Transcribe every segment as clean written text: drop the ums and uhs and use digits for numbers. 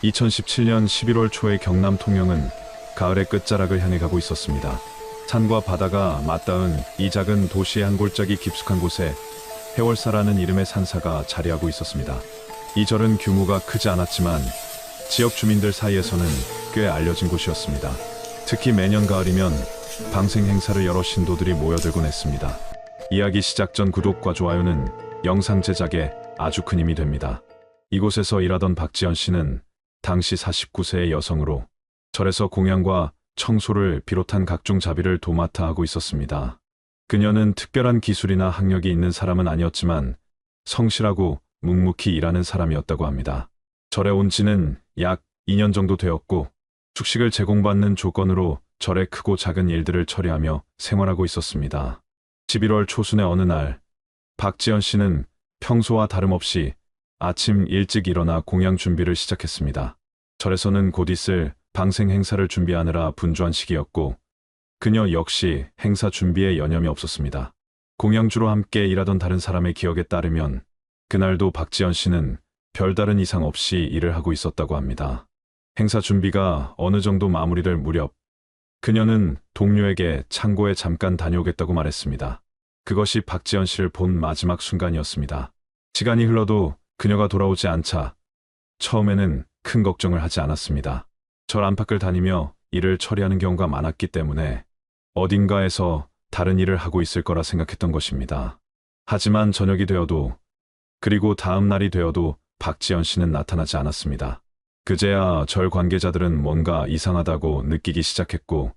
2017년 11월 초의 경남 통영은 가을의 끝자락을 향해 가고 있었습니다. 산과 바다가 맞닿은 이 작은 도시의 한 골짜기 깊숙한 곳에 해월사라는 이름의 산사가 자리하고 있었습니다. 이 절은 규모가 크지 않았지만 지역 주민들 사이에서는 꽤 알려진 곳이었습니다. 특히 매년 가을이면 방생 행사를 여러 신도들이 모여들곤 했습니다. 이야기 시작 전 구독과 좋아요는 영상 제작에 아주 큰 힘이 됩니다. 이곳에서 일하던 박지연 씨는 당시 49세의 여성으로 절에서 공양과 청소를 비롯한 각종 자비를 도맡아 하고 있었습니다. 그녀는 특별한 기술이나 학력이 있는 사람은 아니었지만 성실하고 묵묵히 일하는 사람이었다고 합니다. 절에 온 지는 약 2년 정도 되었고 숙식을 제공받는 조건으로 절의 크고 작은 일들을 처리하며 생활하고 있었습니다. 11월 초순의 어느 날 박지연 씨는 평소와 다름없이 아침 일찍 일어나 공양 준비를 시작했습니다. 절에서는 곧 있을 방생 행사를 준비하느라 분주한 시기였고 그녀 역시 행사 준비에 여념이 없었습니다. 공양주로 함께 일하던 다른 사람의 기억에 따르면 그날도 박지연 씨는 별다른 이상 없이 일을 하고 있었다고 합니다. 행사 준비가 어느 정도 마무리될 무렵 그녀는 동료에게 창고에 잠깐 다녀오겠다고 말했습니다. 그것이 박지연 씨를 본 마지막 순간이었습니다. 시간이 흘러도 그녀가 돌아오지 않자 처음에는 큰 걱정을 하지 않았습니다. 절 안팎을 다니며 일을 처리하는 경우가 많았기 때문에 어딘가에서 다른 일을 하고 있을 거라 생각했던 것입니다. 하지만 저녁이 되어도 그리고 다음 날이 되어도 박지연 씨는 나타나지 않았습니다. 그제야 절 관계자들은 뭔가 이상하다고 느끼기 시작했고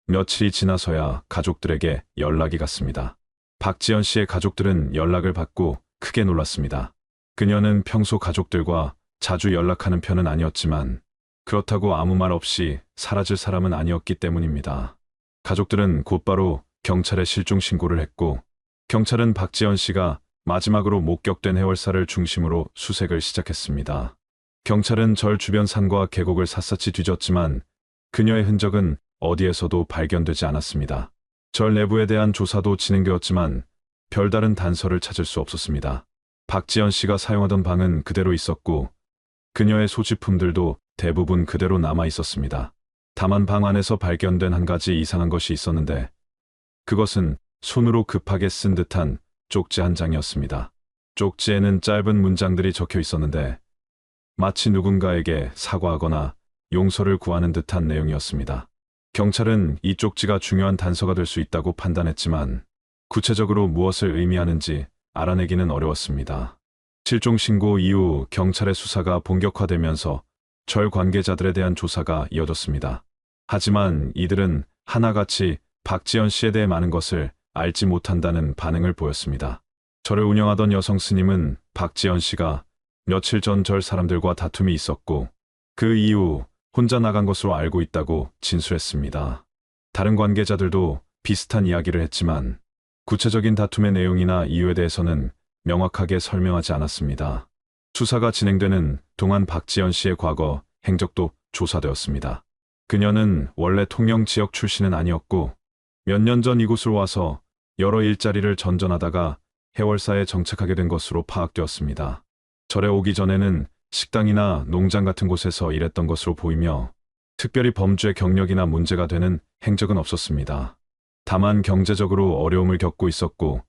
며칠이 지나서야 가족들에게 연락이 갔습니다. 박지연 씨의 가족들은 연락을 받고 크게 놀랐습니다. 그녀는 평소 가족들과 자주 연락하는 편은 아니었지만 그렇다고 아무 말 없이 사라질 사람은 아니었기 때문입니다. 가족들은 곧바로 경찰에 실종 신고를 했고 경찰은 박지연 씨가 마지막으로 목격된 해월사를 중심으로 수색을 시작했습니다. 경찰은 절 주변 산과 계곡을 샅샅이 뒤졌지만 그녀의 흔적은 어디에서도 발견되지 않았습니다. 절 내부에 대한 조사도 진행되었지만 별다른 단서를 찾을 수 없었습니다. 박지연 씨가 사용하던 방은 그대로 있었고 그녀의 소지품들도 대부분 그대로 남아 있었습니다. 다만 방 안에서 발견된 한 가지 이상한 것이 있었는데 그것은 손으로 급하게 쓴 듯한 쪽지 한 장이었습니다. 쪽지에는 짧은 문장들이 적혀 있었는데 마치 누군가에게 사과하거나 용서를 구하는 듯한 내용이었습니다. 경찰은 이 쪽지가 중요한 단서가 될 수 있다고 판단했지만 구체적으로 무엇을 의미하는지 알아내기는 어려웠습니다. 실종 신고 이후 경찰의 수사가 본격화되면서 절 관계자들에 대한 조사가 이어졌습니다. 하지만 이들은 하나같이 박지연 씨에 대해 많은 것을 알지 못한다는 반응을 보였습니다. 절을 운영하던 여성 스님은 박지연 씨가 며칠 전 절 사람들과 다툼이 있었고 그 이후 혼자 나간 것으로 알고 있다고 진술했습니다. 다른 관계자들도 비슷한 이야기를 했지만 구체적인 다툼의 내용이나 이유에 대해서는 명확하게 설명하지 않았습니다. 수사가 진행되는 동안 박지연 씨의 과거 행적도 조사되었습니다. 그녀는 원래 통영 지역 출신은 아니었고 몇 년 전 이곳으로 와서 여러 일자리를 전전하다가 해월사에 정착하게 된 것으로 파악되었습니다. 절에 오기 전에는 식당이나 농장 같은 곳에서 일했던 것으로 보이며 특별히 범죄 경력이나 문제가 되는 행적은 없었습니다. 다만 경제적으로 어려움을 겪고 있었고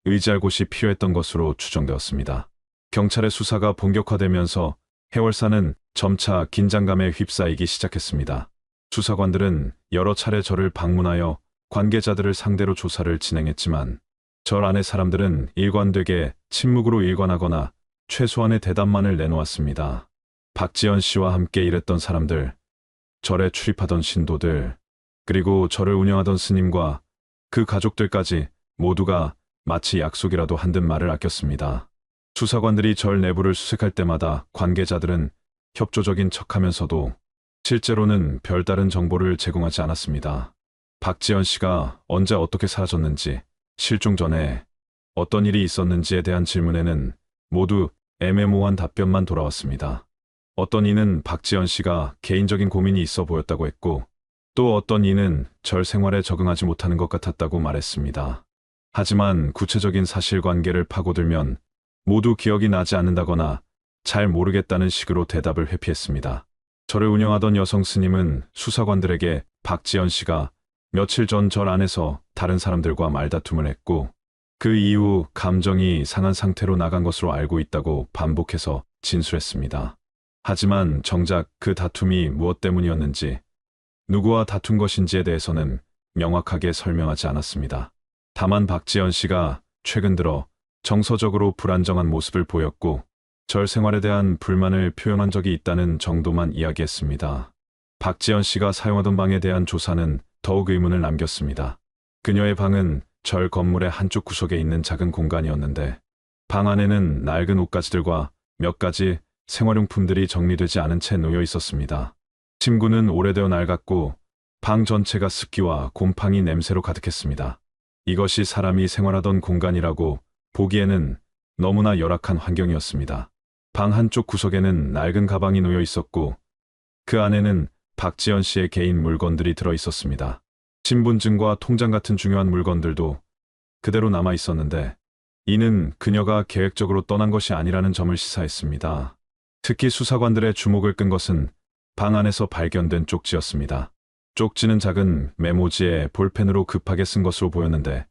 의지할 곳이 필요했던 것으로 추정되었습니다. 경찰의 수사가 본격화되면서 해월사는 점차 긴장감에 휩싸이기 시작했습니다. 수사관들은 여러 차례 절을 방문하여 관계자들을 상대로 조사를 진행했지만 절 안의 사람들은 일관되게 침묵으로 일관하거나 최소한의 대답만을 내놓았습니다. 박지연 씨와 함께 일했던 사람들, 절에 출입하던 신도들, 그리고 절을 운영하던 스님과 그 가족들까지 모두가 마치 약속이라도 한 듯 말을 아꼈습니다. 수사관들이 절 내부를 수색할 때마다 관계자들은 협조적인 척하면서도 실제로는 별다른 정보를 제공하지 않았습니다. 박지연 씨가 언제 어떻게 사라졌는지, 실종 전에 어떤 일이 있었는지에 대한 질문에는 모두 애매모호한 답변만 돌아왔습니다. 어떤 이는 박지연 씨가 개인적인 고민이 있어 보였다고 했고 또 어떤 이는 절 생활에 적응하지 못하는 것 같았다고 말했습니다. 하지만 구체적인 사실관계를 파고들면 모두 기억이 나지 않는다거나 잘 모르겠다는 식으로 대답을 회피했습니다. 절을 운영하던 여성 스님은 수사관들에게 박지연 씨가 며칠 전 절 안에서 다른 사람들과 말다툼을 했고 그 이후 감정이 상한 상태로 나간 것으로 알고 있다고 반복해서 진술했습니다. 하지만 정작 그 다툼이 무엇 때문이었는지, 누구와 다툰 것인지에 대해서는 명확하게 설명하지 않았습니다. 다만 박지연 씨가 최근 들어 정서적으로 불안정한 모습을 보였고 절 생활에 대한 불만을 표현한 적이 있다는 정도만 이야기했습니다. 박지연 씨가 사용하던 방에 대한 조사는 더욱 의문을 남겼습니다. 그녀의 방은 절 건물의 한쪽 구석에 있는 작은 공간이었는데 방 안에는 낡은 옷가지들과 몇 가지 생활용품들이 정리되지 않은 채 놓여 있었습니다. 침구는 오래되어 낡았고 방 전체가 습기와 곰팡이 냄새로 가득했습니다. 이것이 사람이 생활하던 공간이라고 보기에는 너무나 열악한 환경이었습니다. 방 한쪽 구석에는 낡은 가방이 놓여 있었고 그 안에는 박지연 씨의 개인 물건들이 들어 있었습니다. 신분증과 통장 같은 중요한 물건들도 그대로 남아 있었는데 이는 그녀가 계획적으로 떠난 것이 아니라는 점을 시사했습니다. 특히 수사관들의 주목을 끈 것은 방 안에서 발견된 쪽지였습니다. 쪽지는 작은 메모지에 볼펜으로 급하게 쓴 것으로 보였는데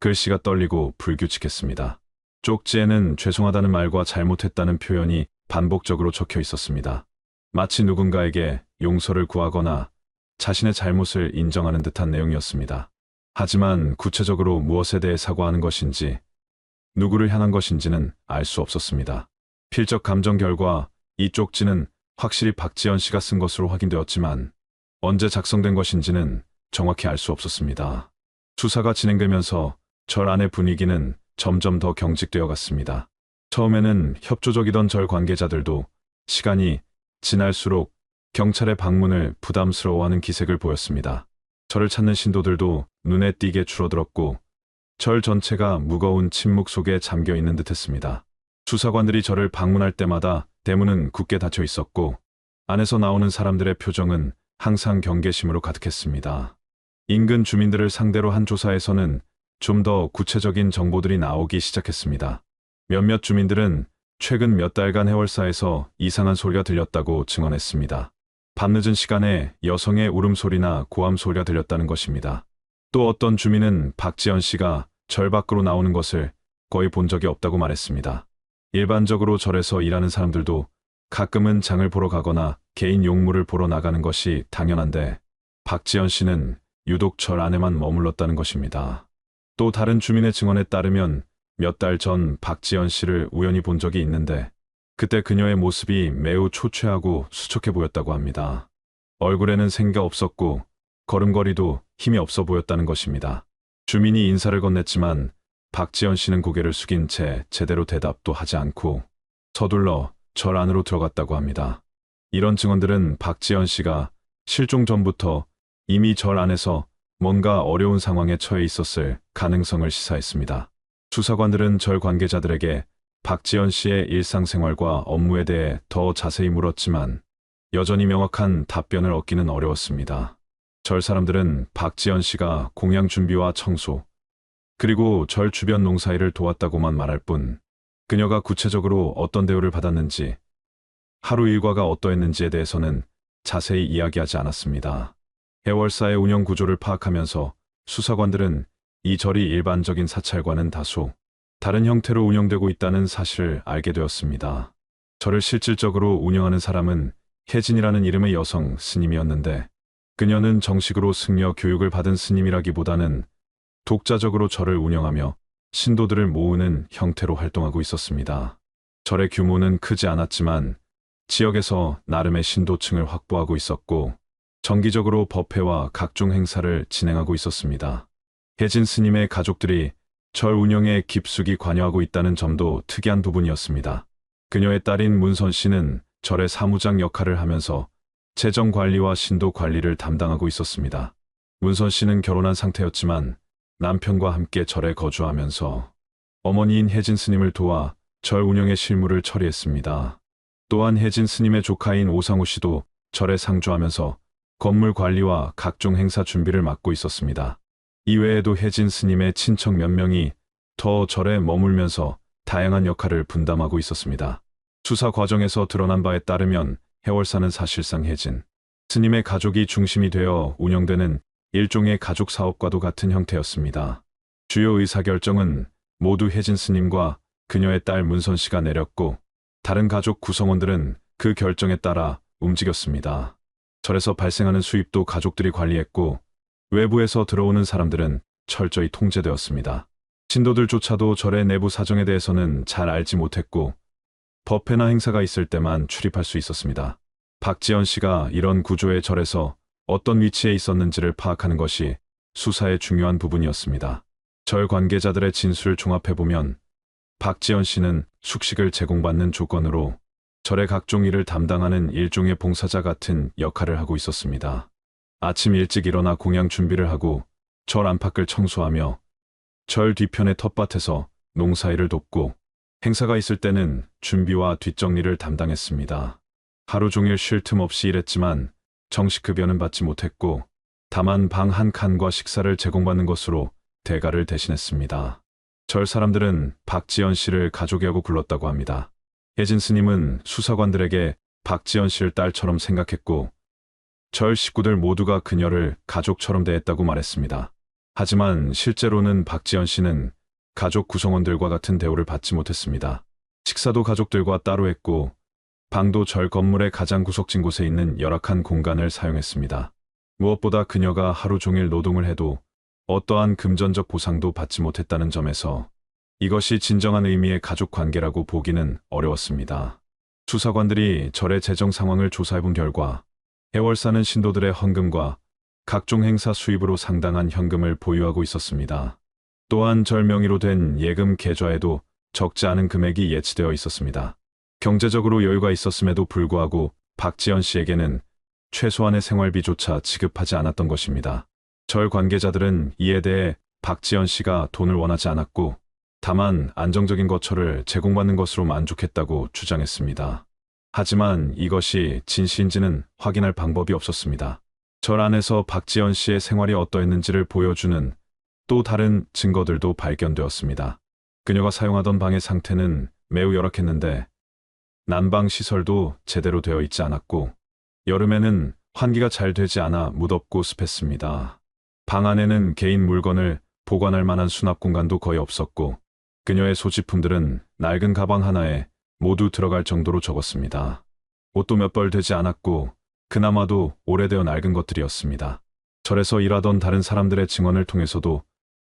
글씨가 떨리고 불규칙했습니다. 쪽지에는 죄송하다는 말과 잘못했다는 표현이 반복적으로 적혀 있었습니다. 마치 누군가에게 용서를 구하거나 자신의 잘못을 인정하는 듯한 내용이었습니다. 하지만 구체적으로 무엇에 대해 사과하는 것인지, 누구를 향한 것인지는 알 수 없었습니다. 필적 감정 결과 이 쪽지는 확실히 박지연 씨가 쓴 것으로 확인되었지만 언제 작성된 것인지는 정확히 알 수 없었습니다. 수사가 진행되면서 절 안의 분위기는 점점 더 경직되어 갔습니다. 처음에는 협조적이던 절 관계자들도 시간이 지날수록 경찰의 방문을 부담스러워하는 기색을 보였습니다. 절을 찾는 신도들도 눈에 띄게 줄어들었고 절 전체가 무거운 침묵 속에 잠겨 있는 듯했습니다. 수사관들이 절을 방문할 때마다 대문은 굳게 닫혀 있었고 안에서 나오는 사람들의 표정은 항상 경계심으로 가득했습니다. 인근 주민들을 상대로 한 조사에서는 좀 더 구체적인 정보들이 나오기 시작했습니다. 몇몇 주민들은 최근 몇 달간 해월사에서 이상한 소리가 들렸다고 증언했습니다. 밤늦은 시간에 여성의 울음소리나 고함소리가 들렸다는 것입니다. 또 어떤 주민은 박지연 씨가 절 밖으로 나오는 것을 거의 본 적이 없다고 말했습니다. 일반적으로 절에서 일하는 사람들도 가끔은 장을 보러 가거나 개인 용무를 보러 나가는 것이 당연한데 박지연 씨는 유독 절 안에만 머물렀다는 것입니다. 또 다른 주민의 증언에 따르면 몇 달 전 박지연 씨를 우연히 본 적이 있는데 그때 그녀의 모습이 매우 초췌하고 수척해 보였다고 합니다. 얼굴에는 생기가 없었고 걸음걸이도 힘이 없어 보였다는 것입니다. 주민이 인사를 건넸지만 박지연 씨는 고개를 숙인 채 제대로 대답도 하지 않고 서둘러 절 안으로 들어갔다고 합니다. 이런 증언들은 박지연 씨가 실종 전부터 이미 절 안에서 뭔가 어려운 상황에 처해 있었을 가능성을 시사했습니다. 수사관들은 절 관계자들에게 박지연 씨의 일상생활과 업무에 대해 더 자세히 물었지만 여전히 명확한 답변을 얻기는 어려웠습니다. 절 사람들은 박지연 씨가 공양 준비와 청소, 그리고 절 주변 농사일을 도왔다고만 말할 뿐 그녀가 구체적으로 어떤 대우를 받았는지, 하루 일과가 어떠했는지에 대해서는 자세히 이야기하지 않았습니다. 해월사의 운영 구조를 파악하면서 수사관들은 이 절이 일반적인 사찰과는 다소 다른 형태로 운영되고 있다는 사실을 알게 되었습니다. 절을 실질적으로 운영하는 사람은 혜진이라는 이름의 여성 스님이었는데 그녀는 정식으로 승려 교육을 받은 스님이라기보다는 독자적으로 절을 운영하며 신도들을 모으는 형태로 활동하고 있었습니다. 절의 규모는 크지 않았지만 지역에서 나름의 신도층을 확보하고 있었고 정기적으로 법회와 각종 행사를 진행하고 있었습니다. 혜진 스님의 가족들이 절 운영에 깊숙이 관여하고 있다는 점도 특이한 부분이었습니다. 그녀의 딸인 문선 씨는 절의 사무장 역할을 하면서 재정 관리와 신도 관리를 담당하고 있었습니다. 문선 씨는 결혼한 상태였지만 남편과 함께 절에 거주하면서 어머니인 혜진 스님을 도와 절 운영의 실무를 처리했습니다. 또한 혜진 스님의 조카인 오상우 씨도 절에 상주하면서 건물 관리와 각종 행사 준비를 맡고 있었습니다. 이외에도 혜진 스님의 친척 몇 명이 더 절에 머물면서 다양한 역할을 분담하고 있었습니다. 수사 과정에서 드러난 바에 따르면 해월사는 사실상 혜진 스님의 가족이 중심이 되어 운영되는 일종의 가족 사업과도 같은 형태였습니다. 주요 의사결정은 모두 혜진 스님과 그녀의 딸 문선 씨가 내렸고 다른 가족 구성원들은 그 결정에 따라 움직였습니다. 절에서 발생하는 수입도 가족들이 관리했고 외부에서 들어오는 사람들은 철저히 통제되었습니다. 신도들조차도 절의 내부 사정에 대해서는 잘 알지 못했고 법회나 행사가 있을 때만 출입할 수 있었습니다. 박지연 씨가 이런 구조의 절에서 어떤 위치에 있었는지를 파악하는 것이 수사의 중요한 부분이었습니다. 절 관계자들의 진술을 종합해보면 박지연 씨는 숙식을 제공받는 조건으로 절의 각종 일을 담당하는 일종의 봉사자 같은 역할을 하고 있었습니다. 아침 일찍 일어나 공양 준비를 하고 절 안팎을 청소하며 절 뒤편의 텃밭에서 농사일을 돕고 행사가 있을 때는 준비와 뒷정리를 담당했습니다. 하루 종일 쉴 틈 없이 일했지만 정식 급여는 받지 못했고 다만 방 한 칸과 식사를 제공받는 것으로 대가를 대신했습니다. 절 사람들은 박지연 씨를 가족이라고 불렀다고 합니다. 혜진 스님은 수사관들에게 박지연 씨를 딸처럼 생각했고 절 식구들 모두가 그녀를 가족처럼 대했다고 말했습니다. 하지만 실제로는 박지연 씨는 가족 구성원들과 같은 대우를 받지 못했습니다. 식사도 가족들과 따로 했고 방도 절 건물의 가장 구석진 곳에 있는 열악한 공간을 사용했습니다. 무엇보다 그녀가 하루 종일 노동을 해도 어떠한 금전적 보상도 받지 못했다는 점에서 이것이 진정한 의미의 가족 관계라고 보기는 어려웠습니다. 수사관들이 절의 재정 상황을 조사해본 결과 해월사는 신도들의 헌금과 각종 행사 수입으로 상당한 현금을 보유하고 있었습니다. 또한 절 명의로 된 예금 계좌에도 적지 않은 금액이 예치되어 있었습니다. 경제적으로 여유가 있었음에도 불구하고 박지연 씨에게는 최소한의 생활비조차 지급하지 않았던 것입니다. 절 관계자들은 이에 대해 박지연 씨가 돈을 원하지 않았고 다만 안정적인 거처를 제공받는 것으로 만족했다고 주장했습니다. 하지만 이것이 진실인지는 확인할 방법이 없었습니다. 절 안에서 박지연 씨의 생활이 어떠했는지를 보여주는 또 다른 증거들도 발견되었습니다. 그녀가 사용하던 방의 상태는 매우 열악했는데 난방 시설도 제대로 되어 있지 않았고 여름에는 환기가 잘 되지 않아 무덥고 습했습니다. 방 안에는 개인 물건을 보관할 만한 수납 공간도 거의 없었고 그녀의 소지품들은 낡은 가방 하나에 모두 들어갈 정도로 적었습니다. 옷도 몇 벌 되지 않았고 그나마도 오래되어 낡은 것들이었습니다. 절에서 일하던 다른 사람들의 증언을 통해서도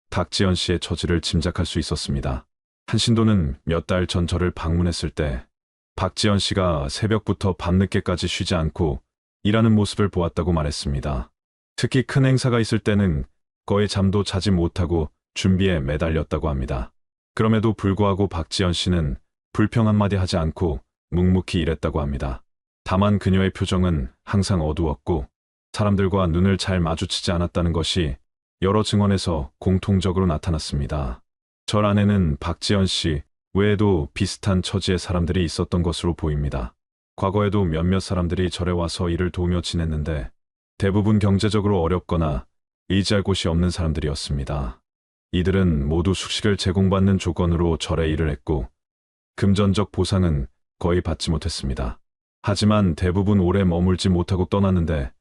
박지연 씨의 처지를 짐작할 수 있었습니다. 한 신도는 몇 달 전 절을 방문했을 때 박지연 씨가 새벽부터 밤늦게까지 쉬지 않고 일하는 모습을 보았다고 말했습니다. 특히 큰 행사가 있을 때는 거의 잠도 자지 못하고 준비에 매달렸다고 합니다. 그럼에도 불구하고 박지연 씨는 불평 한마디 하지 않고 묵묵히 일했다고 합니다. 다만 그녀의 표정은 항상 어두웠고 사람들과 눈을 잘 마주치지 않았다는 것이 여러 증언에서 공통적으로 나타났습니다. 절 안에는 박지연 씨 외에도 비슷한 처지의 사람들이 있었던 것으로 보입니다. 과거에도 몇몇 사람들이 절에 와서 일을 도우며 지냈는데 대부분 경제적으로 어렵거나 의지할 곳이 없는 사람들이었습니다. 이들은 모두 숙식을 제공받는 조건으로 절에 일을 했고 금전적 보상은 거의 받지 못했습니다. 하지만 대부분 오래 머물지 못하고 떠났는데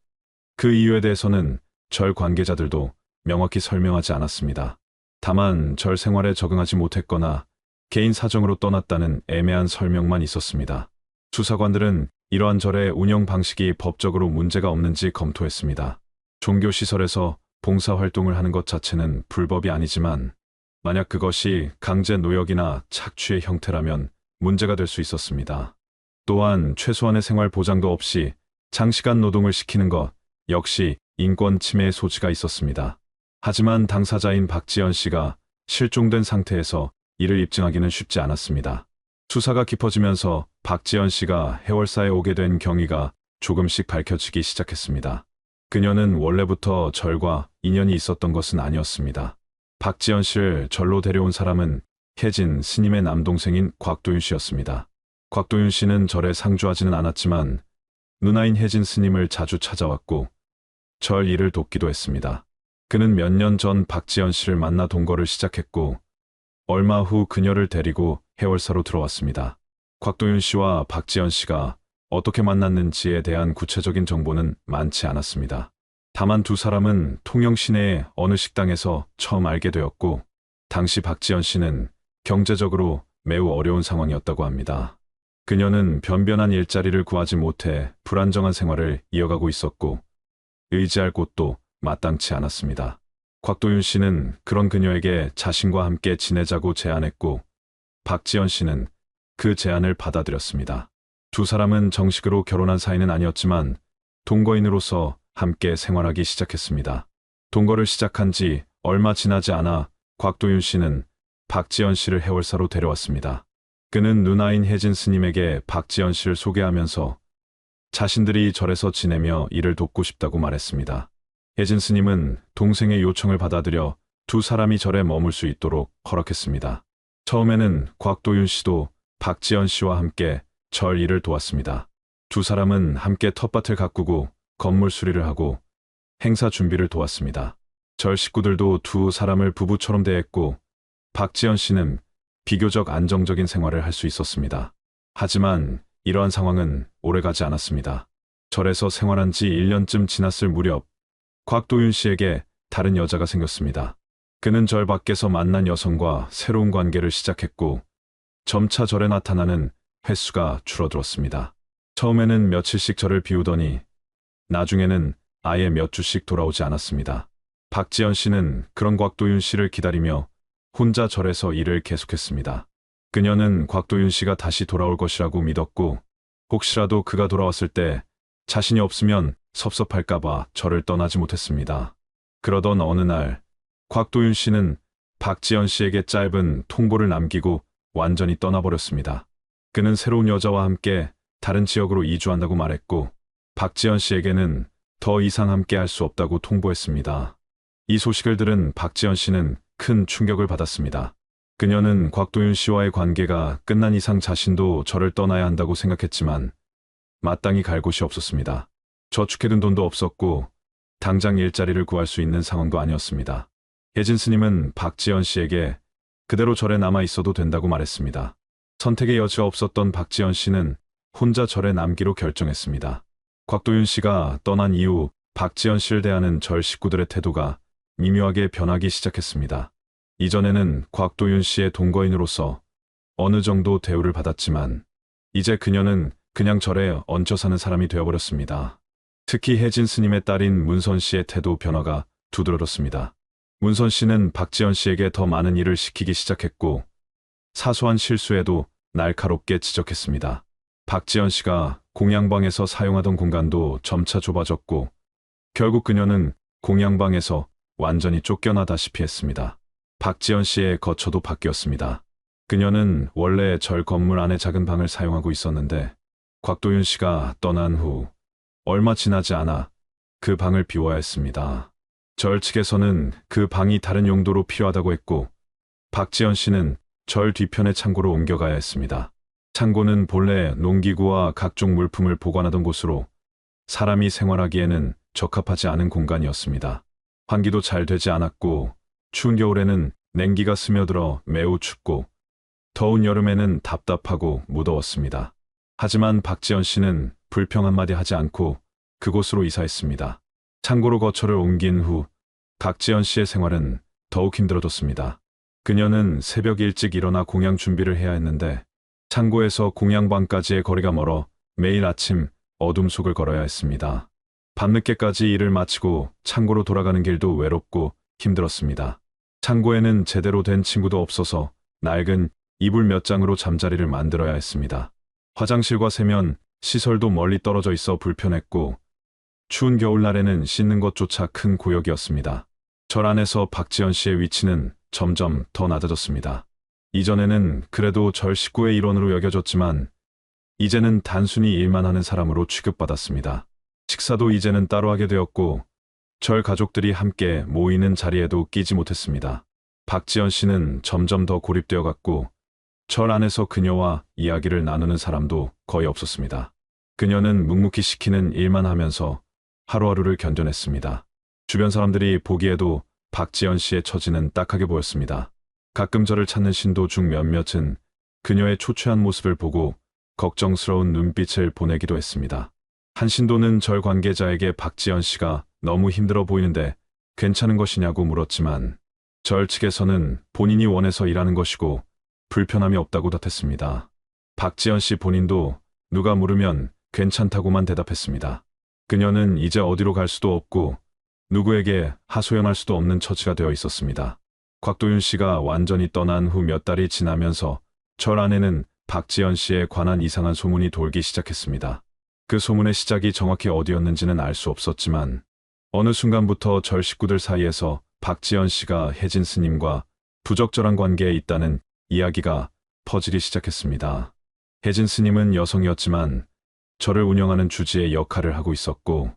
그 이유에 대해서는 절 관계자들도 명확히 설명하지 않았습니다. 다만 절 생활에 적응하지 못했거나 개인 사정으로 떠났다는 애매한 설명만 있었습니다. 수사관들은 이러한 절의 운영 방식이 법적으로 문제가 없는지 검토했습니다. 종교시설에서 봉사활동을 하는 것 자체는 불법이 아니지만 만약 그것이 강제 노역이나 착취의 형태라면 문제가 될 수 있었습니다. 또한 최소한의 생활 보장도 없이 장시간 노동을 시키는 것 역시 인권 침해의 소지가 있었습니다. 하지만 당사자인 박지연 씨가 실종된 상태에서 이를 입증하기는 쉽지 않았습니다. 수사가 깊어지면서 박지연 씨가 해월사에 오게 된 경위가 조금씩 밝혀지기 시작했습니다. 그녀는 원래부터 절과 인연이 있었던 것은 아니었습니다. 박지연 씨를 절로 데려온 사람은 혜진 스님의 남동생인 곽도윤 씨였습니다. 곽도윤 씨는 절에 상주하지는 않았지만 누나인 혜진 스님을 자주 찾아왔고 절 일을 돕기도 했습니다. 그는 몇 년 전 박지연 씨를 만나 동거를 시작했고 얼마 후 그녀를 데리고 해월사로 들어왔습니다. 곽도윤 씨와 박지연 씨가 어떻게 만났는지에 대한 구체적인 정보는 많지 않았습니다. 다만 두 사람은 통영 시내의 어느 식당에서 처음 알게 되었고, 당시 박지연 씨는 경제적으로 매우 어려운 상황이었다고 합니다. 그녀는 변변한 일자리를 구하지 못해 불안정한 생활을 이어가고 있었고, 의지할 곳도 마땅치 않았습니다. 곽도윤 씨는 그런 그녀에게 자신과 함께 지내자고 제안했고, 박지연 씨는 그 제안을 받아들였습니다. 두 사람은 정식으로 결혼한 사이는 아니었지만 동거인으로서 함께 생활하기 시작했습니다. 동거를 시작한 지 얼마 지나지 않아 곽도윤 씨는 박지연 씨를 해월사로 데려왔습니다. 그는 누나인 혜진 스님에게 박지연 씨를 소개하면서 자신들이 절에서 지내며 일을 돕고 싶다고 말했습니다. 혜진 스님은 동생의 요청을 받아들여 두 사람이 절에 머물 수 있도록 허락했습니다. 처음에는 곽도윤 씨도 박지연 씨와 함께 절 일을 도왔습니다. 두 사람은 함께 텃밭을 가꾸고 건물 수리를 하고 행사 준비를 도왔습니다. 절 식구들도 두 사람을 부부처럼 대했고, 박지연 씨는 비교적 안정적인 생활을 할 수 있었습니다. 하지만 이러한 상황은 오래가지 않았습니다. 절에서 생활한 지 1년쯤 지났을 무렵 곽도윤 씨에게 다른 여자가 생겼습니다. 그는 절 밖에서 만난 여성과 새로운 관계를 시작했고, 점차 절에 나타나는 횟수가 줄어들었습니다. 처음에는 며칠씩 절을 비우더니 나중에는 아예 몇 주씩 돌아오지 않았습니다. 박지연 씨는 그런 곽도윤 씨를 기다리며 혼자 절에서 일을 계속했습니다. 그녀는 곽도윤 씨가 다시 돌아올 것이라고 믿었고, 혹시라도 그가 돌아왔을 때 자신이 없으면 섭섭할까봐 절을 떠나지 못했습니다. 그러던 어느 날 곽도윤 씨는 박지연 씨에게 짧은 통보를 남기고 완전히 떠나버렸습니다. 그는 새로운 여자와 함께 다른 지역으로 이주한다고 말했고, 박지연 씨에게는 더 이상 함께 할 수 없다고 통보했습니다. 이 소식을 들은 박지연 씨는 큰 충격을 받았습니다. 그녀는 곽도윤 씨와의 관계가 끝난 이상 자신도 절을 떠나야 한다고 생각했지만 마땅히 갈 곳이 없었습니다. 저축해둔 돈도 없었고 당장 일자리를 구할 수 있는 상황도 아니었습니다. 혜진 스님은 박지연 씨에게 그대로 절에 남아 있어도 된다고 말했습니다. 선택의 여지가 없었던 박지연 씨는 혼자 절에 남기로 결정했습니다. 곽도윤 씨가 떠난 이후 박지연 씨를 대하는 절 식구들의 태도가 미묘하게 변하기 시작했습니다. 이전에는 곽도윤 씨의 동거인으로서 어느 정도 대우를 받았지만 이제 그녀는 그냥 절에 얹혀 사는 사람이 되어버렸습니다. 특히 혜진 스님의 딸인 문선 씨의 태도 변화가 두드러졌습니다. 문선 씨는 박지연 씨에게 더 많은 일을 시키기 시작했고 사소한 실수에도 날카롭게 지적했습니다. 박지연 씨가 공양방에서 사용하던 공간도 점차 좁아졌고 결국 그녀는 공양방에서 완전히 쫓겨나다시피 했습니다. 박지연 씨의 거처도 바뀌었습니다. 그녀는 원래 절 건물 안에 작은 방을 사용하고 있었는데 곽도윤 씨가 떠난 후 얼마 지나지 않아 그 방을 비워야 했습니다. 절 측에서는 그 방이 다른 용도로 필요하다고 했고 박지연 씨는 절 뒤편의 창고로 옮겨가야 했습니다. 창고는 본래 농기구와 각종 물품을 보관하던 곳으로 사람이 생활하기에는 적합하지 않은 공간이었습니다. 환기도 잘 되지 않았고 추운 겨울에는 냉기가 스며들어 매우 춥고 더운 여름에는 답답하고 무더웠습니다. 하지만 박지연 씨는 불평 한마디 하지 않고 그곳으로 이사했습니다. 창고로 거처를 옮긴 후 박지연 씨의 생활은 더욱 힘들어졌습니다. 그녀는 새벽 일찍 일어나 공양 준비를 해야 했는데 창고에서 공양방까지의 거리가 멀어 매일 아침 어둠 속을 걸어야 했습니다. 밤늦게까지 일을 마치고 창고로 돌아가는 길도 외롭고 힘들었습니다. 창고에는 제대로 된 침구도 없어서 낡은 이불 몇 장으로 잠자리를 만들어야 했습니다. 화장실과 세면 시설도 멀리 떨어져 있어 불편했고 추운 겨울날에는 씻는 것조차 큰 고역이었습니다. 절 안에서 박지연 씨의 위치는 점점 더 낮아졌습니다. 이전에는 그래도 절 식구의 일원으로 여겨졌지만 이제는 단순히 일만 하는 사람으로 취급받았습니다. 식사도 이제는 따로 하게 되었고 절 가족들이 함께 모이는 자리에도 끼지 못했습니다. 박지연 씨는 점점 더 고립되어 갔고 절 안에서 그녀와 이야기를 나누는 사람도 거의 없었습니다. 그녀는 묵묵히 시키는 일만 하면서 하루하루를 견뎌냈습니다. 주변 사람들이 보기에도 박지연 씨의 처지는 딱하게 보였습니다. 가끔 저를 찾는 신도 중 몇몇은 그녀의 초췌한 모습을 보고 걱정스러운 눈빛을 보내기도 했습니다. 한신도는 절 관계자에게 박지연 씨가 너무 힘들어 보이는데 괜찮은 것이냐고 물었지만 절 측에서는 본인이 원해서 일하는 것이고 불편함이 없다고 답했습니다. 박지연 씨 본인도 누가 물으면 괜찮다고만 대답했습니다. 그녀는 이제 어디로 갈 수도 없고 누구에게 하소연할 수도 없는 처지가 되어 있었습니다. 곽도윤 씨가 완전히 떠난 후 몇 달이 지나면서 절 안에는 박지연 씨에 관한 이상한 소문이 돌기 시작했습니다. 그 소문의 시작이 정확히 어디였는지는 알 수 없었지만 어느 순간부터 절 식구들 사이에서 박지연 씨가 혜진 스님과 부적절한 관계에 있다는 이야기가 퍼지기 시작했습니다. 혜진 스님은 여성이었지만 절을 운영하는 주지의 역할을 하고 있었고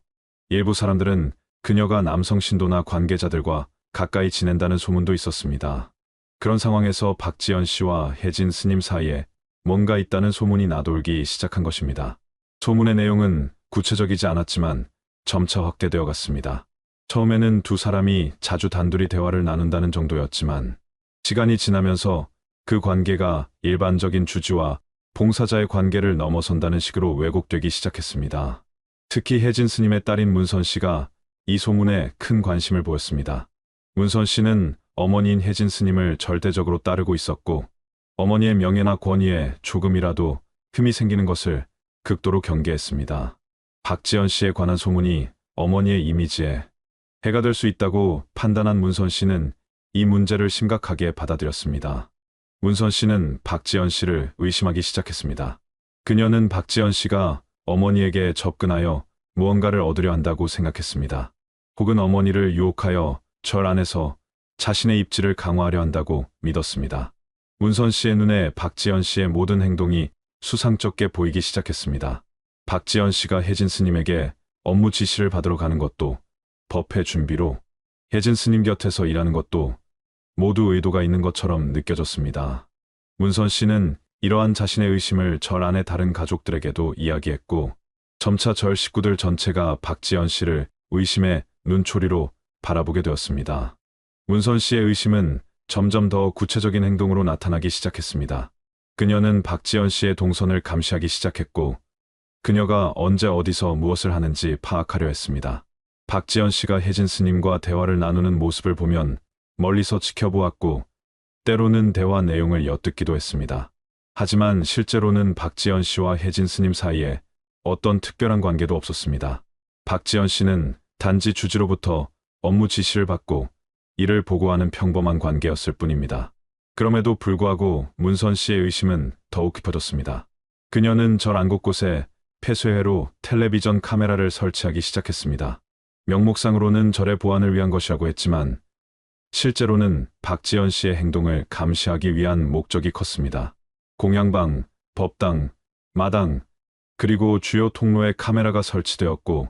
일부 사람들은 그녀가 남성 신도나 관계자들과 가까이 지낸다는 소문도 있었습니다. 그런 상황에서 박지연 씨와 혜진 스님 사이에 뭔가 있다는 소문이 나돌기 시작한 것입니다. 소문의 내용은 구체적이지 않았지만 점차 확대되어 갔습니다. 처음에는 두 사람이 자주 단둘이 대화를 나눈다는 정도였지만 시간이 지나면서 그 관계가 일반적인 주지와 봉사자의 관계를 넘어선다는 식으로 왜곡되기 시작했습니다. 특히 혜진 스님의 딸인 문선 씨가 이 소문에 큰 관심을 보였습니다. 문선 씨는 어머니인 혜진 스님을 절대적으로 따르고 있었고 어머니의 명예나 권위에 조금이라도 흠이 생기는 것을 극도로 경계했습니다. 박지연 씨에 관한 소문이 어머니의 이미지에 해가 될 수 있다고 판단한 문선 씨는 이 문제를 심각하게 받아들였습니다. 문선 씨는 박지연 씨를 의심하기 시작했습니다. 그녀는 박지연 씨가 어머니에게 접근하여 무언가를 얻으려 한다고 생각했습니다. 혹은 어머니를 유혹하여 절 안에서 자신의 입지를 강화하려 한다고 믿었습니다. 문선 씨의 눈에 박지연 씨의 모든 행동이 수상쩍게 보이기 시작했습니다. 박지연 씨가 혜진 스님에게 업무 지시를 받으러 가는 것도 법회 준비로 혜진 스님 곁에서 일하는 것도 모두 의도가 있는 것처럼 느껴졌습니다. 문선 씨는 이러한 자신의 의심을 절 안의 다른 가족들에게도 이야기했고 점차 절 식구들 전체가 박지연 씨를 의심의 눈초리로 바라보게 되었습니다. 문선 씨의 의심은 점점 더 구체적인 행동으로 나타나기 시작했습니다. 그녀는 박지연 씨의 동선을 감시하기 시작했고 그녀가 언제 어디서 무엇을 하는지 파악하려 했습니다. 박지연 씨가 혜진 스님과 대화를 나누는 모습을 보면 멀리서 지켜보았고 때로는 대화 내용을 엿듣기도 했습니다. 하지만 실제로는 박지연 씨와 혜진 스님 사이에 어떤 특별한 관계도 없었습니다. 박지연 씨는 단지 주지로부터 업무 지시를 받고 이를 보고하는 평범한 관계였을 뿐입니다. 그럼에도 불구하고 문선 씨의 의심은 더욱 깊어졌습니다. 그녀는 절 안 곳곳에 폐쇄회로 텔레비전 카메라를 설치하기 시작했습니다. 명목상으로는 절의 보안을 위한 것이라고 했지만 실제로는 박지연 씨의 행동을 감시하기 위한 목적이 컸습니다. 공양방, 법당, 마당, 그리고 주요 통로에 카메라가 설치되었고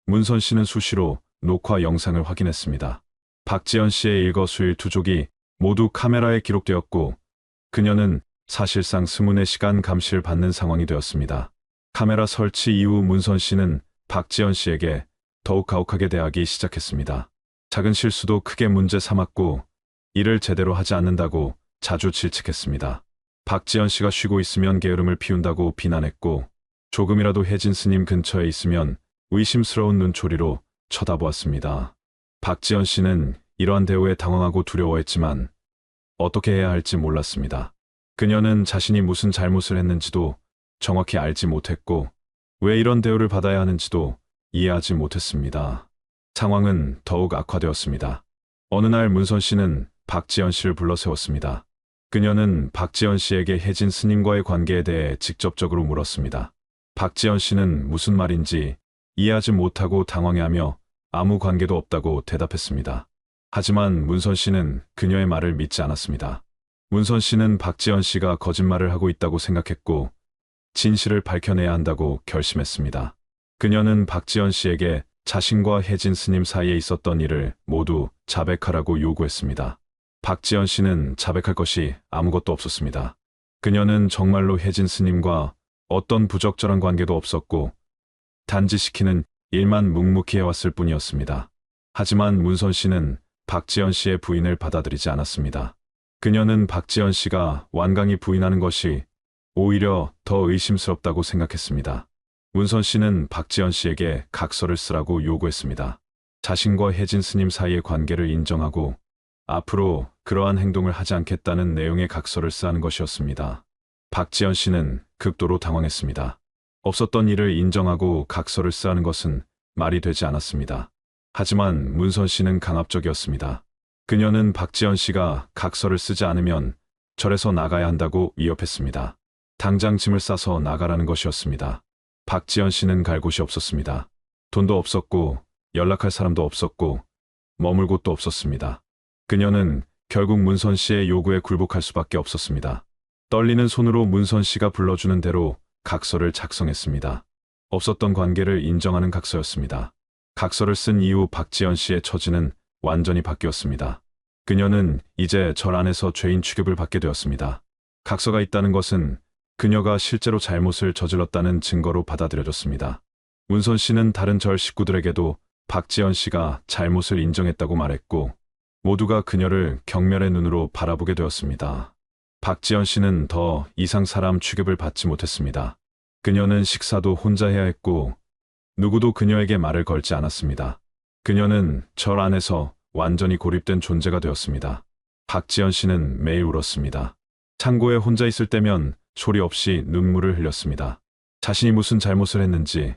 문선 씨는 수시로 녹화 영상을 확인했습니다. 박지연 씨의 일거수일투족이 모두 카메라에 기록되었고 그녀는 사실상 스문의 시간 감시를 받는 상황이 되었습니다. 카메라 설치 이후 문선 씨는 박지연 씨에게 더욱 가혹하게 대하기 시작했습니다. 작은 실수도 크게 문제 삼았고 일을 제대로 하지 않는다고 자주 질책했습니다. 박지연 씨가 쉬고 있으면 게으름을 피운다고 비난했고 조금이라도 혜진 스님 근처에 있으면 의심스러운 눈초리로 쳐다보았습니다. 박지연 씨는 이러한 대우에 당황하고 두려워했지만 어떻게 해야 할지 몰랐습니다. 그녀는 자신이 무슨 잘못을 했는지도 정확히 알지 못했고 왜 이런 대우를 받아야 하는지도 이해하지 못했습니다. 상황은 더욱 악화되었습니다. 어느 날 문선 씨는 박지연 씨를 불러 세웠습니다. 그녀는 박지연 씨에게 혜진 스님과의 관계에 대해 직접적으로 물었습니다. 박지연 씨는 무슨 말인지 이해하지 못하고 당황해하며 아무 관계도 없다고 대답했습니다. 하지만 문선 씨는 그녀의 말을 믿지 않았습니다. 문선 씨는 박지연 씨가 거짓말을 하고 있다고 생각했고 진실을 밝혀내야 한다고 결심했습니다. 그녀는 박지연 씨에게 자신과 혜진 스님 사이에 있었던 일을 모두 자백하라고 요구했습니다. 박지연 씨는 자백할 것이 아무것도 없었습니다. 그녀는 정말로 혜진 스님과 어떤 부적절한 관계도 없었고 단지 시키는 일만 묵묵히 해왔을 뿐이었습니다. 하지만 문선 씨는 박지연 씨의 부인을 받아들이지 않았습니다. 그녀는 박지연 씨가 완강히 부인하는 것이 오히려 더 의심스럽다고 생각했습니다. 문선 씨는 박지연 씨에게 각서를 쓰라고 요구했습니다. 자신과 혜진 스님 사이의 관계를 인정하고 앞으로 그러한 행동을 하지 않겠다는 내용의 각서를 쓰라는 것이었습니다. 박지연 씨는 극도로 당황했습니다. 없었던 일을 인정하고 각서를 쓰라는 것은 말이 되지 않았습니다. 하지만 문선 씨는 강압적이었습니다. 그녀는 박지연 씨가 각서를 쓰지 않으면 절에서 나가야 한다고 위협했습니다. 당장 짐을 싸서 나가라는 것이었습니다. 박지연 씨는 갈 곳이 없었습니다. 돈도 없었고 연락할 사람도 없었고 머물 곳도 없었습니다. 그녀는 결국 문선 씨의 요구에 굴복할 수밖에 없었습니다. 떨리는 손으로 문선 씨가 불러주는 대로 각서를 작성했습니다. 없었던 관계를 인정하는 각서였습니다. 각서를 쓴 이후 박지연 씨의 처지는 완전히 바뀌었습니다. 그녀는 이제 절 안에서 죄인 취급을 받게 되었습니다. 각서가 있다는 것은 그녀가 실제로 잘못을 저질렀다는 증거로 받아들여졌습니다. 문선 씨는 다른 절 식구들에게도 박지연 씨가 잘못을 인정했다고 말했고 모두가 그녀를 경멸의 눈으로 바라보게 되었습니다. 박지연 씨는 더 이상 사람 취급을 받지 못했습니다. 그녀는 식사도 혼자 해야 했고 누구도 그녀에게 말을 걸지 않았습니다. 그녀는 절 안에서 완전히 고립된 존재가 되었습니다. 박지연 씨는 매일 울었습니다. 창고에 혼자 있을 때면 소리 없이 눈물을 흘렸습니다. 자신이 무슨 잘못을 했는지,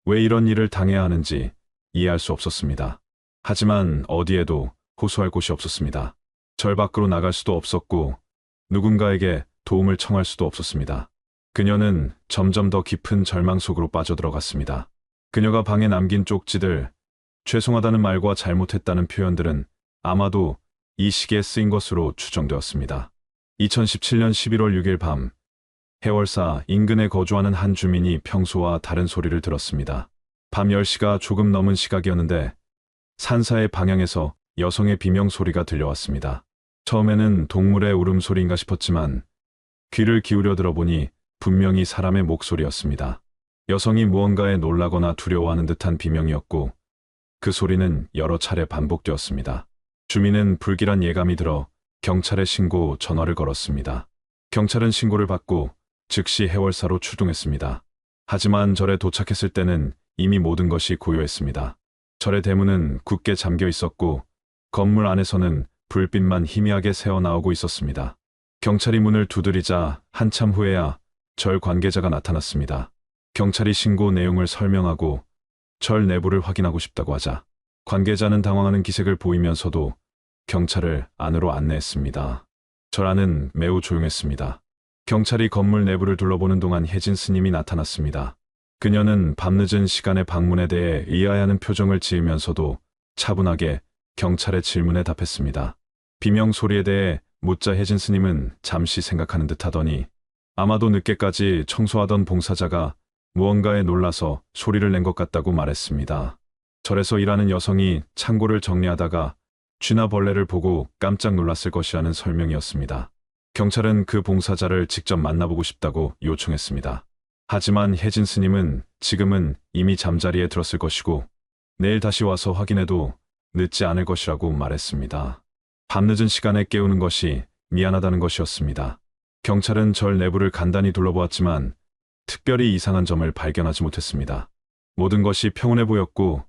왜 이런 일을 당해야 하는지 이해할 수 없었습니다. 하지만 어디에도 호소할 곳이 없었습니다. 절 밖으로 나갈 수도 없었고 누군가에게 도움을 청할 수도 없었습니다. 그녀는 점점 더 깊은 절망 속으로 빠져들어갔습니다. 그녀가 방에 남긴 쪽지들, 죄송하다는 말과 잘못했다는 표현들은 아마도 이 시기에 쓰인 것으로 추정되었습니다. 2017년 11월 6일 밤, 해월사 인근에 거주하는 한 주민이 평소와 다른 소리를 들었습니다. 밤 10시가 조금 넘은 시각이었는데 산사의 방향에서 여성의 비명 소리가 들려왔습니다. 처음에는 동물의 울음소리인가 싶었지만 귀를 기울여 들어보니 분명히 사람의 목소리였습니다. 여성이 무언가에 놀라거나 두려워하는 듯한 비명이었고 그 소리는 여러 차례 반복되었습니다. 주민은 불길한 예감이 들어 경찰에 신고 전화를 걸었습니다. 경찰은 신고를 받고 즉시 해월사로 출동했습니다. 하지만 절에 도착했을 때는 이미 모든 것이 고요했습니다. 절의 대문은 굳게 잠겨 있었고 건물 안에서는 불빛만 희미하게 새어나오고 있었습니다. 경찰이 문을 두드리자 한참 후에야 절 관계자가 나타났습니다. 경찰이 신고 내용을 설명하고 절 내부를 확인하고 싶다고 하자 관계자는 당황하는 기색을 보이면서도 경찰을 안으로 안내했습니다. 절 안은 매우 조용했습니다. 경찰이 건물 내부를 둘러보는 동안 혜진 스님이 나타났습니다. 그녀는 밤늦은 시간에 방문에 대해 의아해하는 표정을 지으면서도 차분하게 경찰의 질문에 답했습니다. 비명 소리에 대해 묻자 혜진 스님은 잠시 생각하는 듯 하더니 아마도 늦게까지 청소하던 봉사자가 무언가에 놀라서 소리를 낸 것 같다고 말했습니다. 절에서 일하는 여성이 창고를 정리하다가 쥐나 벌레를 보고 깜짝 놀랐을 것이라는 설명이었습니다. 경찰은 그 봉사자를 직접 만나보고 싶다고 요청했습니다. 하지만 혜진 스님은 지금은 이미 잠자리에 들었을 것이고 내일 다시 와서 확인해도 늦지 않을 것이라고 말했습니다. 밤늦은 시간에 깨우는 것이 미안하다는 것이었습니다. 경찰은 절 내부를 간단히 둘러보았지만 특별히 이상한 점을 발견하지 못했습니다. 모든 것이 평온해 보였고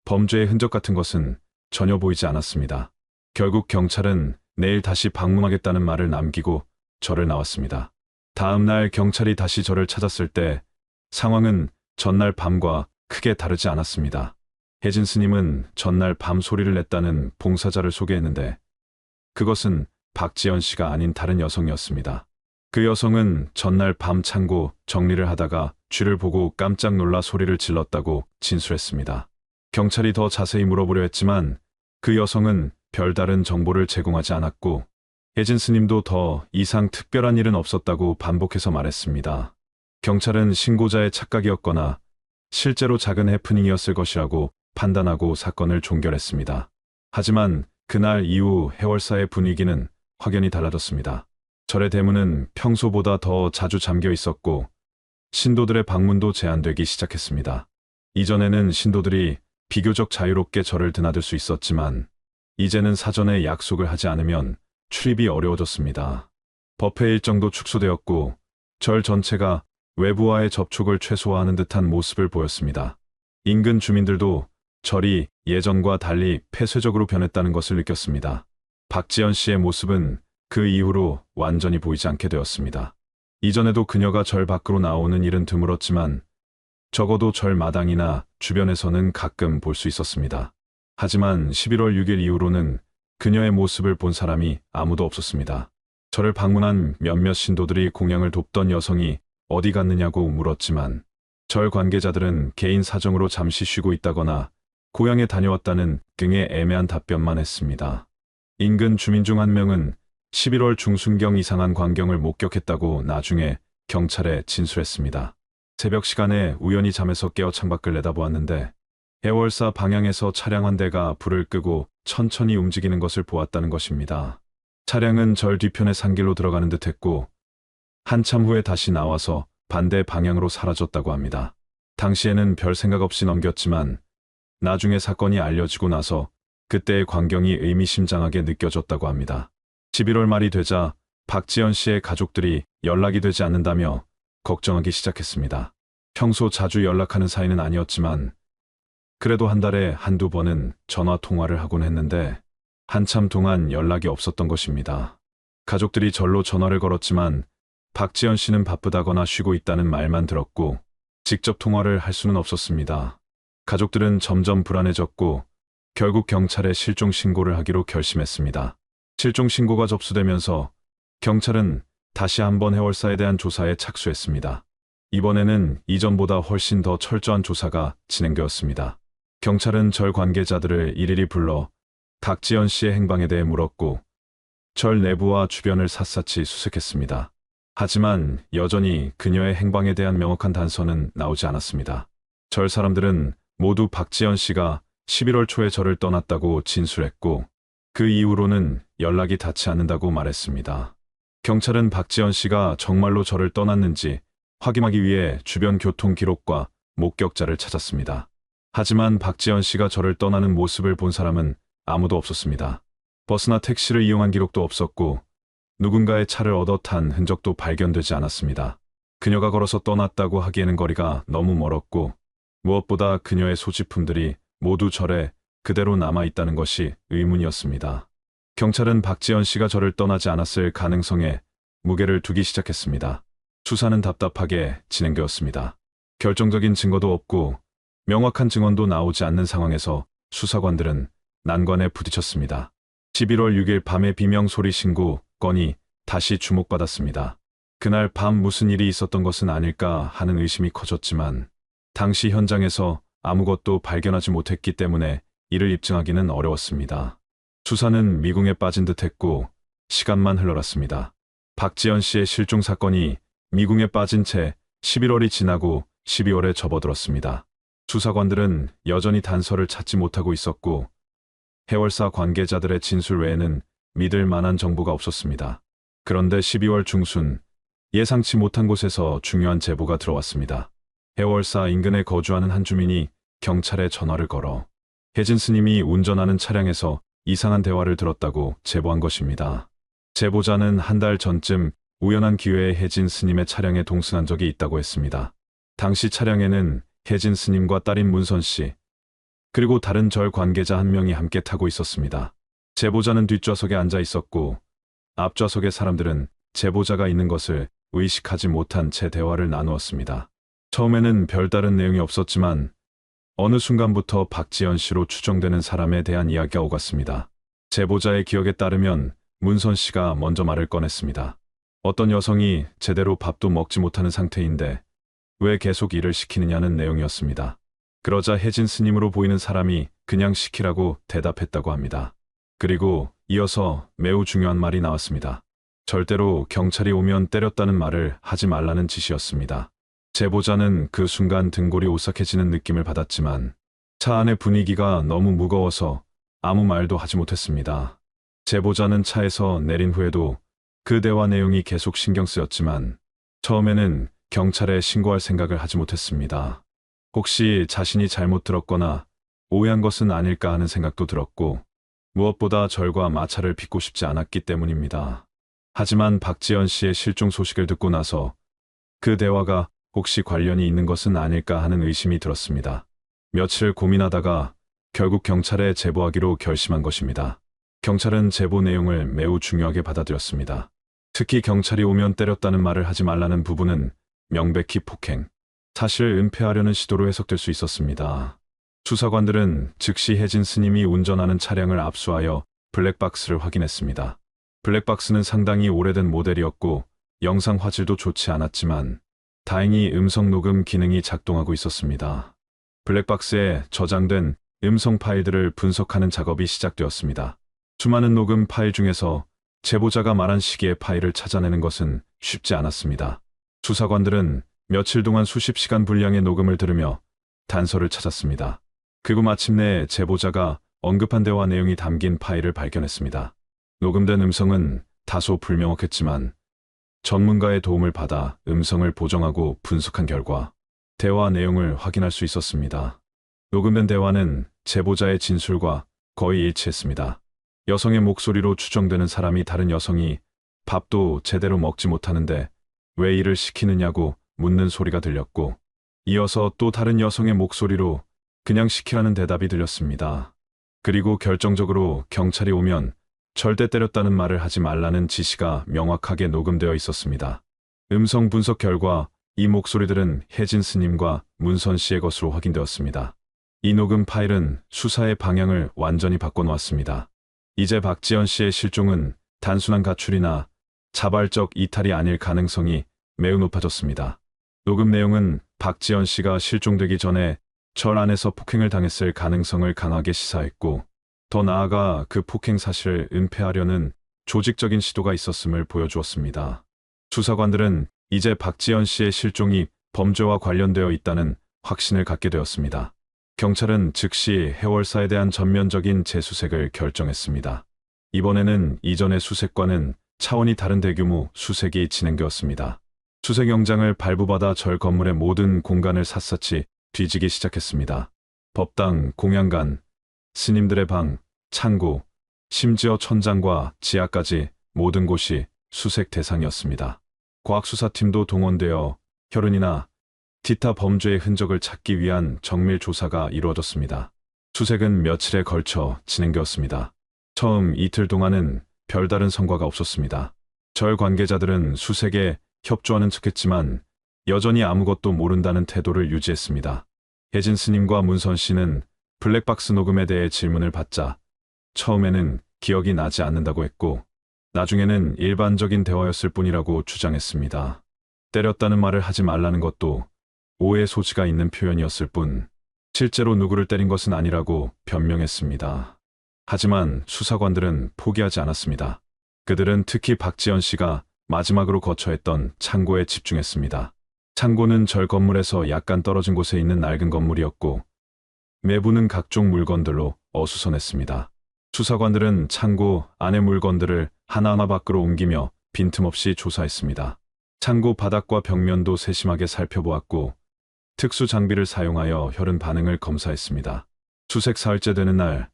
범죄의 흔적 같은 것은 전혀 보이지 않았습니다. 결국 경찰은 내일 다시 방문하겠다는 말을 남기고 절을 나왔습니다. 다음 날 경찰이 다시 절을 찾았을 때 상황은 전날 밤과 크게 다르지 않았습니다. 혜진 스님은 전날 밤 소리를 냈다는 봉사자를 소개했는데 그것은 박지연 씨가 아닌 다른 여성이었습니다. 그 여성은 전날 밤 창고 정리를 하다가 쥐를 보고 깜짝 놀라 소리를 질렀다고 진술했습니다. 경찰이 더 자세히 물어보려 했지만 그 여성은 별다른 정보를 제공하지 않았고 혜진 스님도 더 이상 특별한 일은 없었다고 반복해서 말했습니다. 경찰은 신고자의 착각이었거나 실제로 작은 해프닝이었을 것이라고 판단하고 사건을 종결했습니다. 하지만 그날 이후 해월사의 분위기는 확연히 달라졌습니다. 절의 대문은 평소보다 더 자주 잠겨 있었고 신도들의 방문도 제한되기 시작했습니다. 이전에는 신도들이 비교적 자유롭게 절을 드나들 수 있었지만 이제는 사전에 약속을 하지 않으면 출입이 어려워졌습니다. 법회 일정도 축소되었고 절 전체가 외부와의 접촉을 최소화하는 듯한 모습을 보였습니다. 인근 주민들도 절이 예전과 달리 폐쇄적으로 변했다는 것을 느꼈습니다. 박지연 씨의 모습은 그 이후로 완전히 보이지 않게 되었습니다. 이전에도 그녀가 절 밖으로 나오는 일은 드물었지만 적어도 절 마당이나 주변에서는 가끔 볼 수 있었습니다. 하지만 11월 6일 이후로는 그녀의 모습을 본 사람이 아무도 없었습니다. 절을 방문한 몇몇 신도들이 공양을 돕던 여성이 어디 갔느냐고 물었지만 절 관계자들은 개인 사정으로 잠시 쉬고 있다거나 고향에 다녀왔다는 등의 애매한 답변만 했습니다. 인근 주민 중 한 명은 11월 중순경 이상한 광경을 목격했다고 나중에 경찰에 진술했습니다. 새벽 시간에 우연히 잠에서 깨어 창밖을 내다보았는데 해월사 방향에서 차량 한 대가 불을 끄고 천천히 움직이는 것을 보았다는 것입니다. 차량은 절 뒤편의 산길로 들어가는 듯했고 한참 후에 다시 나와서 반대 방향으로 사라졌다고 합니다. 당시에는 별 생각 없이 넘겼지만 나중에 사건이 알려지고 나서 그때의 광경이 의미심장하게 느껴졌다고 합니다. 11월 말이 되자 박지연 씨의 가족들이 연락이 되지 않는다며 걱정하기 시작했습니다. 평소 자주 연락하는 사이는 아니었지만 그래도 한 달에 한두 번은 전화 통화를 하곤 했는데 한참 동안 연락이 없었던 것입니다. 가족들이 절로 전화를 걸었지만 박지연 씨는 바쁘다거나 쉬고 있다는 말만 들었고 직접 통화를 할 수는 없었습니다. 가족들은 점점 불안해졌고 결국 경찰에 실종 신고를 하기로 결심했습니다. 실종 신고가 접수되면서 경찰은 다시 한번 해월사에 대한 조사에 착수했습니다. 이번에는 이전보다 훨씬 더 철저한 조사가 진행되었습니다. 경찰은 절 관계자들을 일일이 불러 박지연 씨의 행방에 대해 물었고 절 내부와 주변을 샅샅이 수색했습니다. 하지만 여전히 그녀의 행방에 대한 명확한 단서는 나오지 않았습니다. 절 사람들은 모두 박지연 씨가 11월 초에 절을 떠났다고 진술했고 그 이후로는 연락이 닿지 않는다고 말했습니다. 경찰은 박지연 씨가 정말로 절을 떠났는지 확인하기 위해 주변 교통 기록과 목격자를 찾았습니다. 하지만 박지연 씨가 절을 떠나는 모습을 본 사람은 아무도 없었습니다. 버스나 택시를 이용한 기록도 없었고 누군가의 차를 얻어 탄 흔적도 발견되지 않았습니다. 그녀가 걸어서 떠났다고 하기에는 거리가 너무 멀었고 무엇보다 그녀의 소지품들이 모두 절에 그대로 남아있다는 것이 의문이었습니다. 경찰은 박지연 씨가 절을 떠나지 않았을 가능성에 무게를 두기 시작했습니다. 수사는 답답하게 진행되었습니다. 결정적인 증거도 없고 명확한 증언도 나오지 않는 상황에서 수사관들은 난관에 부딪혔습니다. 11월 6일 밤의 비명소리 신고 건이 다시 주목받았습니다. 그날 밤 무슨 일이 있었던 것은 아닐까 하는 의심이 커졌지만 당시 현장에서 아무것도 발견하지 못했기 때문에 이를 입증하기는 어려웠습니다. 수사는 미궁에 빠진 듯했고 시간만 흘러갔습니다. 박지연 씨의 실종 사건이 미궁에 빠진 채 11월이 지나고 12월에 접어들었습니다. 수사관들은 여전히 단서를 찾지 못하고 있었고 해월사 관계자들의 진술 외에는 믿을 만한 정보가 없었습니다. 그런데 12월 중순 예상치 못한 곳에서 중요한 제보가 들어왔습니다. 해월사 인근에 거주하는 한 주민이 경찰에 전화를 걸어 혜진 스님이 운전하는 차량에서 이상한 대화를 들었다고 제보한 것입니다. 제보자는 한 달 전쯤 우연한 기회에 혜진 스님의 차량에 동승한 적이 있다고 했습니다. 당시 차량에는 혜진 스님과 딸인 문선 씨, 그리고 다른 절 관계자 한 명이 함께 타고 있었습니다. 제보자는 뒷좌석에 앉아 있었고 앞좌석의 사람들은 제보자가 있는 것을 의식하지 못한 채 대화를 나누었습니다. 처음에는 별다른 내용이 없었지만 어느 순간부터 박지연 씨로 추정되는 사람에 대한 이야기가 오갔습니다. 제보자의 기억에 따르면 문선 씨가 먼저 말을 꺼냈습니다. 어떤 여성이 제대로 밥도 먹지 못하는 상태인데 왜 계속 일을 시키느냐는 내용이었습니다. 그러자 혜진 스님으로 보이는 사람이 그냥 시키라고 대답했다고 합니다. 그리고 이어서 매우 중요한 말이 나왔습니다. 절대로 경찰이 오면 때렸다는 말을 하지 말라는 지시였습니다. 제보자는 그 순간 등골이 오싹해지는 느낌을 받았지만 차 안의 분위기가 너무 무거워서 아무 말도 하지 못했습니다. 제보자는 차에서 내린 후에도 그 대화 내용이 계속 신경 쓰였지만 처음에는 경찰에 신고할 생각을 하지 못했습니다. 혹시 자신이 잘못 들었거나 오해한 것은 아닐까 하는 생각도 들었고 무엇보다 절과 마찰을 빚고 싶지 않았기 때문입니다. 하지만 박지연 씨의 실종 소식을 듣고 나서 그 대화가 혹시 관련이 있는 것은 아닐까 하는 의심이 들었습니다. 며칠 고민하다가 결국 경찰에 제보하기로 결심한 것입니다. 경찰은 제보 내용을 매우 중요하게 받아들였습니다. 특히 경찰이 오면 때렸다는 말을 하지 말라는 부분은 명백히 폭행, 사실 은폐하려는 시도로 해석될 수 있었습니다. 수사관들은 즉시 혜진 스님이 운전하는 차량을 압수하여 블랙박스를 확인했습니다. 블랙박스는 상당히 오래된 모델이었고 영상 화질도 좋지 않았지만 다행히 음성 녹음 기능이 작동하고 있었습니다. 블랙박스에 저장된 음성 파일들을 분석하는 작업이 시작되었습니다. 수많은 녹음 파일 중에서 제보자가 말한 시기의 파일을 찾아내는 것은 쉽지 않았습니다. 수사관들은 며칠 동안 수십 시간 분량의 녹음을 들으며 단서를 찾았습니다. 그리고 마침내 제보자가 언급한 대화 내용이 담긴 파일을 발견했습니다. 녹음된 음성은 다소 불명확했지만 전문가의 도움을 받아 음성을 보정하고 분석한 결과 대화 내용을 확인할 수 있었습니다. 녹음된 대화는 제보자의 진술과 거의 일치했습니다. 여성의 목소리로 추정되는 사람이 다른 여성이 밥도 제대로 먹지 못하는데 왜 일을 시키느냐고 묻는 소리가 들렸고, 이어서 또 다른 여성의 목소리로 그냥 시키라는 대답이 들렸습니다. 그리고 결정적으로 경찰이 오면 절대 때렸다는 말을 하지 말라는 지시가 명확하게 녹음되어 있었습니다. 음성 분석 결과 이 목소리들은 혜진 스님과 문선 씨의 것으로 확인되었습니다. 이 녹음 파일은 수사의 방향을 완전히 바꿔놓았습니다. 이제 박지연 씨의 실종은 단순한 가출이나 자발적 이탈이 아닐 가능성이 매우 높아졌습니다. 녹음 내용은 박지연 씨가 실종되기 전에 절 안에서 폭행을 당했을 가능성을 강하게 시사했고, 더 나아가 그 폭행 사실을 은폐하려는 조직적인 시도가 있었음을 보여주었습니다. 수사관들은 이제 박지연 씨의 실종이 범죄와 관련되어 있다는 확신을 갖게 되었습니다. 경찰은 즉시 해월사에 대한 전면적인 재수색을 결정했습니다. 이번에는 이전의 수색과는 차원이 다른 대규모 수색이 진행되었습니다. 수색 영장을 발부받아 절 건물의 모든 공간을 샅샅이 뒤지기 시작했습니다. 법당, 공양간, 스님들의 방, 창고, 심지어 천장과 지하까지 모든 곳이 수색 대상이었습니다. 과학수사팀도 동원되어 혈흔이나 기타 범죄의 흔적을 찾기 위한 정밀 조사가 이루어졌습니다. 수색은 며칠에 걸쳐 진행되었습니다. 처음 이틀 동안은 별다른 성과가 없었습니다. 절 관계자들은 수색에 협조하는 척했지만 여전히 아무것도 모른다는 태도를 유지했습니다. 혜진 스님과 문선 씨는 블랙박스 녹음에 대해 질문을 받자 처음에는 기억이 나지 않는다고 했고, 나중에는 일반적인 대화였을 뿐이라고 주장했습니다. 때렸다는 말을 하지 말라는 것도 오해 소지가 있는 표현이었을 뿐 실제로 누구를 때린 것은 아니라고 변명했습니다. 하지만 수사관들은 포기하지 않았습니다. 그들은 특히 박지연 씨가 마지막으로 거처했던 창고에 집중했습니다. 창고는 절 건물에서 약간 떨어진 곳에 있는 낡은 건물이었고 내부는 각종 물건들로 어수선했습니다. 수사관들은 창고 안의 물건들을 하나하나 밖으로 옮기며 빈틈없이 조사했습니다. 창고 바닥과 벽면도 세심하게 살펴보았고 특수 장비를 사용하여 혈흔 반응을 검사했습니다. 수색 사흘째 되는 날,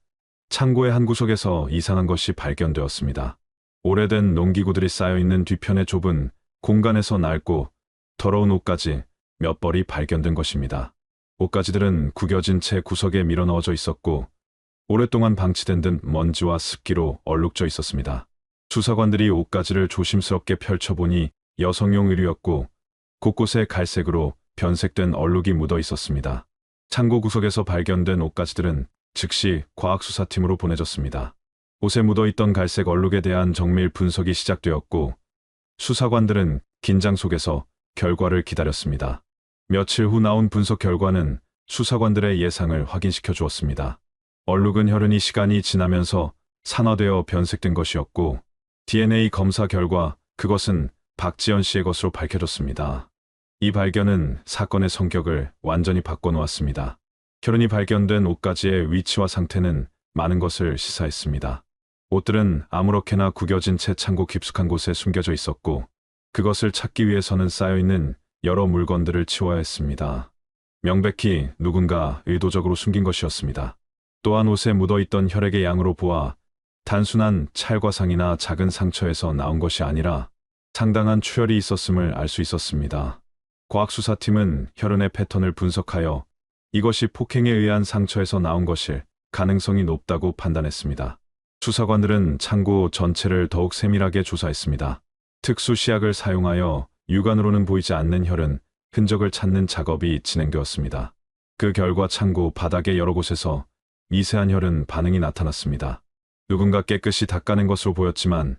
창고의 한 구석에서 이상한 것이 발견되었습니다. 오래된 농기구들이 쌓여있는 뒤편의 좁은 공간에서 낡고 더러운 옷가지 몇 벌이 발견된 것입니다. 옷가지들은 구겨진 채 구석에 밀어넣어져 있었고 오랫동안 방치된 듯 먼지와 습기로 얼룩져 있었습니다. 수사관들이 옷가지를 조심스럽게 펼쳐보니 여성용 의류였고 곳곳에 갈색으로 변색된 얼룩이 묻어 있었습니다. 창고 구석에서 발견된 옷가지들은 즉시 과학수사팀으로 보내졌습니다. 옷에 묻어있던 갈색 얼룩에 대한 정밀 분석이 시작되었고 수사관들은 긴장 속에서 결과를 기다렸습니다. 며칠 후 나온 분석 결과는 수사관들의 예상을 확인시켜 주었습니다. 얼룩은 혈흔이 시간이 지나면서 산화되어 변색된 것이었고 DNA 검사 결과 그것은 박지연 씨의 것으로 밝혀졌습니다. 이 발견은 사건의 성격을 완전히 바꿔놓았습니다. 혈흔이 발견된 옷가지의 위치와 상태는 많은 것을 시사했습니다. 옷들은 아무렇게나 구겨진 채 창고 깊숙한 곳에 숨겨져 있었고 그것을 찾기 위해서는 쌓여있는 여러 물건들을 치워야 했습니다. 명백히 누군가 의도적으로 숨긴 것이었습니다. 또한 옷에 묻어있던 혈액의 양으로 보아 단순한 찰과상이나 작은 상처에서 나온 것이 아니라 상당한 출혈이 있었음을 알 수 있었습니다. 과학수사팀은 혈흔의 패턴을 분석하여 이것이 폭행에 의한 상처에서 나온 것일 가능성이 높다고 판단했습니다. 수사관들은 창고 전체를 더욱 세밀하게 조사했습니다. 특수 시약을 사용하여 육안으로는 보이지 않는 혈흔, 흔적을 찾는 작업이 진행되었습니다. 그 결과 창고 바닥의 여러 곳에서 미세한 혈흔 반응이 나타났습니다. 누군가 깨끗이 닦아낸 것으로 보였지만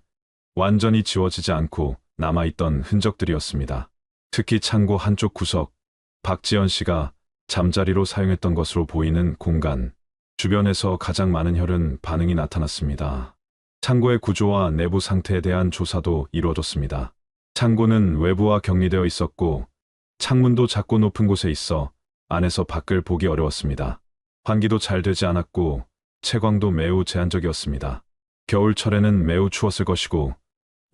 완전히 지워지지 않고 남아있던 흔적들이었습니다. 특히 창고 한쪽 구석, 박지연 씨가 잠자리로 사용했던 것으로 보이는 공간, 주변에서 가장 많은 혈흔 반응이 나타났습니다. 창고의 구조와 내부 상태에 대한 조사도 이루어졌습니다. 창고는 외부와 격리되어 있었고 창문도 작고 높은 곳에 있어 안에서 밖을 보기 어려웠습니다. 환기도 잘 되지 않았고 채광도 매우 제한적이었습니다. 겨울철에는 매우 추웠을 것이고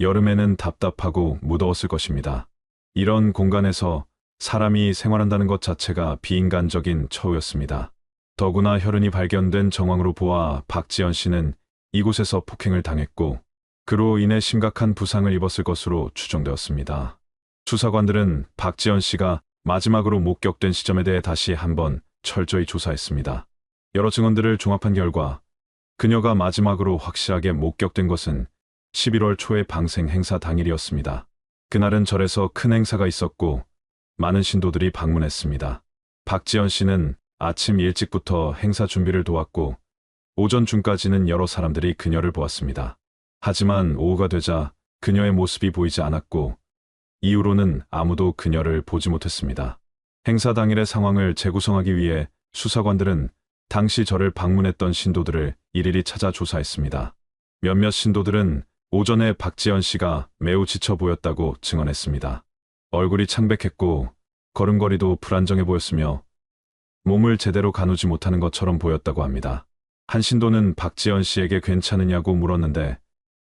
여름에는 답답하고 무더웠을 것입니다. 이런 공간에서 사람이 생활한다는 것 자체가 비인간적인 처우였습니다. 더구나 혈흔이 발견된 정황으로 보아 박지연 씨는 이곳에서 폭행을 당했고 그로 인해 심각한 부상을 입었을 것으로 추정되었습니다. 수사관들은 박지연 씨가 마지막으로 목격된 시점에 대해 다시 한번 철저히 조사했습니다. 여러 증언들을 종합한 결과 그녀가 마지막으로 확실하게 목격된 것은 11월 초의 방생 행사 당일이었습니다. 그날은 절에서 큰 행사가 있었고 많은 신도들이 방문했습니다. 박지연 씨는 아침 일찍부터 행사 준비를 도왔고 오전 중까지는 여러 사람들이 그녀를 보았습니다. 하지만 오후가 되자 그녀의 모습이 보이지 않았고 이후로는 아무도 그녀를 보지 못했습니다. 행사 당일의 상황을 재구성하기 위해 수사관들은 당시 절을 방문했던 신도들을 일일이 찾아 조사했습니다. 몇몇 신도들은 오전에 박지연 씨가 매우 지쳐 보였다고 증언했습니다. 얼굴이 창백했고 걸음걸이도 불안정해 보였으며 몸을 제대로 가누지 못하는 것처럼 보였다고 합니다. 한 신도는 박지연 씨에게 괜찮으냐고 물었는데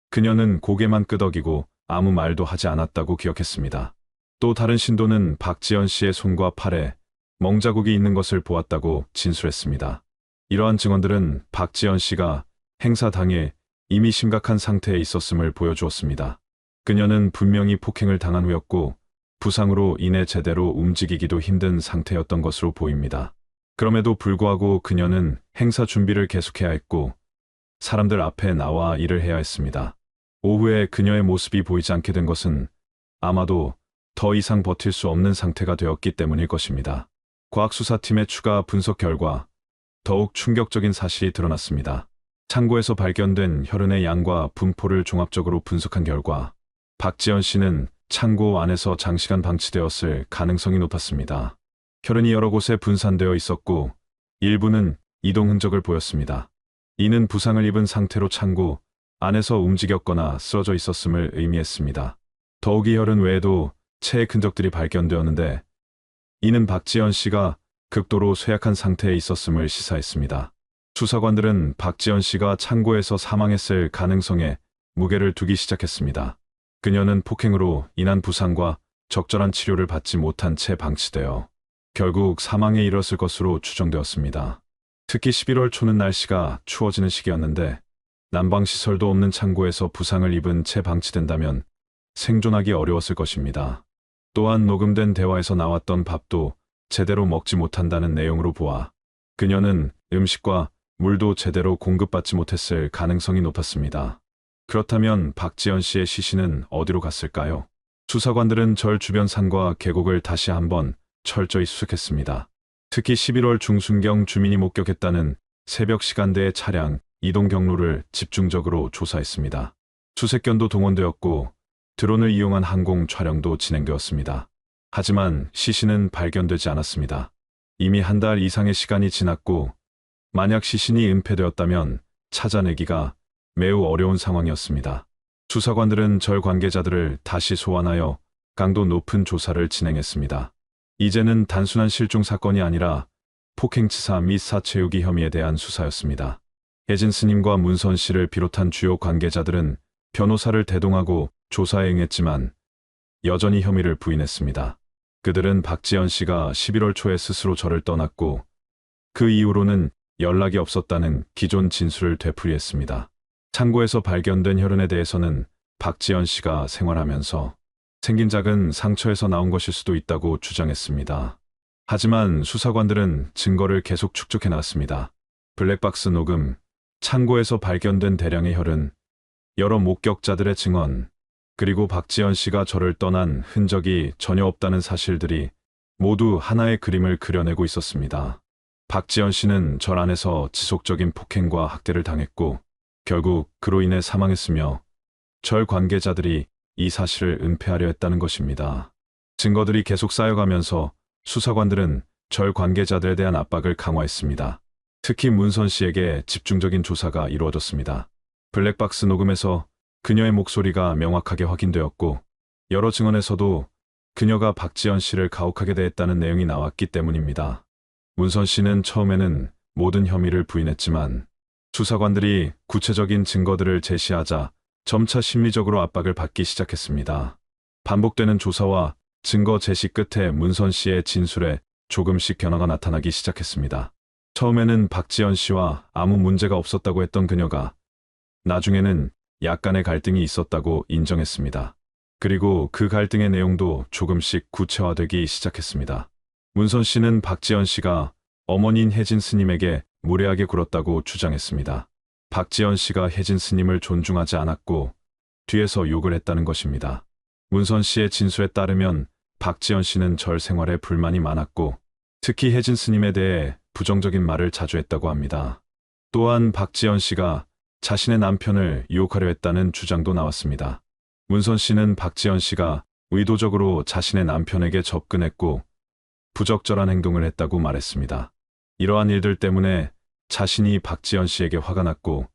그녀는 고개만 끄덕이고 아무 말도 하지 않았다고 기억했습니다. 또 다른 신도는 박지연 씨의 손과 팔에 멍자국이 있는 것을 보았다고 진술했습니다. 이러한 증언들은 박지연 씨가 행사 당일 이미 심각한 상태에 있었음을 보여주었습니다. 그녀는 분명히 폭행을 당한 후였고 부상으로 인해 제대로 움직이기도 힘든 상태였던 것으로 보입니다. 그럼에도 불구하고 그녀는 행사 준비를 계속해야 했고 사람들 앞에 나와 일을 해야 했습니다. 오후에 그녀의 모습이 보이지 않게 된 것은 아마도 더 이상 버틸 수 없는 상태가 되었기 때문일 것입니다. 과학수사팀의 추가 분석 결과 더욱 충격적인 사실이 드러났습니다. 창고에서 발견된 혈흔의 양과 분포를 종합적으로 분석한 결과 박지연 씨는 창고 안에서 장시간 방치되었을 가능성이 높았습니다. 혈흔이 여러 곳에 분산되어 있었고 일부는 이동 흔적을 보였습니다. 이는 부상을 입은 상태로 창고 안에서 움직였거나 쓰러져 있었음을 의미했습니다. 더욱이 혈흔 외에도 체액 흔적들이 발견되었는데 이는 박지연 씨가 극도로 쇠약한 상태에 있었음을 시사했습니다. 수사관들은 박지연 씨가 창고에서 사망했을 가능성에 무게를 두기 시작했습니다. 그녀는 폭행으로 인한 부상과 적절한 치료를 받지 못한 채 방치되어 결국 사망에 이르렀을 것으로 추정되었습니다. 특히 11월 초는 날씨가 추워지는 시기였는데 난방시설도 없는 창고에서 부상을 입은 채 방치된다면 생존하기 어려웠을 것입니다. 또한 녹음된 대화에서 나왔던 밥도 제대로 먹지 못한다는 내용으로 보아 그녀는 음식과 물도 제대로 공급받지 못했을 가능성이 높았습니다. 그렇다면 박지연 씨의 시신은 어디로 갔을까요? 수사관들은 절 주변 산과 계곡을 다시 한번 철저히 수색했습니다. 특히 11월 중순경 주민이 목격했다는 새벽 시간대의 차량 이동 경로를 집중적으로 조사했습니다. 수색견도 동원되었고 드론을 이용한 항공 촬영도 진행되었습니다. 하지만 시신은 발견되지 않았습니다. 이미 한 달 이상의 시간이 지났고 만약 시신이 은폐되었다면 찾아내기가 매우 어려운 상황이었습니다. 수사관들은 절 관계자들을 다시 소환하여 강도 높은 조사를 진행했습니다. 이제는 단순한 실종 사건이 아니라 폭행치사 및 사체유기 혐의에 대한 수사였습니다. 혜진 스님과 문선 씨를 비롯한 주요 관계자들은 변호사를 대동하고 조사에 응했지만 여전히 혐의를 부인했습니다. 그들은 박지연 씨가 11월 초에 스스로 절을 떠났고 그 이후로는 연락이 없었다는 기존 진술을 되풀이했습니다. 창고에서 발견된 혈흔에 대해서는 박지연 씨가 생활하면서 생긴 작은 상처에서 나온 것일 수도 있다고 주장했습니다. 하지만 수사관들은 증거를 계속 축적해 나왔습니다. 블랙박스 녹음, 창고에서 발견된 대량의 혈흔, 여러 목격자들의 증언, 그리고 박지연 씨가 저를 떠난 흔적이 전혀 없다는 사실들이 모두 하나의 그림을 그려내고 있었습니다. 박지연 씨는 절 안에서 지속적인 폭행과 학대를 당했고 결국 그로 인해 사망했으며 절 관계자들이 이 사실을 은폐하려 했다는 것입니다. 증거들이 계속 쌓여가면서 수사관들은 절 관계자들에 대한 압박을 강화했습니다. 특히 문선 씨에게 집중적인 조사가 이루어졌습니다. 블랙박스 녹음에서 그녀의 목소리가 명확하게 확인되었고 여러 증언에서도 그녀가 박지연 씨를 가혹하게 대했다는 내용이 나왔기 때문입니다. 문선 씨는 처음에는 모든 혐의를 부인했지만 수사관들이 구체적인 증거들을 제시하자 점차 심리적으로 압박을 받기 시작했습니다. 반복되는 조사와 증거 제시 끝에 문선 씨의 진술에 조금씩 변화가 나타나기 시작했습니다. 처음에는 박지연 씨와 아무 문제가 없었다고 했던 그녀가 나중에는 약간의 갈등이 있었다고 인정했습니다. 그리고 그 갈등의 내용도 조금씩 구체화되기 시작했습니다. 문선 씨는 박지연 씨가 어머니인 혜진 스님에게 무례하게 굴었다고 주장했습니다. 박지연 씨가 혜진 스님을 존중하지 않았고 뒤에서 욕을 했다는 것입니다. 문선 씨의 진술에 따르면 박지연 씨는 절 생활에 불만이 많았고 특히 혜진 스님에 대해 부정적인 말을 자주 했다고 합니다. 또한 박지연 씨가 자신의 남편을 유혹하려 했다는 주장도 나왔습니다. 문선 씨는 박지연 씨가 의도적으로 자신의 남편에게 접근했고 부적절한 행동을 했다고 말했습니다. 이러한 일들 때문에 자신이 박지연 씨에게 화가 났고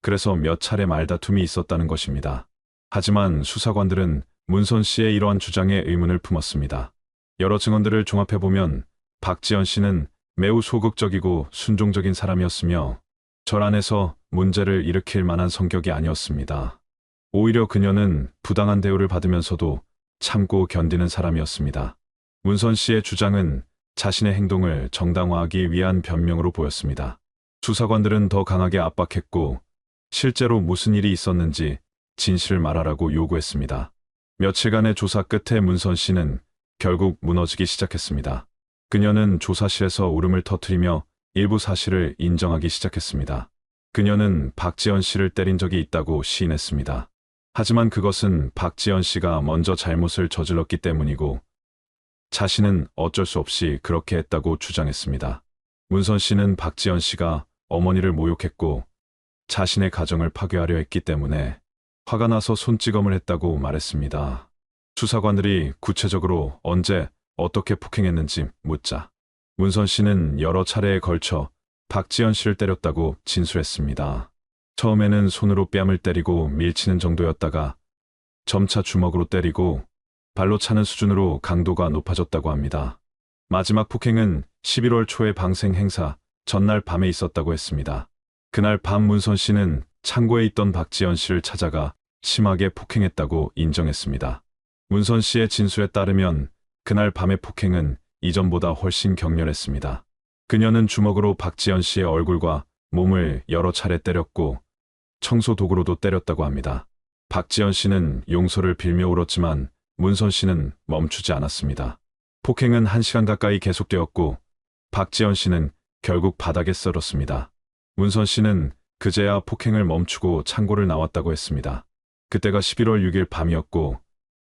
그래서 몇 차례 말다툼이 있었다는 것입니다. 하지만 수사관들은 문선 씨의 이러한 주장에 의문을 품었습니다. 여러 증언들을 종합해보면 박지연 씨는 매우 소극적이고 순종적인 사람이었으며 절 안에서 문제를 일으킬 만한 성격이 아니었습니다. 오히려 그녀는 부당한 대우를 받으면서도 참고 견디는 사람이었습니다. 문선 씨의 주장은 자신의 행동을 정당화하기 위한 변명으로 보였습니다. 수사관들은 더 강하게 압박했고 실제로 무슨 일이 있었는지 진실을 말하라고 요구했습니다. 며칠간의 조사 끝에 문선 씨는 결국 무너지기 시작했습니다. 그녀는 조사실에서 울음을 터뜨리며 일부 사실을 인정하기 시작했습니다. 그녀는 박지연 씨를 때린 적이 있다고 시인했습니다. 하지만 그것은 박지연 씨가 먼저 잘못을 저질렀기 때문이고 자신은 어쩔 수 없이 그렇게 했다고 주장했습니다. 문선 씨는 박지연 씨가 어머니를 모욕했고 자신의 가정을 파괴하려 했기 때문에 화가 나서 손찌검을 했다고 말했습니다. 수사관들이 구체적으로 언제 어떻게 폭행했는지 묻자 문선 씨는 여러 차례에 걸쳐 박지연 씨를 때렸다고 진술했습니다. 처음에는 손으로 뺨을 때리고 밀치는 정도였다가 점차 주먹으로 때리고 발로 차는 수준으로 강도가 높아졌다고 합니다. 마지막 폭행은 11월 초의 방생 행사 전날 밤에 있었다고 했습니다. 그날 밤 문선 씨는 창고에 있던 박지연 씨를 찾아가 심하게 폭행했다고 인정했습니다. 문선 씨의 진술에 따르면 그날 밤의 폭행은 이전보다 훨씬 격렬했습니다. 그녀는 주먹으로 박지연 씨의 얼굴과 몸을 여러 차례 때렸고 청소 도구로도 때렸다고 합니다. 박지연 씨는 용서를 빌며 울었지만 문선 씨는 멈추지 않았습니다. 폭행은 1시간 가까이 계속되었고 박지연 씨는 결국 바닥에 쓰러졌습니다. 문선 씨는 그제야 폭행을 멈추고 창고를 나왔다고 했습니다. 그때가 11월 6일 밤이었고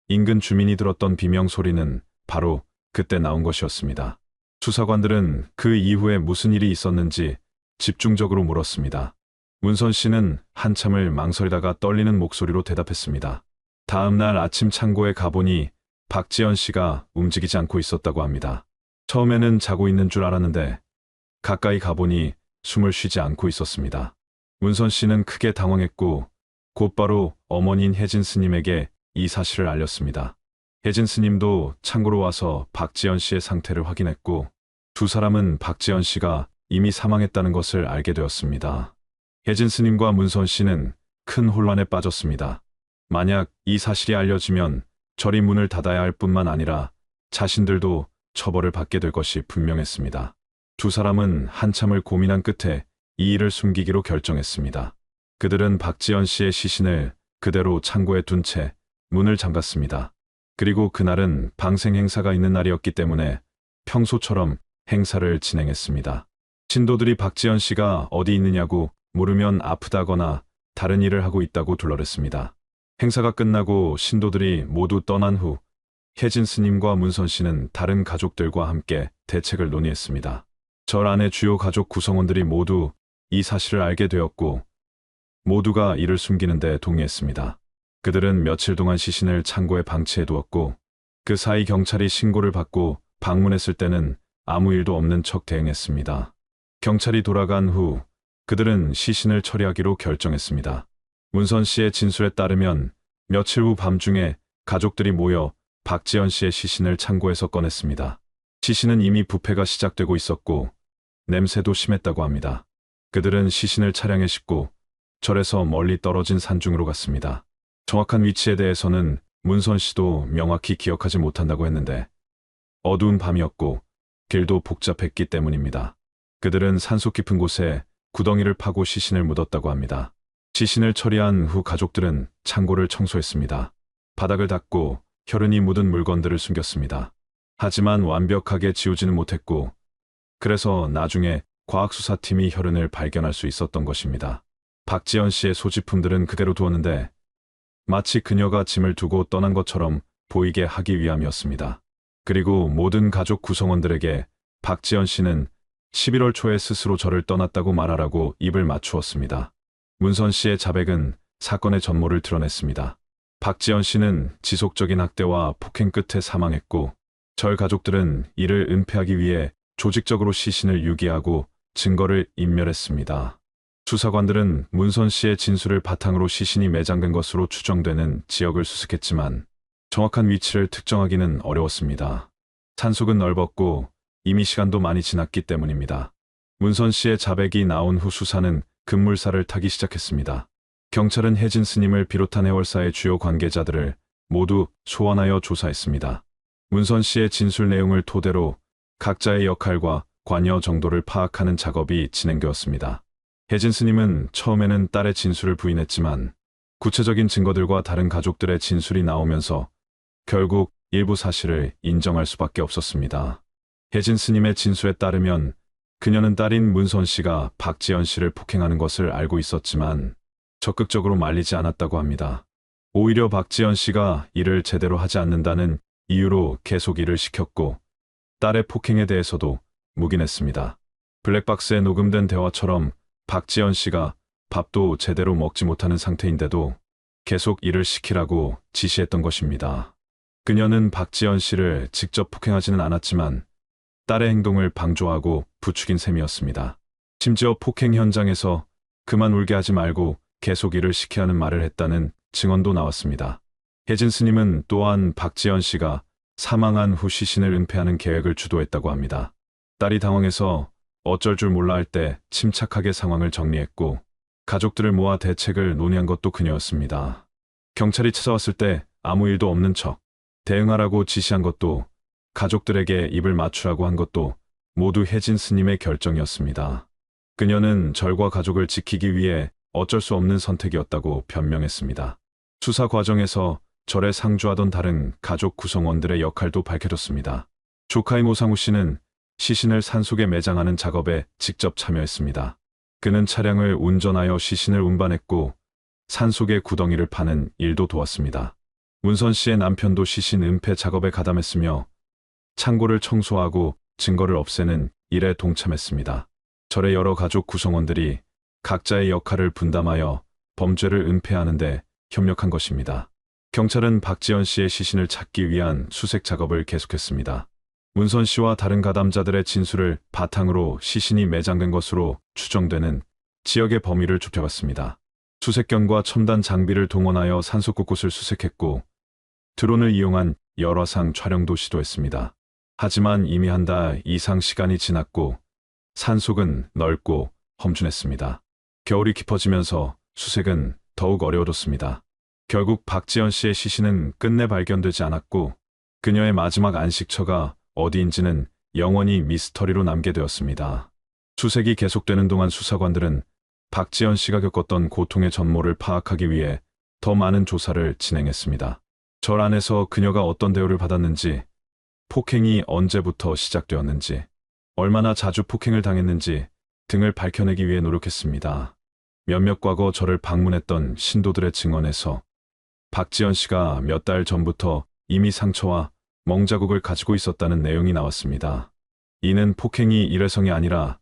인근 주민이 들었던 비명 소리는 바로 그때 나온 것이었습니다. 수사관들은 그 이후에 무슨 일이 있었는지 집중적으로 물었습니다. 문선 씨는 한참을 망설이다가 떨리는 목소리로 대답했습니다. 다음 날 아침 창고에 가보니 박지연 씨가 움직이지 않고 있었다고 합니다. 처음에는 자고 있는 줄 알았는데 가까이 가보니 숨을 쉬지 않고 있었습니다. 문선 씨는 크게 당황했고 곧바로 어머니인 혜진 스님에게 이 사실을 알렸습니다. 혜진 스님도 창고로 와서 박지연 씨의 상태를 확인했고 두 사람은 박지연 씨가 이미 사망했다는 것을 알게 되었습니다. 혜진 스님과 문선 씨는 큰 혼란에 빠졌습니다. 만약 이 사실이 알려지면 절이 문을 닫아야 할 뿐만 아니라 자신들도 처벌을 받게 될 것이 분명했습니다. 두 사람은 한참을 고민한 끝에 이 일을 숨기기로 결정했습니다. 그들은 박지연 씨의 시신을 그대로 창고에 둔 채 문을 잠갔습니다. 그리고 그날은 방생 행사가 있는 날이었기 때문에 평소처럼 행사를 진행했습니다. 신도들이 박지연 씨가 어디 있느냐고 물으면 아프다거나 다른 일을 하고 있다고 둘러댔습니다. 행사가 끝나고 신도들이 모두 떠난 후 혜진 스님과 문선 씨는 다른 가족들과 함께 대책을 논의했습니다. 절 안의 주요 가족 구성원들이 모두 이 사실을 알게 되었고 모두가 이를 숨기는 데 동의했습니다. 그들은 며칠 동안 시신을 창고에 방치해 두었고 그 사이 경찰이 신고를 받고 방문했을 때는 아무 일도 없는 척 대응했습니다. 경찰이 돌아간 후 그들은 시신을 처리하기로 결정했습니다. 문선 씨의 진술에 따르면 며칠 후 밤중에 가족들이 모여 박지연 씨의 시신을 창고에서 꺼냈습니다. 시신은 이미 부패가 시작되고 있었고 냄새도 심했다고 합니다. 그들은 시신을 차량에 싣고 절에서 멀리 떨어진 산중으로 갔습니다. 정확한 위치에 대해서는 문선 씨도 명확히 기억하지 못한다고 했는데 어두운 밤이었고 길도 복잡했기 때문입니다. 그들은 산속 깊은 곳에 구덩이를 파고 시신을 묻었다고 합니다. 시신을 처리한 후 가족들은 창고를 청소했습니다. 바닥을 닦고 혈흔이 묻은 물건들을 숨겼습니다. 하지만 완벽하게 지우지는 못했고 그래서 나중에 과학수사팀이 혈흔을 발견할 수 있었던 것입니다. 박지연 씨의 소지품들은 그대로 두었는데 마치 그녀가 짐을 두고 떠난 것처럼 보이게 하기 위함이었습니다. 그리고 모든 가족 구성원들에게 박지연 씨는 11월 초에 스스로 절을 떠났다고 말하라고 입을 맞추었습니다. 문선 씨의 자백은 사건의 전모를 드러냈습니다. 박지연 씨는 지속적인 학대와 폭행 끝에 사망했고 절 가족들은 이를 은폐하기 위해 조직적으로 시신을 유기하고 증거를 인멸했습니다. 수사관들은 문선 씨의 진술을 바탕으로 시신이 매장된 것으로 추정되는 지역을 수색했지만 정확한 위치를 특정하기는 어려웠습니다. 산속은 넓었고 이미 시간도 많이 지났기 때문입니다. 문선 씨의 자백이 나온 후 수사는 급물살을 타기 시작했습니다. 경찰은 혜진 스님을 비롯한 해월사의 주요 관계자들을 모두 소환하여 조사했습니다. 문선 씨의 진술 내용을 토대로 각자의 역할과 관여 정도를 파악하는 작업이 진행되었습니다. 혜진 스님은 처음에는 딸의 진술을 부인했지만 구체적인 증거들과 다른 가족들의 진술이 나오면서 결국 일부 사실을 인정할 수밖에 없었습니다. 혜진 스님의 진술에 따르면 그녀는 딸인 문선 씨가 박지연 씨를 폭행하는 것을 알고 있었지만 적극적으로 말리지 않았다고 합니다. 오히려 박지연 씨가 일을 제대로 하지 않는다는 이유로 계속 일을 시켰고 딸의 폭행에 대해서도 묵인했습니다. 블랙박스에 녹음된 대화처럼 박지연 씨가 밥도 제대로 먹지 못하는 상태인데도 계속 일을 시키라고 지시했던 것입니다. 그녀는 박지연 씨를 직접 폭행하지는 않았지만 딸의 행동을 방조하고 부추긴 셈이었습니다. 심지어 폭행 현장에서 그만 울게 하지 말고 계속 일을 시켜야 하는 말을 했다는 증언도 나왔습니다. 혜진 스님은 또한 박지연 씨가 사망한 후 시신을 은폐하는 계획을 주도했다고 합니다. 딸이 당황해서 어쩔 줄 몰라 할 때 침착하게 상황을 정리했고 가족들을 모아 대책을 논의한 것도 그녀였습니다. 경찰이 찾아왔을 때 아무 일도 없는 척 대응하라고 지시한 것도 가족들에게 입을 맞추라고 한 것도 모두 혜진 스님의 결정이었습니다. 그녀는 절과 가족을 지키기 위해 어쩔 수 없는 선택이었다고 변명했습니다. 수사 과정에서 절에 상주하던 다른 가족 구성원들의 역할도 밝혀졌습니다. 조카인 오상우 씨는 시신을 산속에 매장하는 작업에 직접 참여했습니다. 그는 차량을 운전하여 시신을 운반했고 산속에 구덩이를 파는 일도 도왔습니다. 문선 씨의 남편도 시신 은폐 작업에 가담했으며 창고를 청소하고 증거를 없애는 일에 동참했습니다. 절의 여러 가족 구성원들이 각자의 역할을 분담하여 범죄를 은폐하는 데 협력한 것입니다. 경찰은 박지연 씨의 시신을 찾기 위한 수색 작업을 계속했습니다. 문선 씨와 다른 가담자들의 진술을 바탕으로 시신이 매장된 것으로 추정되는 지역의 범위를 좁혀갔습니다. 수색견과 첨단 장비를 동원하여 산속 곳곳을 수색했고 드론을 이용한 열화상 촬영도 시도했습니다. 하지만 이미 한 달 이상 시간이 지났고 산속은 넓고 험준했습니다. 겨울이 깊어지면서 수색은 더욱 어려워졌습니다. 결국 박지연 씨의 시신은 끝내 발견되지 않았고 그녀의 마지막 안식처가 어디인지는 영원히 미스터리로 남게 되었습니다. 수색이 계속되는 동안 수사관들은 박지연 씨가 겪었던 고통의 전모를 파악하기 위해 더 많은 조사를 진행했습니다. 절 안에서 그녀가 어떤 대우를 받았는지, 폭행이 언제부터 시작되었는지, 얼마나 자주 폭행을 당했는지 등을 밝혀내기 위해 노력했습니다. 몇몇 과거 저를 방문했던 신도들의 증언에서 박지연 씨가 몇 달 전부터 이미 상처와 멍자국을 가지고 있었다는 내용이 나왔습니다. 이는 폭행이 일회성이 아니라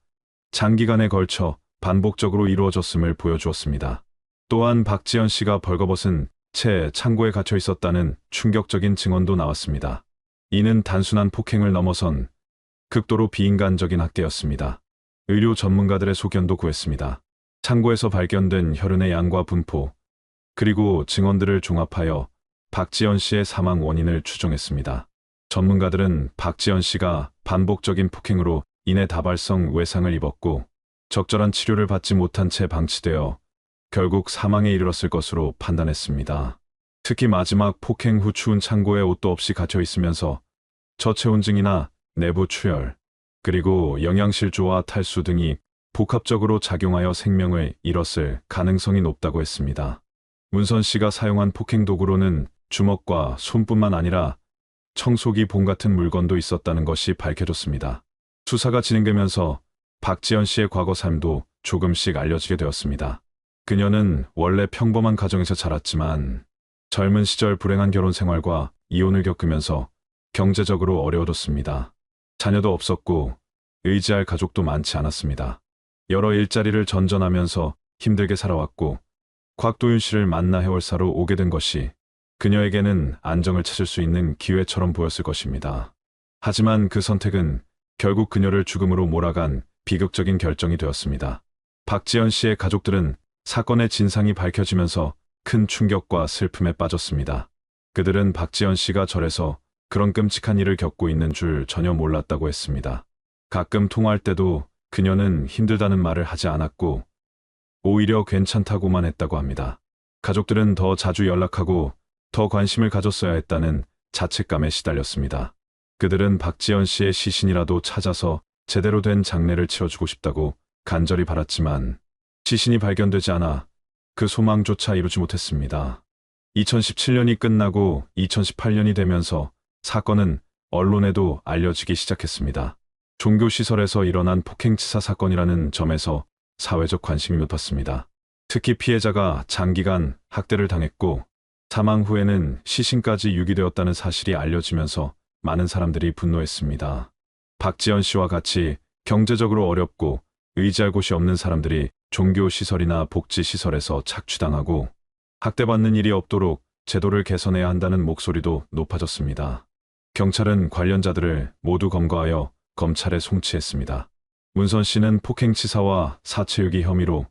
장기간에 걸쳐 반복적으로 이루어졌음을 보여주었습니다. 또한 박지연 씨가 벌거벗은 채 창고에 갇혀 있었다는 충격적인 증언도 나왔습니다. 이는 단순한 폭행을 넘어선 극도로 비인간적인 학대였습니다. 의료 전문가들의 소견도 구했습니다. 창고에서 발견된 혈흔의 양과 분포, 그리고 증언들을 종합하여 박지연 씨의 사망 원인을 추정했습니다. 전문가들은 박지연 씨가 반복적인 폭행으로 인해 다발성 외상을 입었고 적절한 치료를 받지 못한 채 방치되어 결국 사망에 이르렀을 것으로 판단했습니다. 특히 마지막 폭행 후 추운 창고에 옷도 없이 갇혀 있으면서 저체온증이나 내부 출혈, 그리고 영양실조와 탈수 등이 복합적으로 작용하여 생명을 잃었을 가능성이 높다고 했습니다. 문선 씨가 사용한 폭행 도구로는 주먹과 손뿐만 아니라 청소기 봉 같은 물건도 있었다는 것이 밝혀졌습니다. 수사가 진행되면서 박지연 씨의 과거 삶도 조금씩 알려지게 되었습니다. 그녀는 원래 평범한 가정에서 자랐지만 젊은 시절 불행한 결혼 생활과 이혼을 겪으면서 경제적으로 어려워졌습니다. 자녀도 없었고 의지할 가족도 많지 않았습니다. 여러 일자리를 전전하면서 힘들게 살아왔고 곽도윤 씨를 만나 해월사로 오게 된 것이 그녀에게는 안정을 찾을 수 있는 기회처럼 보였을 것입니다. 하지만 그 선택은 결국 그녀를 죽음으로 몰아간 비극적인 결정이 되었습니다. 박지연 씨의 가족들은 사건의 진상이 밝혀지면서 큰 충격과 슬픔에 빠졌습니다. 그들은 박지연 씨가 절에서 그런 끔찍한 일을 겪고 있는 줄 전혀 몰랐다고 했습니다. 가끔 통화할 때도 그녀는 힘들다는 말을 하지 않았고 오히려 괜찮다고만 했다고 합니다. 가족들은 더 자주 연락하고 더 관심을 가졌어야 했다는 자책감에 시달렸습니다. 그들은 박지연 씨의 시신이라도 찾아서 제대로 된 장례를 치러주고 싶다고 간절히 바랐지만 시신이 발견되지 않아 그 소망조차 이루지 못했습니다. 2017년이 끝나고 2018년이 되면서 사건은 언론에도 알려지기 시작했습니다. 종교시설에서 일어난 폭행치사 사건이라는 점에서 사회적 관심이 높았습니다. 특히 피해자가 장기간 학대를 당했고 사망 후에는 시신까지 유기되었다는 사실이 알려지면서 많은 사람들이 분노했습니다. 박지연 씨와 같이 경제적으로 어렵고 의지할 곳이 없는 사람들이 종교시설이나 복지시설에서 착취당하고 학대받는 일이 없도록 제도를 개선해야 한다는 목소리도 높아졌습니다. 경찰은 관련자들을 모두 검거하여 검찰에 송치했습니다. 문선 씨는 폭행치사와 사체유기 혐의로,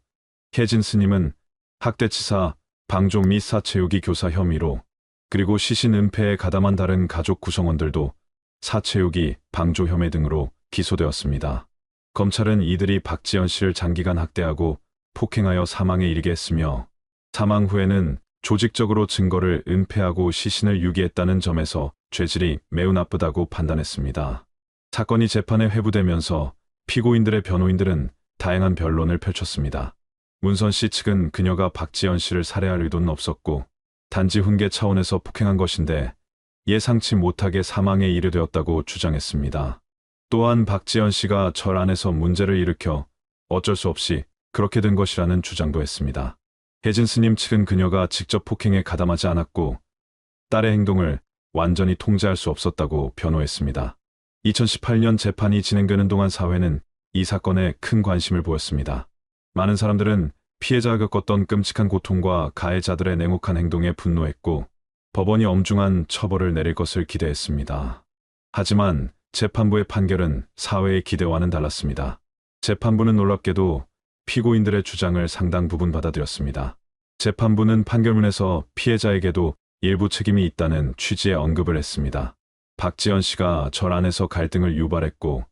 혜진 스님은 학대치사, 방조 및 사체유기 교사 혐의로, 그리고 시신 은폐에 가담한 다른 가족 구성원들도 사체유기, 방조 혐의 등으로 기소되었습니다. 검찰은 이들이 박지연 씨를 장기간 학대하고 폭행하여 사망에 이르게 했으며 사망 후에는 조직적으로 증거를 은폐하고 시신을 유기했다는 점에서 죄질이 매우 나쁘다고 판단했습니다. 사건이 재판에 회부되면서 피고인들의 변호인들은 다양한 변론을 펼쳤습니다. 문선 씨 측은 그녀가 박지연 씨를 살해할 의도는 없었고 단지 훈계 차원에서 폭행한 것인데 예상치 못하게 사망에 이르되었다고 주장했습니다. 또한 박지연 씨가 절 안에서 문제를 일으켜 어쩔 수 없이 그렇게 된 것이라는 주장도 했습니다. 혜진 스님 측은 그녀가 직접 폭행에 가담하지 않았고 딸의 행동을 완전히 통제할 수 없었다고 변호했습니다. 2018년 재판이 진행되는 동안 사회는 이 사건에 큰 관심을 보였습니다. 많은 사람들은 피해자가 겪었던 끔찍한 고통과 가해자들의 냉혹한 행동에 분노했고 법원이 엄중한 처벌을 내릴 것을 기대했습니다. 하지만 재판부의 판결은 사회의 기대와는 달랐습니다. 재판부는 놀랍게도 피고인들의 주장을 상당 부분 받아들였습니다. 재판부는 판결문에서 피해자에게도 일부 책임이 있다는 취지의 언급을 했습니다. 박지연 씨가 절 안에서 갈등을 유발했고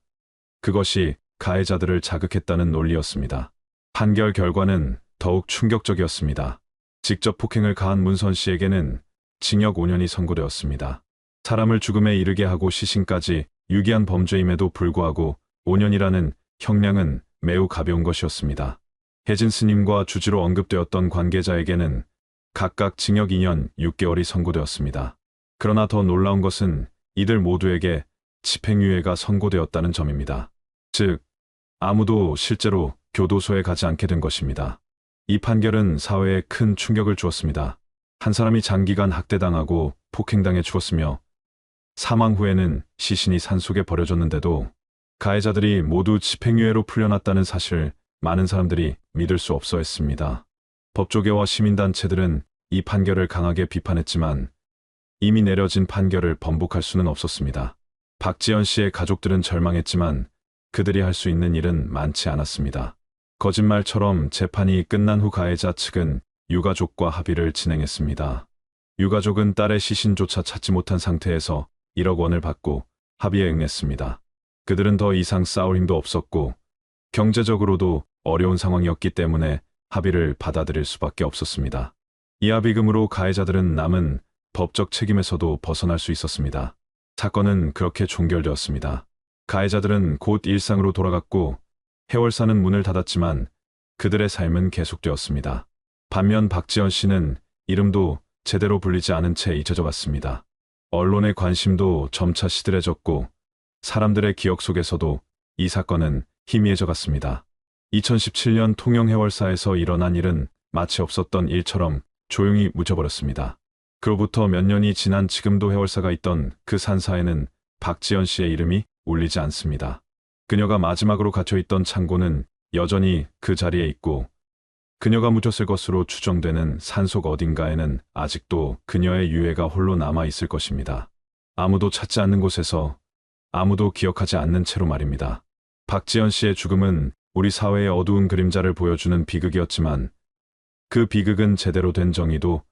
그것이 가해자들을 자극했다는 논리였습니다. 판결 결과는 더욱 충격적이었습니다. 직접 폭행을 가한 문선 씨에게는 징역 5년이 선고되었습니다. 사람을 죽음에 이르게 하고 시신까지 유기한 범죄임에도 불구하고 5년이라는 형량은 매우 가벼운 것이었습니다. 혜진 스님과 주지로 언급되었던 관계자에게는 각각 징역 2년 6개월이 선고되었습니다. 그러나 더 놀라운 것은 이들 모두에게 집행유예가 선고되었다는 점입니다. 즉, 아무도 실제로 교도소에 가지 않게 된 것입니다. 이 판결은 사회에 큰 충격을 주었습니다. 한 사람이 장기간 학대당하고 폭행당해 죽었으며 사망 후에는 시신이 산속에 버려졌는데도 가해자들이 모두 집행유예로 풀려났다는 사실, 많은 사람들이 믿을 수 없어 했습니다. 법조계와 시민단체들은 이 판결을 강하게 비판했지만 이미 내려진 판결을 번복할 수는 없었습니다. 박지연 씨의 가족들은 절망했지만 그들이 할 수 있는 일은 많지 않았습니다. 거짓말처럼 재판이 끝난 후 가해자 측은 유가족과 합의를 진행했습니다. 유가족은 딸의 시신조차 찾지 못한 상태에서 1억 원을 받고 합의에 응했습니다. 그들은 더 이상 싸울 힘도 없었고 경제적으로도 어려운 상황이었기 때문에 합의를 받아들일 수밖에 없었습니다. 이 합의금으로 가해자들은 남은 법적 책임에서도 벗어날 수 있었습니다. 사건은 그렇게 종결되었습니다. 가해자들은 곧 일상으로 돌아갔고 해월사는 문을 닫았지만 그들의 삶은 계속되었습니다. 반면 박지연 씨는 이름도 제대로 불리지 않은 채 잊혀져 갔습니다. 언론의 관심도 점차 시들해졌고 사람들의 기억 속에서도 이 사건은 희미해져 갔습니다. 2017년 통영해월사에서 일어난 일은 마치 없었던 일처럼 조용히 묻혀버렸습니다. 그로부터 몇 년이 지난 지금도 해월사가 있던 그 산사에는 박지연 씨의 이름이 울리지 않습니다. 그녀가 마지막으로 갇혀있던 창고는 여전히 그 자리에 있고 그녀가 묻혔을 것으로 추정되는 산속 어딘가에는 아직도 그녀의 유해가 홀로 남아있을 것입니다. 아무도 찾지 않는 곳에서 아무도 기억하지 않는 채로 말입니다. 박지연 씨의 죽음은 우리 사회의 어두운 그림자를 보여주는 비극이었지만 그 비극은 제대로 된 정의도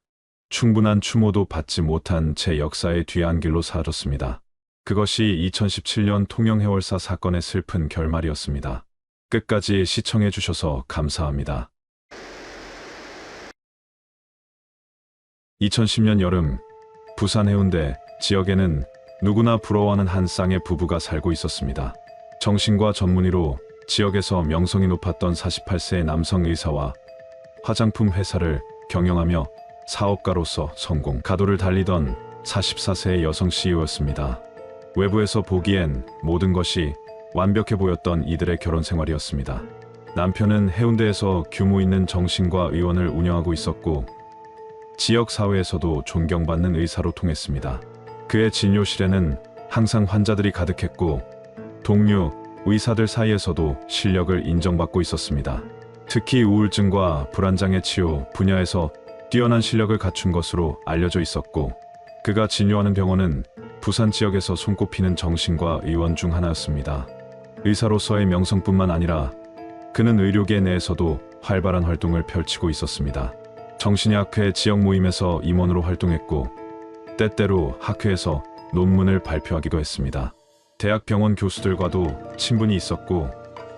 충분한 추모도 받지 못한 채 역사의 뒤안길로 사라졌습니다. 그것이 2017년 통영해월사 사건의 슬픈 결말이었습니다. 끝까지 시청해 주셔서 감사합니다. 2010년 여름, 부산 해운대 지역에는 누구나 부러워하는 한 쌍의 부부가 살고 있었습니다. 정신과 전문의로 지역에서 명성이 높았던 48세의 남성 의사와 화장품 회사를 경영하며 사업가로서 성공 가도를 달리던 44세의 여성 CEO였습니다. 외부에서 보기엔 모든 것이 완벽해 보였던 이들의 결혼 생활이었습니다. 남편은 해운대에서 규모 있는 정신과 의원을 운영하고 있었고 지역 사회에서도 존경받는 의사로 통했습니다. 그의 진료실에는 항상 환자들이 가득했고 동료 의사들 사이에서도 실력을 인정받고 있었습니다. 특히 우울증과 불안장애 치료 분야에서 뛰어난 실력을 갖춘 것으로 알려져 있었고 그가 진료하는 병원은 부산 지역에서 손꼽히는 정신과 의원 중 하나였습니다. 의사로서의 명성뿐만 아니라 그는 의료계 내에서도 활발한 활동을 펼치고 있었습니다. 정신의학회 지역 모임에서 임원으로 활동했고 때때로 학회에서 논문을 발표하기도 했습니다. 대학 병원 교수들과도 친분이 있었고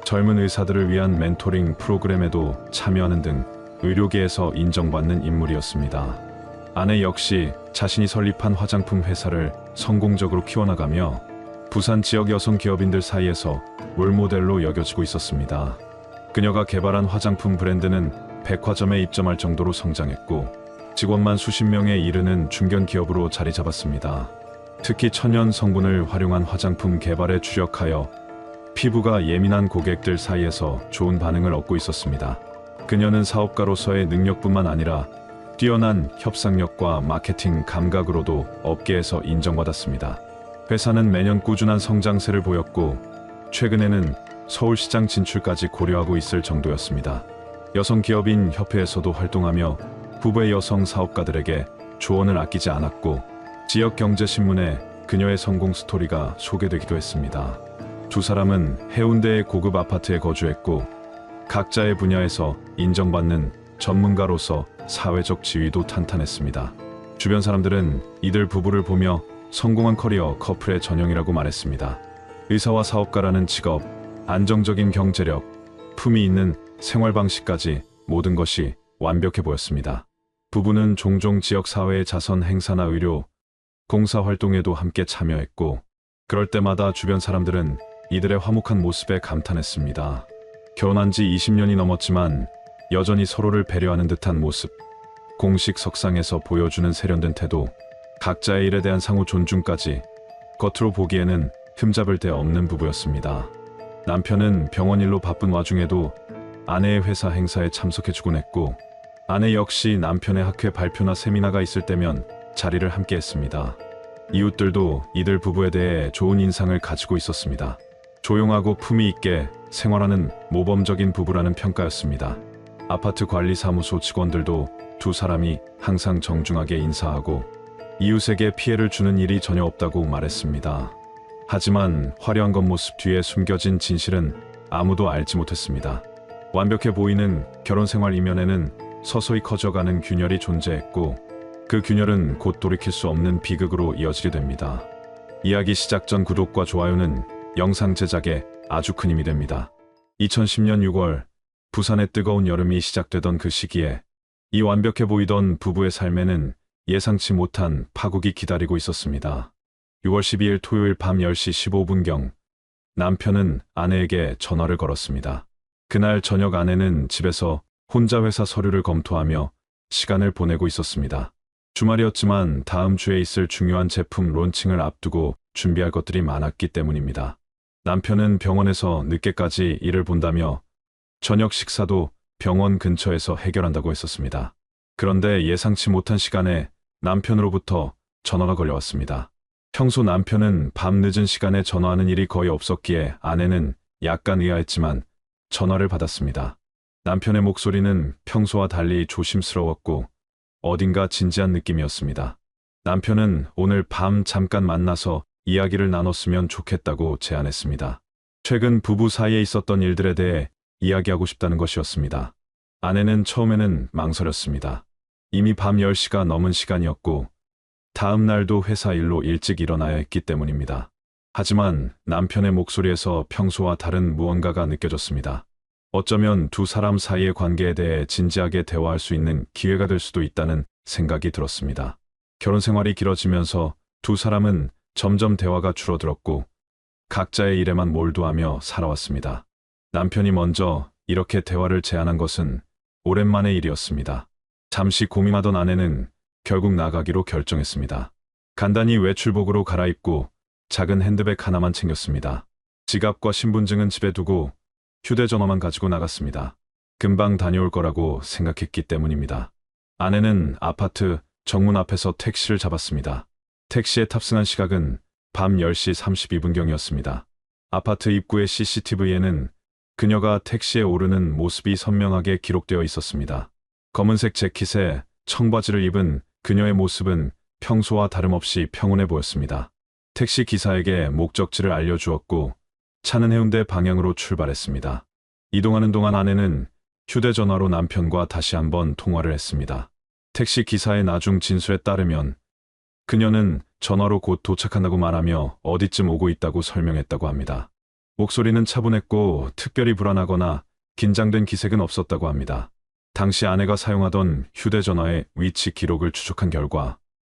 젊은 의사들을 위한 멘토링 프로그램에도 참여하는 등 의료계에서 인정받는 인물이었습니다. 아내 역시 자신이 설립한 화장품 회사를 성공적으로 키워나가며 부산 지역 여성 기업인들 사이에서 롤모델로 여겨지고 있었습니다. 그녀가 개발한 화장품 브랜드는 백화점에 입점할 정도로 성장했고 직원만 수십 명에 이르는 중견 기업으로 자리 잡았습니다. 특히 천연 성분을 활용한 화장품 개발에 주력하여 피부가 예민한 고객들 사이에서 좋은 반응을 얻고 있었습니다. 그녀는 사업가로서의 능력뿐만 아니라 뛰어난 협상력과 마케팅 감각으로도 업계에서 인정받았습니다. 회사는 매년 꾸준한 성장세를 보였고 최근에는 서울시장 진출까지 고려하고 있을 정도였습니다. 여성기업인 협회에서도 활동하며 후배 여성 사업가들에게 조언을 아끼지 않았고 지역경제신문에 그녀의 성공 스토리가 소개되기도 했습니다. 두 사람은 해운대의 고급 아파트에 거주했고 각자의 분야에서 인정받는 전문가로서 사회적 지위도 탄탄했습니다. 주변 사람들은 이들 부부를 보며 성공한 커리어 커플의 전형이라고 말했습니다. 의사와 사업가라는 직업, 안정적인 경제력, 품위 있는 생활 방식까지 모든 것이 완벽해 보였습니다. 부부는 종종 지역사회의 자선 행사나 의료, 공사 활동에도 함께 참여했고 그럴 때마다 주변 사람들은 이들의 화목한 모습에 감탄했습니다. 결혼한 지 20년이 넘었지만 여전히 서로를 배려하는 듯한 모습, 공식 석상에서 보여주는 세련된 태도, 각자의 일에 대한 상호 존중까지 겉으로 보기에는 흠잡을 데 없는 부부였습니다. 남편은 병원 일로 바쁜 와중에도 아내의 회사 행사에 참석해주곤 했고, 아내 역시 남편의 학회 발표나 세미나가 있을 때면 자리를 함께 했습니다. 이웃들도 이들 부부에 대해 좋은 인상을 가지고 있었습니다. 조용하고 품위 있게 생활하는 모범적인 부부라는 평가였습니다. 아파트 관리사무소 직원들도 두 사람이 항상 정중하게 인사하고 이웃에게 피해를 주는 일이 전혀 없다고 말했습니다. 하지만 화려한 겉모습 뒤에 숨겨진 진실은 아무도 알지 못했습니다. 완벽해 보이는 결혼 생활 이면에는 서서히 커져가는 균열이 존재했고, 그 균열은 곧 돌이킬 수 없는 비극으로 이어지게 됩니다. 이야기 시작 전 구독과 좋아요는 영상 제작에 아주 큰 힘이 됩니다. 2010년 6월, 부산의 뜨거운 여름이 시작되던 그 시기에 이 완벽해 보이던 부부의 삶에는 예상치 못한 파국이 기다리고 있었습니다. 6월 12일 토요일 밤 10시 15분경 남편은 아내에게 전화를 걸었습니다. 그날 저녁 아내는 집에서 혼자 회사 서류를 검토하며 시간을 보내고 있었습니다. 주말이었지만 다음 주에 있을 중요한 제품 론칭을 앞두고 준비할 것들이 많았기 때문입니다. 남편은 병원에서 늦게까지 일을 본다며 저녁 식사도 병원 근처에서 해결한다고 했었습니다. 그런데 예상치 못한 시간에 남편으로부터 전화가 걸려왔습니다. 평소 남편은 밤 늦은 시간에 전화하는 일이 거의 없었기에 아내는 약간 의아했지만 전화를 받았습니다. 남편의 목소리는 평소와 달리 조심스러웠고 어딘가 진지한 느낌이었습니다. 남편은 오늘 밤 잠깐 만나서 이야기를 나눴으면 좋겠다고 제안했습니다. 최근 부부 사이에 있었던 일들에 대해 이야기하고 싶다는 것이었습니다. 아내는 처음에는 망설였습니다. 이미 밤 10시가 넘은 시간이었고 다음 날도 회사 일로 일찍 일어나야 했기 때문입니다. 하지만 남편의 목소리에서 평소와 다른 무언가가 느껴졌습니다. 어쩌면 두 사람 사이의 관계에 대해 진지하게 대화할 수 있는 기회가 될 수도 있다는 생각이 들었습니다. 결혼 생활이 길어지면서 두 사람은 점점 대화가 줄어들었고 각자의 일에만 몰두하며 살아왔습니다. 남편이 먼저 이렇게 대화를 제안한 것은 오랜만의 일이었습니다. 잠시 고민하던 아내는 결국 나가기로 결정했습니다. 간단히 외출복으로 갈아입고 작은 핸드백 하나만 챙겼습니다. 지갑과 신분증은 집에 두고 휴대전화만 가지고 나갔습니다. 금방 다녀올 거라고 생각했기 때문입니다. 아내는 아파트 정문 앞에서 택시를 잡았습니다. 택시에 탑승한 시각은 밤 10시 32분경이었습니다. 아파트 입구의 CCTV에는 그녀가 택시에 오르는 모습이 선명하게 기록되어 있었습니다. 검은색 재킷에 청바지를 입은 그녀의 모습은 평소와 다름없이 평온해 보였습니다. 택시 기사에게 목적지를 알려주었고 차는 해운대 방향으로 출발했습니다. 이동하는 동안 아내는 휴대전화로 남편과 다시 한번 통화를 했습니다. 택시 기사의 나중 진술에 따르면 그녀는 전화로 곧 도착한다고 말하며 어디쯤 오고 있다고 설명했다고 합니다. 목소리는 차분했고 특별히 불안하거나 긴장된 기색은 없었다고 합니다. 당시 아내가 사용하던 휴대전화의 위치 기록을 추적한 결과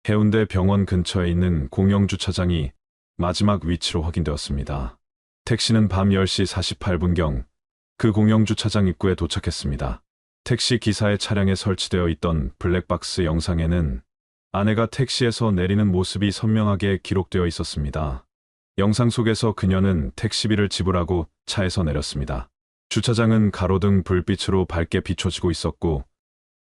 해운대 병원 근처에 있는 공영주차장이 마지막 위치로 확인되었습니다. 택시는 밤 10시 48분경 그 공영주차장 입구에 도착했습니다. 택시 기사의 차량에 설치되어 있던 블랙박스 영상에는 아내가 택시에서 내리는 모습이 선명하게 기록되어 있었습니다. 영상 속에서 그녀는 택시비를 지불하고 차에서 내렸습니다. 주차장은 가로등 불빛으로 밝게 비춰지고 있었고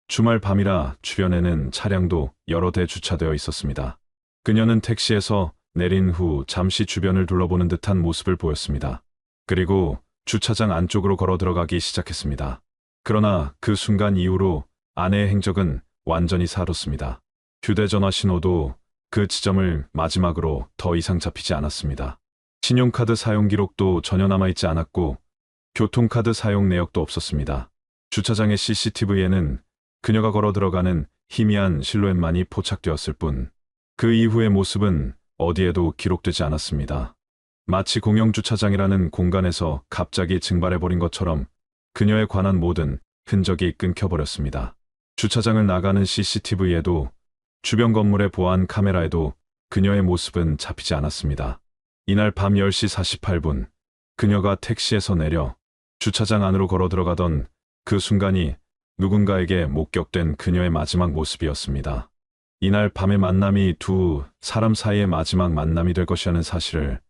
주말 밤이라 주변에는 차량도 여러 대 주차되어 있었습니다. 그녀는 택시에서 내린 후 잠시 주변을 둘러보는 듯한 모습을 보였습니다. 그리고 주차장 안쪽으로 걸어 들어가기 시작했습니다. 그러나 그 순간 이후로 아내의 행적은 완전히 사라졌습니다. 휴대전화 신호도 그 지점을 마지막으로 더 이상 잡히지 않았습니다. 신용카드 사용 기록도 전혀 남아있지 않았고 교통카드 사용 내역도 없었습니다. 주차장의 CCTV에는 그녀가 걸어 들어가는 희미한 실루엣만이 포착되었을 뿐 그 이후의 모습은 어디에도 기록되지 않았습니다. 마치 공영주차장이라는 공간에서 갑자기 증발해버린 것처럼 그녀에 관한 모든 흔적이 끊겨버렸습니다. 주차장을 나가는 CCTV에도 주변 건물의 보안 카메라에도 그녀의 모습은 잡히지 않았습니다. 이날 밤 10시 48분 그녀가 택시에서 내려 주차장 안으로 걸어 들어가던 그 순간이 누군가에게 목격된 그녀의 마지막 모습이었습니다. 이날 밤의 만남이 두 사람 사이의 마지막 만남이 될 것이라는 사실을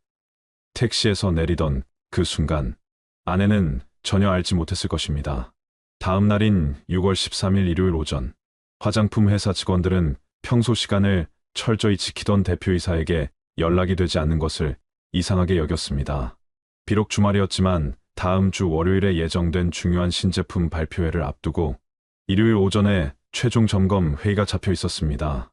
택시에서 내리던 그 순간 아내는 전혀 알지 못했을 것입니다. 다음 날인 6월 13일 일요일 오전, 화장품 회사 직원들은 평소 시간을 철저히 지키던 대표이사에게 연락이 되지 않는 것을 이상하게 여겼습니다. 비록 주말이었지만 다음 주 월요일에 예정된 중요한 신제품 발표회를 앞두고 일요일 오전에 최종 점검 회의가 잡혀 있었습니다.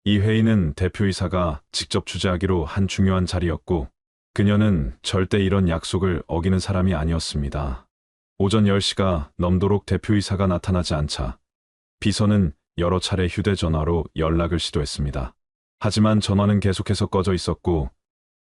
이 회의는 대표이사가 직접 주재하기로 한 중요한 자리였고 그녀는 절대 이런 약속을 어기는 사람이 아니었습니다. 오전 10시가 넘도록 대표이사가 나타나지 않자 비서는 여러 차례 휴대전화로 연락을 시도했습니다. 하지만 전화는 계속해서 꺼져 있었고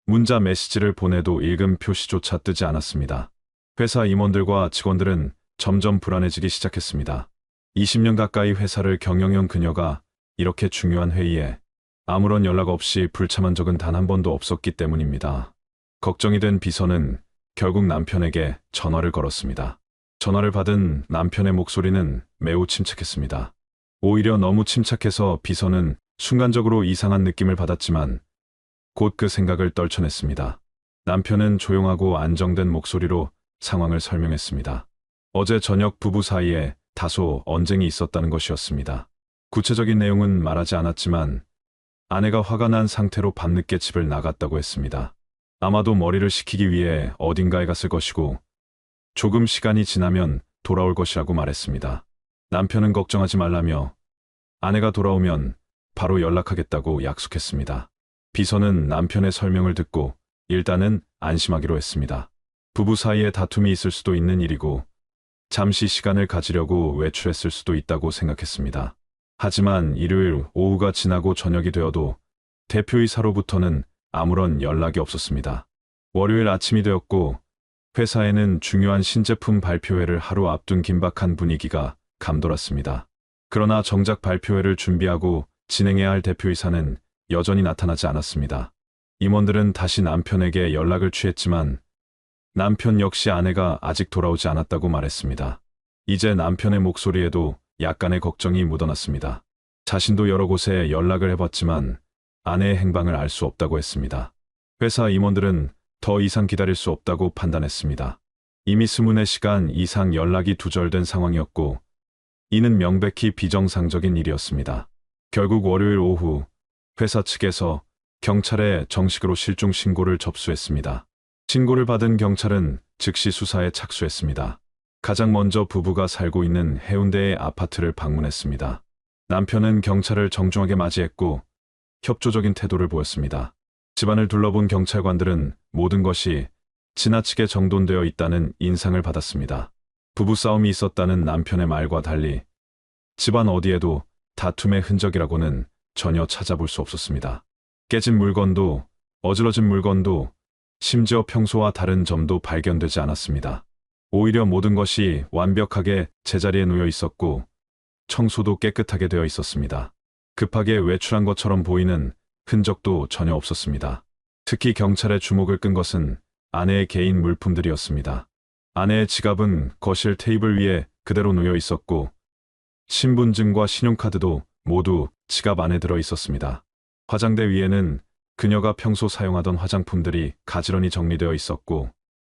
문자 메시지를 보내도 읽음 표시조차 뜨지 않았습니다. 회사 임원들과 직원들은 점점 불안해지기 시작했습니다. 20년 가까이 회사를 경영해온 그녀가 이렇게 중요한 회의에 아무런 연락 없이 불참한 적은 단 한 번도 없었기 때문입니다. 걱정이 된 비서는 결국 남편에게 전화를 걸었습니다. 전화를 받은 남편의 목소리는 매우 침착했습니다. 오히려 너무 침착해서 비서는 순간적으로 이상한 느낌을 받았지만 곧 그 생각을 떨쳐냈습니다. 남편은 조용하고 안정된 목소리로 상황을 설명했습니다. 어제 저녁 부부 사이에 다소 언쟁이 있었다는 것이었습니다. 구체적인 내용은 말하지 않았지만 아내가 화가 난 상태로 밤늦게 집을 나갔다고 했습니다. 아마도 머리를 식히기 위해 어딘가에 갔을 것이고 조금 시간이 지나면 돌아올 것이라고 말했습니다. 남편은 걱정하지 말라며 아내가 돌아오면 바로 연락하겠다고 약속했습니다. 비서는 남편의 설명을 듣고 일단은 안심하기로 했습니다. 부부 사이에 다툼이 있을 수도 있는 일이고 잠시 시간을 가지려고 외출했을 수도 있다고 생각했습니다. 하지만 일요일 오후가 지나고 저녁이 되어도 대표이사로부터는 아무런 연락이 없었습니다. 월요일 아침이 되었고 회사에는 중요한 신제품 발표회를 하루 앞둔 긴박한 분위기가 감돌았습니다. 그러나 정작 발표회를 준비하고 진행해야 할 대표이사는 여전히 나타나지 않았습니다. 임원들은 다시 남편에게 연락을 취했지만 남편 역시 아내가 아직 돌아오지 않았다고 말했습니다. 이제 남편의 목소리에도 약간의 걱정이 묻어났습니다. 자신도 여러 곳에 연락을 해봤지만 아내의 행방을 알 수 없다고 했습니다. 회사 임원들은 더 이상 기다릴 수 없다고 판단했습니다. 이미 24시간 이상 연락이 두절된 상황이었고 이는 명백히 비정상적인 일이었습니다. 결국 월요일 오후 회사 측에서 경찰에 정식으로 실종 신고를 접수했습니다. 신고를 받은 경찰은 즉시 수사에 착수했습니다. 가장 먼저 부부가 살고 있는 해운대의 아파트를 방문했습니다. 남편은 경찰을 정중하게 맞이했고 협조적인 태도를 보였습니다. 집안을 둘러본 경찰관들은 모든 것이 지나치게 정돈되어 있다는 인상을 받았습니다. 부부싸움이 있었다는 남편의 말과 달리 집안 어디에도 다툼의 흔적이라고는 전혀 찾아볼 수 없었습니다. 깨진 물건도 어질러진 물건도 심지어 평소와 다른 점도 발견되지 않았습니다. 오히려 모든 것이 완벽하게 제자리에 놓여 있었고 청소도 깨끗하게 되어 있었습니다. 급하게 외출한 것처럼 보이는 흔적도 전혀 없었습니다. 특히 경찰의 주목을 끈 것은 아내의 개인 물품들이었습니다. 아내의 지갑은 거실 테이블 위에 그대로 놓여 있었고 신분증과 신용카드도 모두 지갑 안에 들어 있었습니다. 화장대 위에는 그녀가 평소 사용하던 화장품들이 가지런히 정리되어 있었고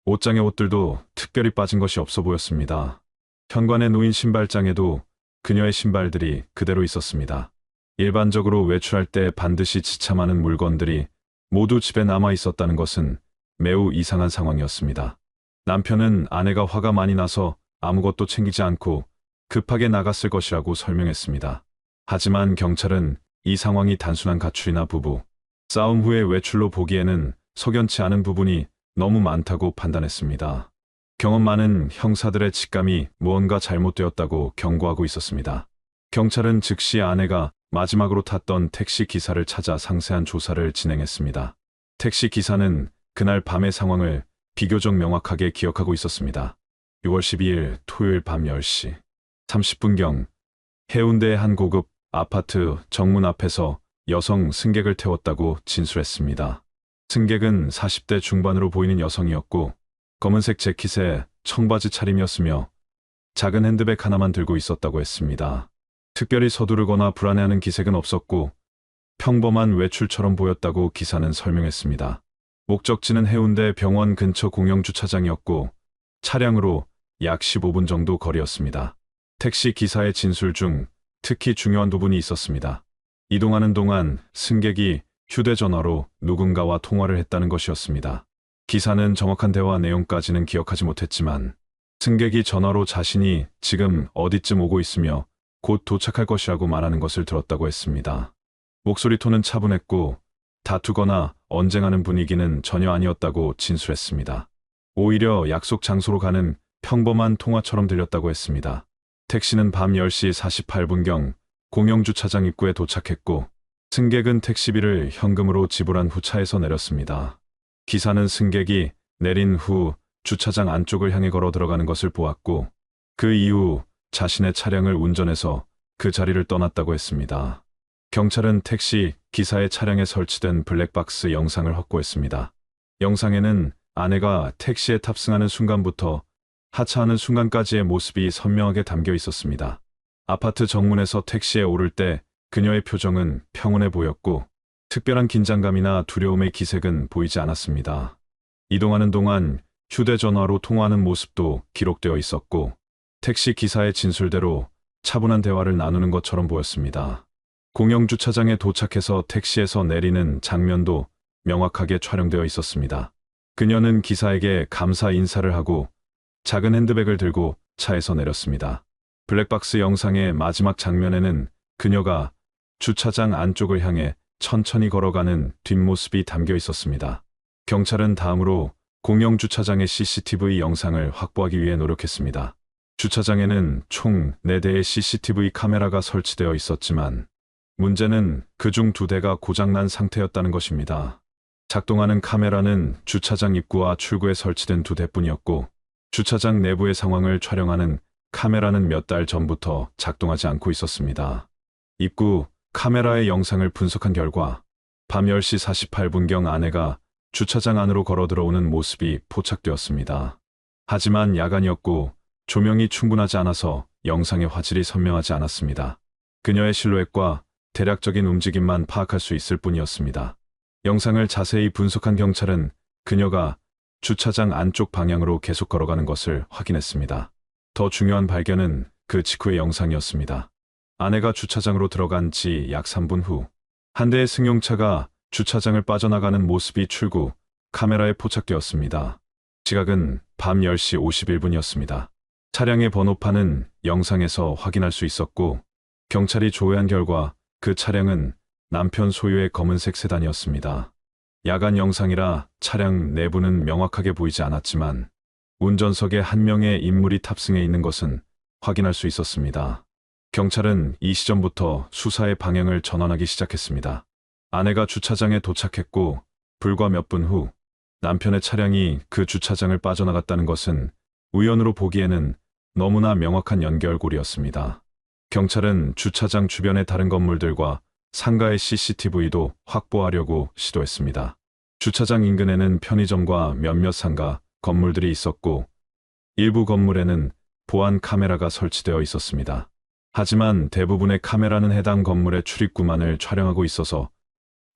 옷장의 옷들도 특별히 빠진 것이 없어 보였습니다. 현관에 놓인 신발장에도 그녀의 신발들이 그대로 있었습니다. 일반적으로 외출할 때 반드시 지참하는 물건들이 모두 집에 남아 있었다는 것은 매우 이상한 상황이었습니다. 남편은 아내가 화가 많이 나서 아무것도 챙기지 않고 급하게 나갔을 것이라고 설명했습니다. 하지만 경찰은 이 상황이 단순한 가출이나 부부 싸움 후에 외출로 보기에는 석연치 않은 부분이 너무 많다고 판단했습니다. 경험 많은 형사들의 직감이 무언가 잘못되었다고 경고하고 있었습니다. 경찰은 즉시 아내가 마지막으로 탔던 택시 기사를 찾아 상세한 조사를 진행했습니다. 택시 기사는 그날 밤의 상황을 비교적 명확하게 기억하고 있었습니다. 6월 12일 토요일 밤 10시 30분경 해운대의 한 고급 아파트 정문 앞에서 여성 승객을 태웠다고 진술했습니다. 승객은 40대 중반으로 보이는 여성이었고 검은색 재킷에 청바지 차림이었으며 작은 핸드백 하나만 들고 있었다고 했습니다. 특별히 서두르거나 불안해하는 기색은 없었고 평범한 외출처럼 보였다고 기사는 설명했습니다. 목적지는 해운대 병원 근처 공영주차장이었고 차량으로 약 15분 정도 거리였습니다. 택시 기사의 진술 중 특히 중요한 부분이 있었습니다. 이동하는 동안 승객이 휴대전화로 누군가와 통화를 했다는 것이었습니다. 기사는 정확한 대화 내용까지는 기억하지 못했지만 승객이 전화로 자신이 지금 어디쯤 오고 있으며 곧 도착할 것이라고 말하는 것을 들었다고 했습니다. 목소리 톤은 차분했고 다투거나 언쟁하는 분위기는 전혀 아니었다고 진술했습니다. 오히려 약속 장소로 가는 평범한 통화처럼 들렸다고 했습니다. 택시는 밤 10시 48분경 공영주차장 입구에 도착했고 승객은 택시비를 현금으로 지불한 후 차에서 내렸습니다. 기사는 승객이 내린 후 주차장 안쪽을 향해 걸어 들어가는 것을 보았고 그 이후 자신의 차량을 운전해서 그 자리를 떠났다고 했습니다. 경찰은 택시 기사의 차량에 설치된 블랙박스 영상을 확보했습니다. 영상에는 아내가 택시에 탑승하는 순간부터 하차하는 순간까지의 모습이 선명하게 담겨 있었습니다. 아파트 정문에서 택시에 오를 때 그녀의 표정은 평온해 보였고 특별한 긴장감이나 두려움의 기색은 보이지 않았습니다. 이동하는 동안 휴대전화로 통화하는 모습도 기록되어 있었고 택시 기사의 진술대로 차분한 대화를 나누는 것처럼 보였습니다. 공영주차장에 도착해서 택시에서 내리는 장면도 명확하게 촬영되어 있었습니다. 그녀는 기사에게 감사 인사를 하고 작은 핸드백을 들고 차에서 내렸습니다. 블랙박스 영상의 마지막 장면에는 그녀가 주차장 안쪽을 향해 천천히 걸어가는 뒷모습이 담겨 있었습니다. 경찰은 다음으로 공영주차장의 CCTV 영상을 확보하기 위해 노력했습니다. 주차장에는 총 4대의 CCTV 카메라가 설치되어 있었지만 문제는 그중 2대가 고장난 상태였다는 것입니다. 작동하는 카메라는 주차장 입구와 출구에 설치된 2대뿐이었고 주차장 내부의 상황을 촬영하는 카메라는 몇 달 전부터 작동하지 않고 있었습니다. 입구 카메라의 영상을 분석한 결과 밤 10시 48분경 아내가 주차장 안으로 걸어 들어오는 모습이 포착되었습니다. 하지만 야간이었고 조명이 충분하지 않아서 영상의 화질이 선명하지 않았습니다. 그녀의 실루엣과 대략적인 움직임만 파악할 수 있을 뿐이었습니다. 영상을 자세히 분석한 경찰은 그녀가 주차장 안쪽 방향으로 계속 걸어가는 것을 확인했습니다. 더 중요한 발견은 그 직후의 영상이었습니다. 아내가 주차장으로 들어간 지 약 3분 후 한 대의 승용차가 주차장을 빠져나가는 모습이 출구 카메라에 포착되었습니다. 시각은 밤 10시 51분이었습니다. 차량의 번호판은 영상에서 확인할 수 있었고 경찰이 조회한 결과 그 차량은 남편 소유의 검은색 세단이었습니다. 야간 영상이라 차량 내부는 명확하게 보이지 않았지만 운전석에 한 명의 인물이 탑승해 있는 것은 확인할 수 있었습니다. 경찰은 이 시점부터 수사의 방향을 전환하기 시작했습니다. 아내가 주차장에 도착했고 불과 몇 분 후 남편의 차량이 그 주차장을 빠져나갔다는 것은 우연으로 보기에는 너무나 명확한 연결고리였습니다. 경찰은 주차장 주변의 다른 건물들과 상가의 CCTV도 확보하려고 시도했습니다. 주차장 인근에는 편의점과 몇몇 상가, 건물들이 있었고 일부 건물에는 보안 카메라가 설치되어 있었습니다. 하지만 대부분의 카메라는 해당 건물의 출입구만을 촬영하고 있어서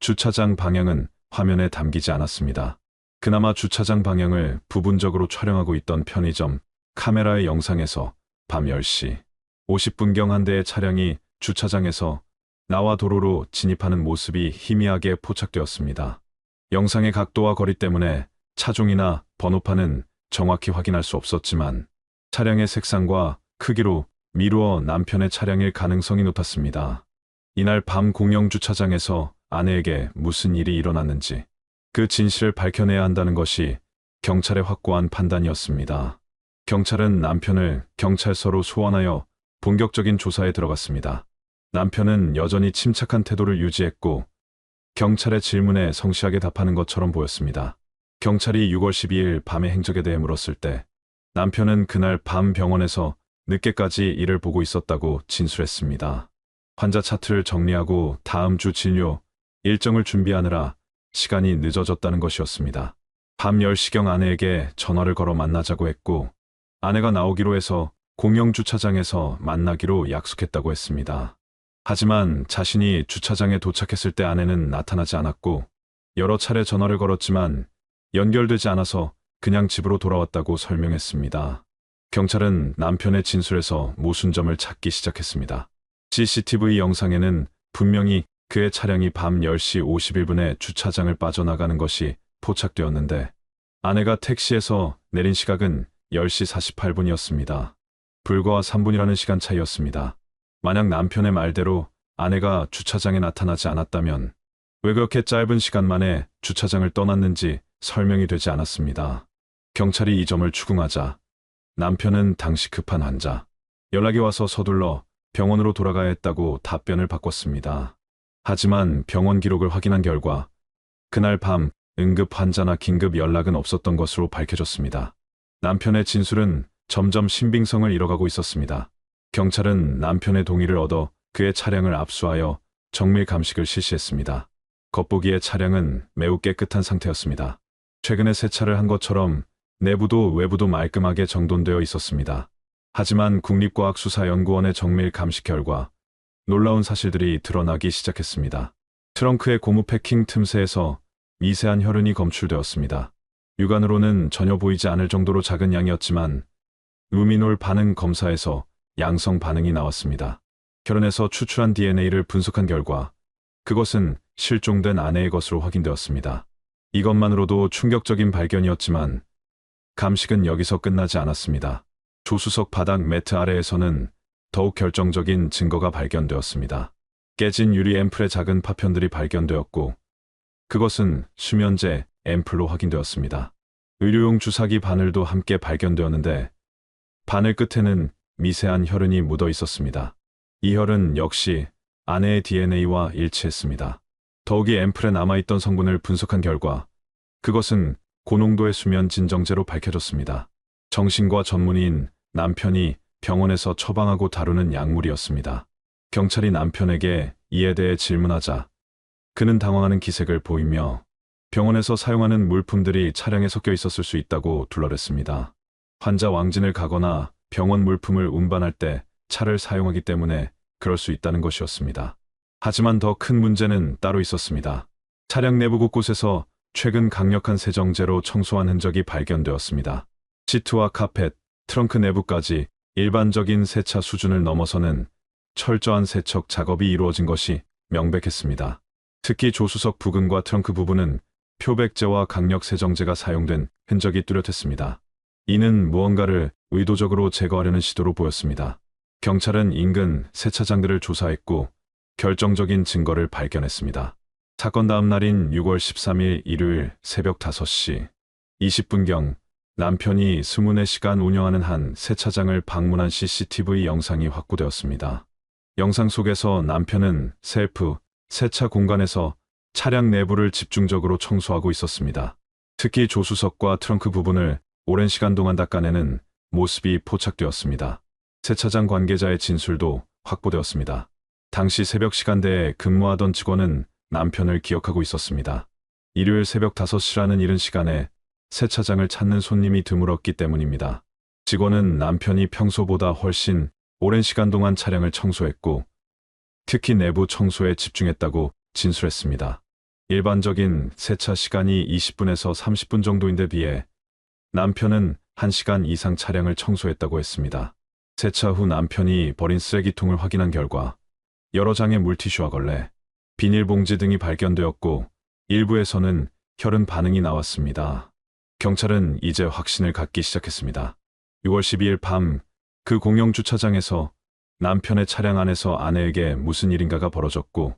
주차장 방향은 화면에 담기지 않았습니다. 그나마 주차장 방향을 부분적으로 촬영하고 있던 편의점 카메라의 영상에서 밤 10시 50분경 한 대의 차량이 주차장에서 나와 도로로 진입하는 모습이 희미하게 포착되었습니다. 영상의 각도와 거리 때문에 차종이나 번호판은 정확히 확인할 수 없었지만 차량의 색상과 크기로 미루어 남편의 차량일 가능성이 높았습니다. 이날 밤 공영주차장에서 아내에게 무슨 일이 일어났는지 그 진실을 밝혀내야 한다는 것이 경찰의 확고한 판단이었습니다. 경찰은 남편을 경찰서로 소환하여 본격적인 조사에 들어갔습니다. 남편은 여전히 침착한 태도를 유지했고 경찰의 질문에 성실하게 답하는 것처럼 보였습니다. 경찰이 6월 12일 밤의 행적에 대해 물었을 때 남편은 그날 밤 병원에서 늦게까지 일을 보고 있었다고 진술했습니다. 환자 차트를 정리하고 다음 주 진료 일정을 준비하느라 시간이 늦어졌다는 것이었습니다. 밤 10시경 아내에게 전화를 걸어 만나자고 했고 아내가 나오기로 해서 공영 주차장에서 만나기로 약속했다고 했습니다. 하지만 자신이 주차장에 도착했을 때 아내는 나타나지 않았고 여러 차례 전화를 걸었지만 연결되지 않아서 그냥 집으로 돌아왔다고 설명했습니다. 경찰은 남편의 진술에서 모순점을 찾기 시작했습니다. CCTV 영상에는 분명히 그의 차량이 밤 10시 51분에 주차장을 빠져나가는 것이 포착되었는데 아내가 택시에서 내린 시각은 10시 48분이었습니다. 불과 3분이라는 시간 차이였습니다. 만약 남편의 말대로 아내가 주차장에 나타나지 않았다면 왜 그렇게 짧은 시간 만에 주차장을 떠났는지 설명이 되지 않았습니다. 경찰이 이 점을 추궁하자 남편은 당시 급한 환자, 연락이 와서 서둘러 병원으로 돌아가야 했다고 답변을 바꿨습니다. 하지만 병원 기록을 확인한 결과 그날 밤 응급 환자나 긴급 연락은 없었던 것으로 밝혀졌습니다. 남편의 진술은 점점 신빙성을 잃어가고 있었습니다. 경찰은 남편의 동의를 얻어 그의 차량을 압수하여 정밀 감식을 실시했습니다. 겉보기에 차량은 매우 깨끗한 상태였습니다. 최근에 세차를 한 것처럼 내부도 외부도 말끔하게 정돈되어 있었습니다. 하지만 국립과학수사연구원의 정밀 감식 결과 놀라운 사실들이 드러나기 시작했습니다. 트렁크의 고무 패킹 틈새에서 미세한 혈흔이 검출되었습니다. 육안으로는 전혀 보이지 않을 정도로 작은 양이었지만 루미놀 반응 검사에서 양성 반응이 나왔습니다. 혈흔에서 추출한 DNA를 분석한 결과 그것은 실종된 아내의 것으로 확인되었습니다. 이것만으로도 충격적인 발견이었지만 감식은 여기서 끝나지 않았습니다. 조수석 바닥 매트 아래에서는 더욱 결정적인 증거가 발견되었습니다. 깨진 유리 앰플의 작은 파편들이 발견되었고 그것은 수면제 앰플로 확인되었습니다. 의료용 주사기 바늘도 함께 발견되었는데 바늘 끝에는 미세한 혈흔이 묻어 있었습니다. 이 혈흔 역시 아내의 DNA와 일치했습니다. 더욱이 앰플에 남아있던 성분을 분석한 결과 그것은 고농도의 수면 진정제로 밝혀졌습니다. 정신과 전문의인 남편이 병원에서 처방하고 다루는 약물이었습니다. 경찰이 남편에게 이에 대해 질문하자 그는 당황하는 기색을 보이며 병원에서 사용하는 물품들이 차량에 섞여 있었을 수 있다고 둘러댔습니다. 환자 왕진을 가거나 병원 물품을 운반할 때 차를 사용하기 때문에 그럴 수 있다는 것이었습니다. 하지만 더 큰 문제는 따로 있었습니다. 차량 내부 곳곳에서 최근 강력한 세정제로 청소한 흔적이 발견되었습니다. 시트와 카펫, 트렁크 내부까지 일반적인 세차 수준을 넘어서는 철저한 세척 작업이 이루어진 것이 명백했습니다. 특히 조수석 부근과 트렁크 부분은 표백제와 강력 세정제가 사용된 흔적이 뚜렷했습니다. 이는 무언가를 의도적으로 제거하려는 시도로 보였습니다. 경찰은 인근 세차장들을 조사했고 결정적인 증거를 발견했습니다. 사건 다음 날인 6월 13일 일요일 새벽 5시 20분경 남편이 24시간 운영하는 한 세차장을 방문한 CCTV 영상이 확보되었습니다. 영상 속에서 남편은 셀프 세차 공간에서 차량 내부를 집중적으로 청소하고 있었습니다. 특히 조수석과 트렁크 부분을 오랜 시간 동안 닦아내는 모습이 포착되었습니다. 세차장 관계자의 진술도 확보되었습니다. 당시 새벽 시간대에 근무하던 직원은 남편을 기억하고 있었습니다. 일요일 새벽 5시라는 이른 시간에 세차장을 찾는 손님이 드물었기 때문입니다. 직원은 남편이 평소보다 훨씬 오랜 시간 동안 차량을 청소했고 특히 내부 청소에 집중했다고 진술했습니다. 일반적인 세차 시간이 20분에서 30분 정도인데 비해 남편은 1시간 이상 차량을 청소했다고 했습니다. 세차 후 남편이 버린 쓰레기통을 확인한 결과 여러 장의 물티슈와 걸레, 비닐봉지 등이 발견되었고 일부에서는 혈흔 반응이 나왔습니다. 경찰은 이제 확신을 갖기 시작했습니다. 6월 12일 밤 그 공영 주차장에서 남편의 차량 안에서 아내에게 무슨 일인가가 벌어졌고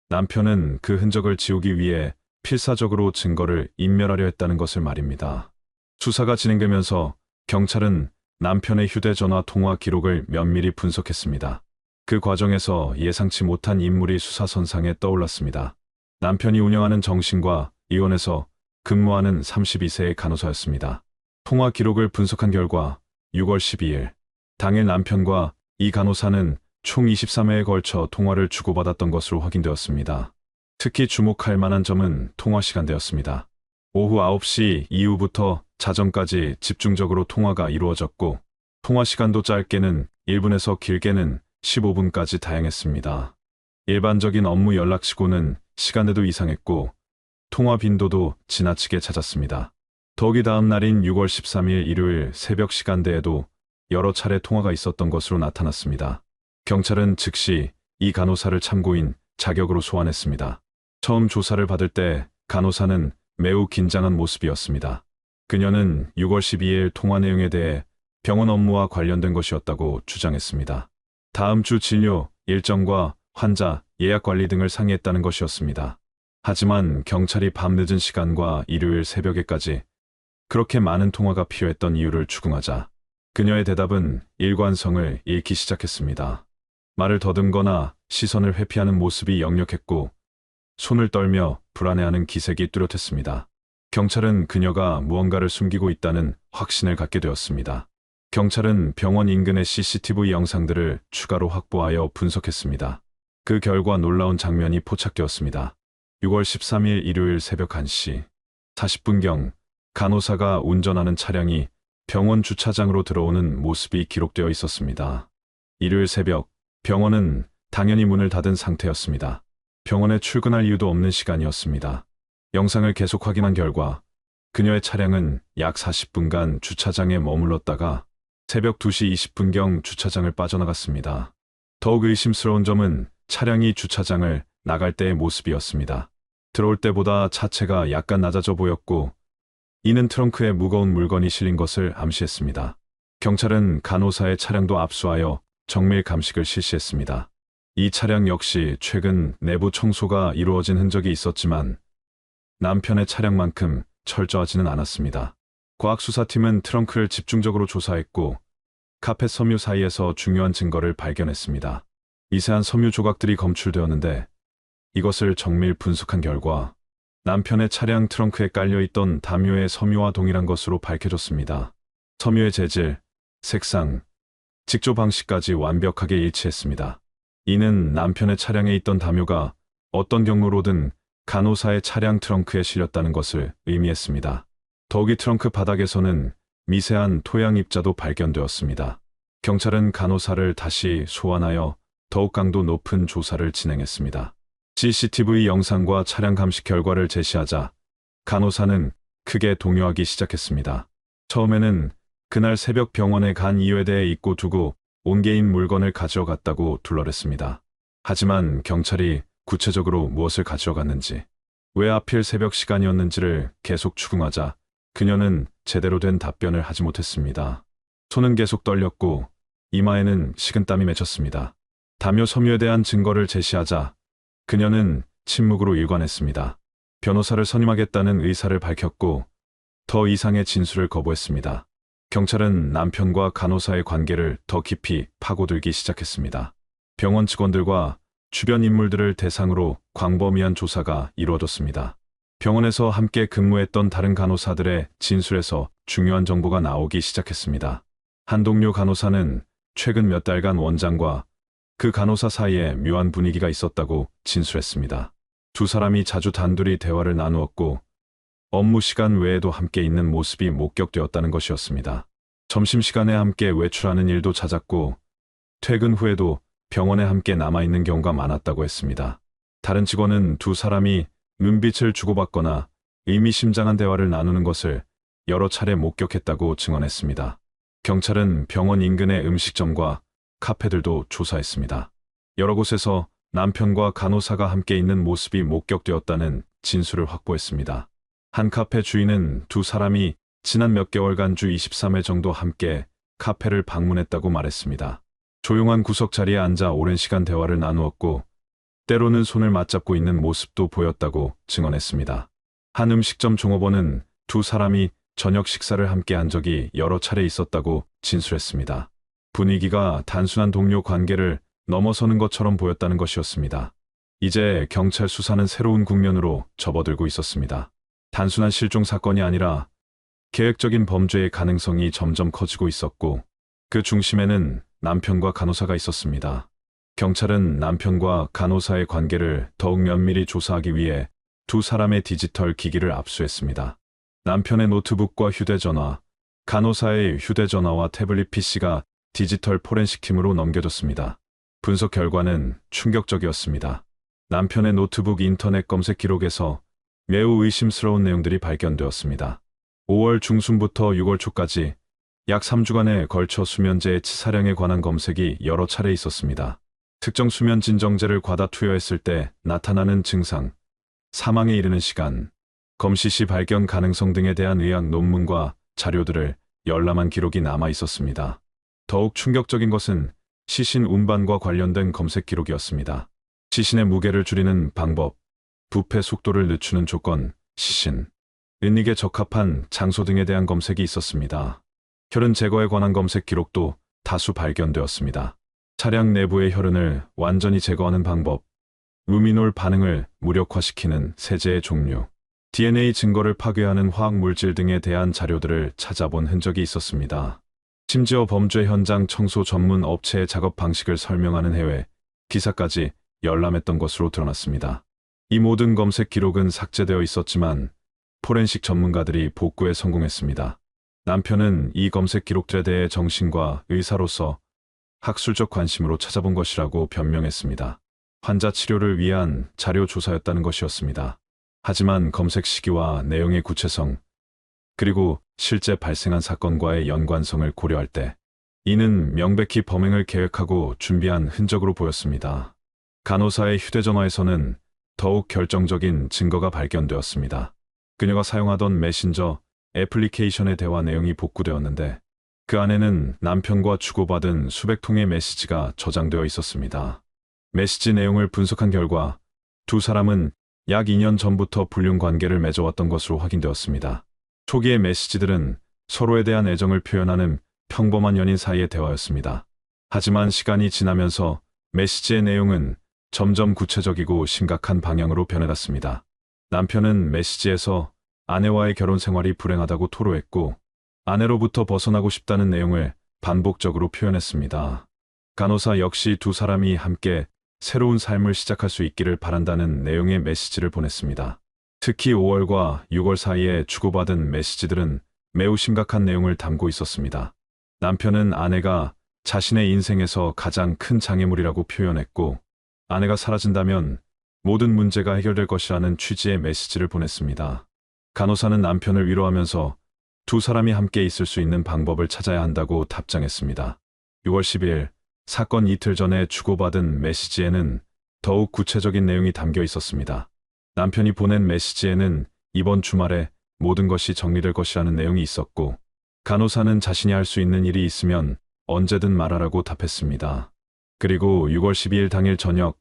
남편은 그 흔적을 지우기 위해 필사적으로 증거를 인멸하려 했다는 것을 말입니다. 수사가 진행되면서 경찰은 남편의 휴대전화 통화 기록을 면밀히 분석했습니다. 그 과정에서 예상치 못한 인물이 수사선상에 떠올랐습니다. 남편이 운영하는 정신과 의원에서 근무하는 32세의 간호사였습니다. 통화 기록을 분석한 결과 6월 12일 당일 남편과 이 간호사는 총 23회에 걸쳐 통화를 주고받았던 것으로 확인되었습니다. 특히 주목할 만한 점은 통화 시간대였습니다. 오후 9시 이후부터 자정까지 집중적으로 통화가 이루어졌고 통화 시간도 짧게는 1분에서 길게는 15분까지 다양했습니다. 일반적인 업무 연락치고는 시간대도 이상했고 통화 빈도도 지나치게 잦았습니다. 더욱이 다음 날인 6월 13일 일요일 새벽 시간대에도 여러 차례 통화가 있었던 것으로 나타났습니다. 경찰은 즉시 이 간호사를 참고인 자격으로 소환했습니다. 처음 조사를 받을 때 간호사는 매우 긴장한 모습이었습니다. 그녀는 6월 12일 통화 내용에 대해 병원 업무와 관련된 것이었다고 주장했습니다. 다음 주 진료 일정과 환자 예약 관리 등을 상의했다는 것이었습니다. 하지만 경찰이 밤늦은 시간과 일요일 새벽에까지 그렇게 많은 통화가 필요했던 이유를 추궁하자 그녀의 대답은 일관성을 잃기 시작했습니다. 말을 더듬거나 시선을 회피하는 모습이 역력했고 손을 떨며 불안해하는 기색이 뚜렷했습니다. 경찰은 그녀가 무언가를 숨기고 있다는 확신을 갖게 되었습니다. 경찰은 병원 인근의 CCTV 영상들을 추가로 확보하여 분석했습니다. 그 결과 놀라운 장면이 포착되었습니다. 6월 13일 일요일 새벽 1시 40분경 간호사가 운전하는 차량이 병원 주차장으로 들어오는 모습이 기록되어 있었습니다. 일요일 새벽 병원은 당연히 문을 닫은 상태였습니다. 병원에 출근할 이유도 없는 시간이었습니다. 영상을 계속 확인한 결과 그녀의 차량은 약 40분간 주차장에 머물렀다가 새벽 2시 20분경 주차장을 빠져나갔습니다. 더욱 의심스러운 점은 차량이 주차장을 나갈 때의 모습이었습니다. 들어올 때보다 차체가 약간 낮아져 보였고 이는 트렁크에 무거운 물건이 실린 것을 암시했습니다. 경찰은 간호사의 차량도 압수하여 정밀 감식을 실시했습니다. 이 차량 역시 최근 내부 청소가 이루어진 흔적이 있었지만 남편의 차량만큼 철저하지는 않았습니다. 과학수사팀은 트렁크를 집중적으로 조사했고 카펫 섬유 사이에서 중요한 증거를 발견했습니다. 미세한 섬유 조각들이 검출되었는데 이것을 정밀 분석한 결과 남편의 차량 트렁크에 깔려있던 담요의 섬유와 동일한 것으로 밝혀졌습니다. 섬유의 재질, 색상, 직조 방식까지 완벽하게 일치했습니다. 이는 남편의 차량에 있던 담요가 어떤 경로로든 간호사의 차량 트렁크에 실렸다는 것을 의미했습니다. 더욱이 트렁크 바닥에서는 미세한 토양 입자도 발견되었습니다. 경찰은 간호사를 다시 소환하여 더욱 강도 높은 조사를 진행했습니다. CCTV 영상과 차량 감식 결과를 제시하자 간호사는 크게 동요하기 시작했습니다. 처음에는 그날 새벽 병원에 간 이유에 대해 잊고 두고 온 개인 물건을 가져갔다고 둘러댔습니다. 하지만 경찰이 구체적으로 무엇을 가져갔는지, 왜 하필 새벽 시간이었는지를 계속 추궁하자 그녀는 제대로 된 답변을 하지 못했습니다. 손은 계속 떨렸고 이마에는 식은땀이 맺혔습니다. 담요 섬유에 대한 증거를 제시하자 그녀는 침묵으로 일관했습니다. 변호사를 선임하겠다는 의사를 밝혔고 더 이상의 진술을 거부했습니다. 경찰은 남편과 간호사의 관계를 더 깊이 파고들기 시작했습니다. 병원 직원들과 주변 인물들을 대상으로 광범위한 조사가 이루어졌습니다. 병원에서 함께 근무했던 다른 간호사들의 진술에서 중요한 정보가 나오기 시작했습니다. 한 동료 간호사는 최근 몇 달간 원장과 그 간호사 사이에 묘한 분위기가 있었다고 진술했습니다. 두 사람이 자주 단둘이 대화를 나누었고 업무 시간 외에도 함께 있는 모습이 목격되었다는 것이었습니다. 점심시간에 함께 외출하는 일도 잦았고 퇴근 후에도 병원에 함께 남아있는 경우가 많았다고 했습니다. 다른 직원은 두 사람이 눈빛을 주고받거나 의미심장한 대화를 나누는 것을 여러 차례 목격했다고 증언했습니다. 경찰은 병원 인근의 음식점과 카페들도 조사했습니다. 여러 곳에서 남편과 간호사가 함께 있는 모습이 목격되었다는 진술을 확보했습니다. 한 카페 주인은 두 사람이 지난 몇 개월간 주 23회 정도 함께 카페를 방문했다고 말했습니다. 조용한 구석 자리에 앉아 오랜 시간 대화를 나누었고 때로는 손을 맞잡고 있는 모습도 보였다고 증언했습니다. 한 음식점 종업원은 두 사람이 저녁 식사를 함께 한 적이 여러 차례 있었다고 진술했습니다. 분위기가 단순한 동료 관계를 넘어서는 것처럼 보였다는 것이었습니다. 이제 경찰 수사는 새로운 국면으로 접어들고 있었습니다. 단순한 실종 사건이 아니라 계획적인 범죄의 가능성이 점점 커지고 있었고 그 중심에는 남편과 간호사가 있었습니다. 경찰은 남편과 간호사의 관계를 더욱 면밀히 조사하기 위해 두 사람의 디지털 기기를 압수했습니다. 남편의 노트북과 휴대전화, 간호사의 휴대전화와 태블릿 PC가 디지털 포렌식 팀으로 넘겨졌습니다. 분석 결과는 충격적이었습니다. 남편의 노트북 인터넷 검색 기록에서 매우 의심스러운 내용들이 발견되었습니다. 5월 중순부터 6월 초까지 약 3주간에 걸쳐 수면제의 치사량에 관한 검색이 여러 차례 있었습니다. 특정 수면 진정제를 과다 투여했을 때 나타나는 증상, 사망에 이르는 시간, 검시 시 발견 가능성 등에 대한 의학 논문과 자료들을 열람한 기록이 남아 있었습니다. 더욱 충격적인 것은 시신 운반과 관련된 검색 기록이었습니다. 시신의 무게를 줄이는 방법, 부패 속도를 늦추는 조건, 시신, 은닉에 적합한 장소 등에 대한 검색이 있었습니다. 혈흔 제거에 관한 검색 기록도 다수 발견되었습니다. 차량 내부의 혈흔을 완전히 제거하는 방법, 루미놀 반응을 무력화시키는 세제의 종류, DNA 증거를 파괴하는 화학물질 등에 대한 자료들을 찾아본 흔적이 있었습니다. 심지어 범죄 현장 청소 전문 업체의 작업 방식을 설명하는 해외 기사까지 열람했던 것으로 드러났습니다. 이 모든 검색 기록은 삭제되어 있었지만 포렌식 전문가들이 복구에 성공했습니다. 남편은 이 검색 기록들에 대해 정신과 의사로서 학술적 관심으로 찾아본 것이라고 변명했습니다. 환자 치료를 위한 자료 조사였다는 것이었습니다. 하지만 검색 시기와 내용의 구체성, 그리고 실제 발생한 사건과의 연관성을 고려할 때 이는 명백히 범행을 계획하고 준비한 흔적으로 보였습니다. 간호사의 휴대전화에서는 더욱 결정적인 증거가 발견되었습니다. 그녀가 사용하던 메신저 애플리케이션의 대화 내용이 복구되었는데 그 안에는 남편과 주고받은 수백 통의 메시지가 저장되어 있었습니다. 메시지 내용을 분석한 결과 두 사람은 약 2년 전부터 불륜 관계를 맺어왔던 것으로 확인되었습니다. 초기의 메시지들은 서로에 대한 애정을 표현하는 평범한 연인 사이의 대화였습니다. 하지만 시간이 지나면서 메시지의 내용은 점점 구체적이고 심각한 방향으로 변해갔습니다. 남편은 메시지에서 아내와의 결혼 생활이 불행하다고 토로했고 아내로부터 벗어나고 싶다는 내용을 반복적으로 표현했습니다. 간호사 역시 두 사람이 함께 새로운 삶을 시작할 수 있기를 바란다는 내용의 메시지를 보냈습니다. 특히 5월과 6월 사이에 주고받은 메시지들은 매우 심각한 내용을 담고 있었습니다. 남편은 아내가 자신의 인생에서 가장 큰 장애물이라고 표현했고 아내가 사라진다면 모든 문제가 해결될 것이라는 취지의 메시지를 보냈습니다. 간호사는 남편을 위로하면서 두 사람이 함께 있을 수 있는 방법을 찾아야 한다고 답장했습니다. 6월 10일, 사건 이틀 전에 주고받은 메시지에는 더욱 구체적인 내용이 담겨 있었습니다. 남편이 보낸 메시지에는 이번 주말에 모든 것이 정리될 것이라는 내용이 있었고 간호사는 자신이 할 수 있는 일이 있으면 언제든 말하라고 답했습니다. 그리고 6월 12일 당일 저녁,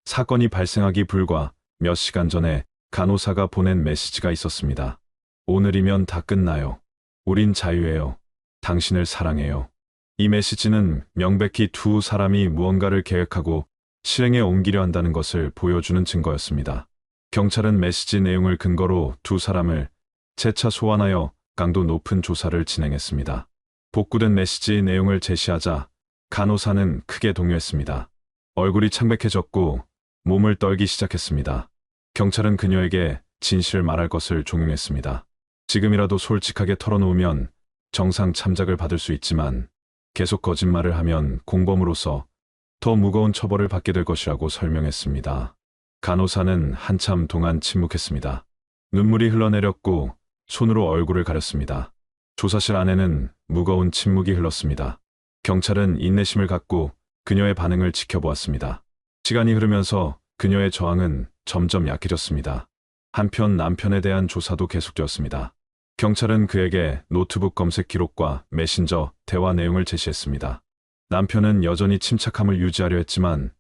사건이 발생하기 불과 몇 시간 전에 간호사가 보낸 메시지가 있었습니다. 오늘이면 다 끝나요. 우린 자유해요. 당신을 사랑해요. 이 메시지는 명백히 두 사람이 무언가를 계획하고 실행에 옮기려 한다는 것을 보여주는 증거였습니다. 경찰은 메시지 내용을 근거로 두 사람을 재차 소환하여 강도 높은 조사를 진행했습니다. 복구된 메시지 내용을 제시하자 간호사는 크게 동요했습니다. 얼굴이 창백해졌고 몸을 떨기 시작했습니다. 경찰은 그녀에게 진실을 말할 것을 종용했습니다. 지금이라도 솔직하게 털어놓으면 정상 참작을 받을 수 있지만 계속 거짓말을 하면 공범으로서 더 무거운 처벌을 받게 될 것이라고 설명했습니다. 간호사는 한참 동안 침묵했습니다. 눈물이 흘러내렸고 손으로 얼굴을 가렸습니다. 조사실 안에는 무거운 침묵이 흘렀습니다. 경찰은 인내심을 갖고 그녀의 반응을 지켜보았습니다. 시간이 흐르면서 그녀의 저항은 점점 약해졌습니다. 한편 남편에 대한 조사도 계속되었습니다. 경찰은 그에게 노트북 검색 기록과 메신저 대화 내용을 제시했습니다. 남편은 여전히 침착함을 유지하려 했지만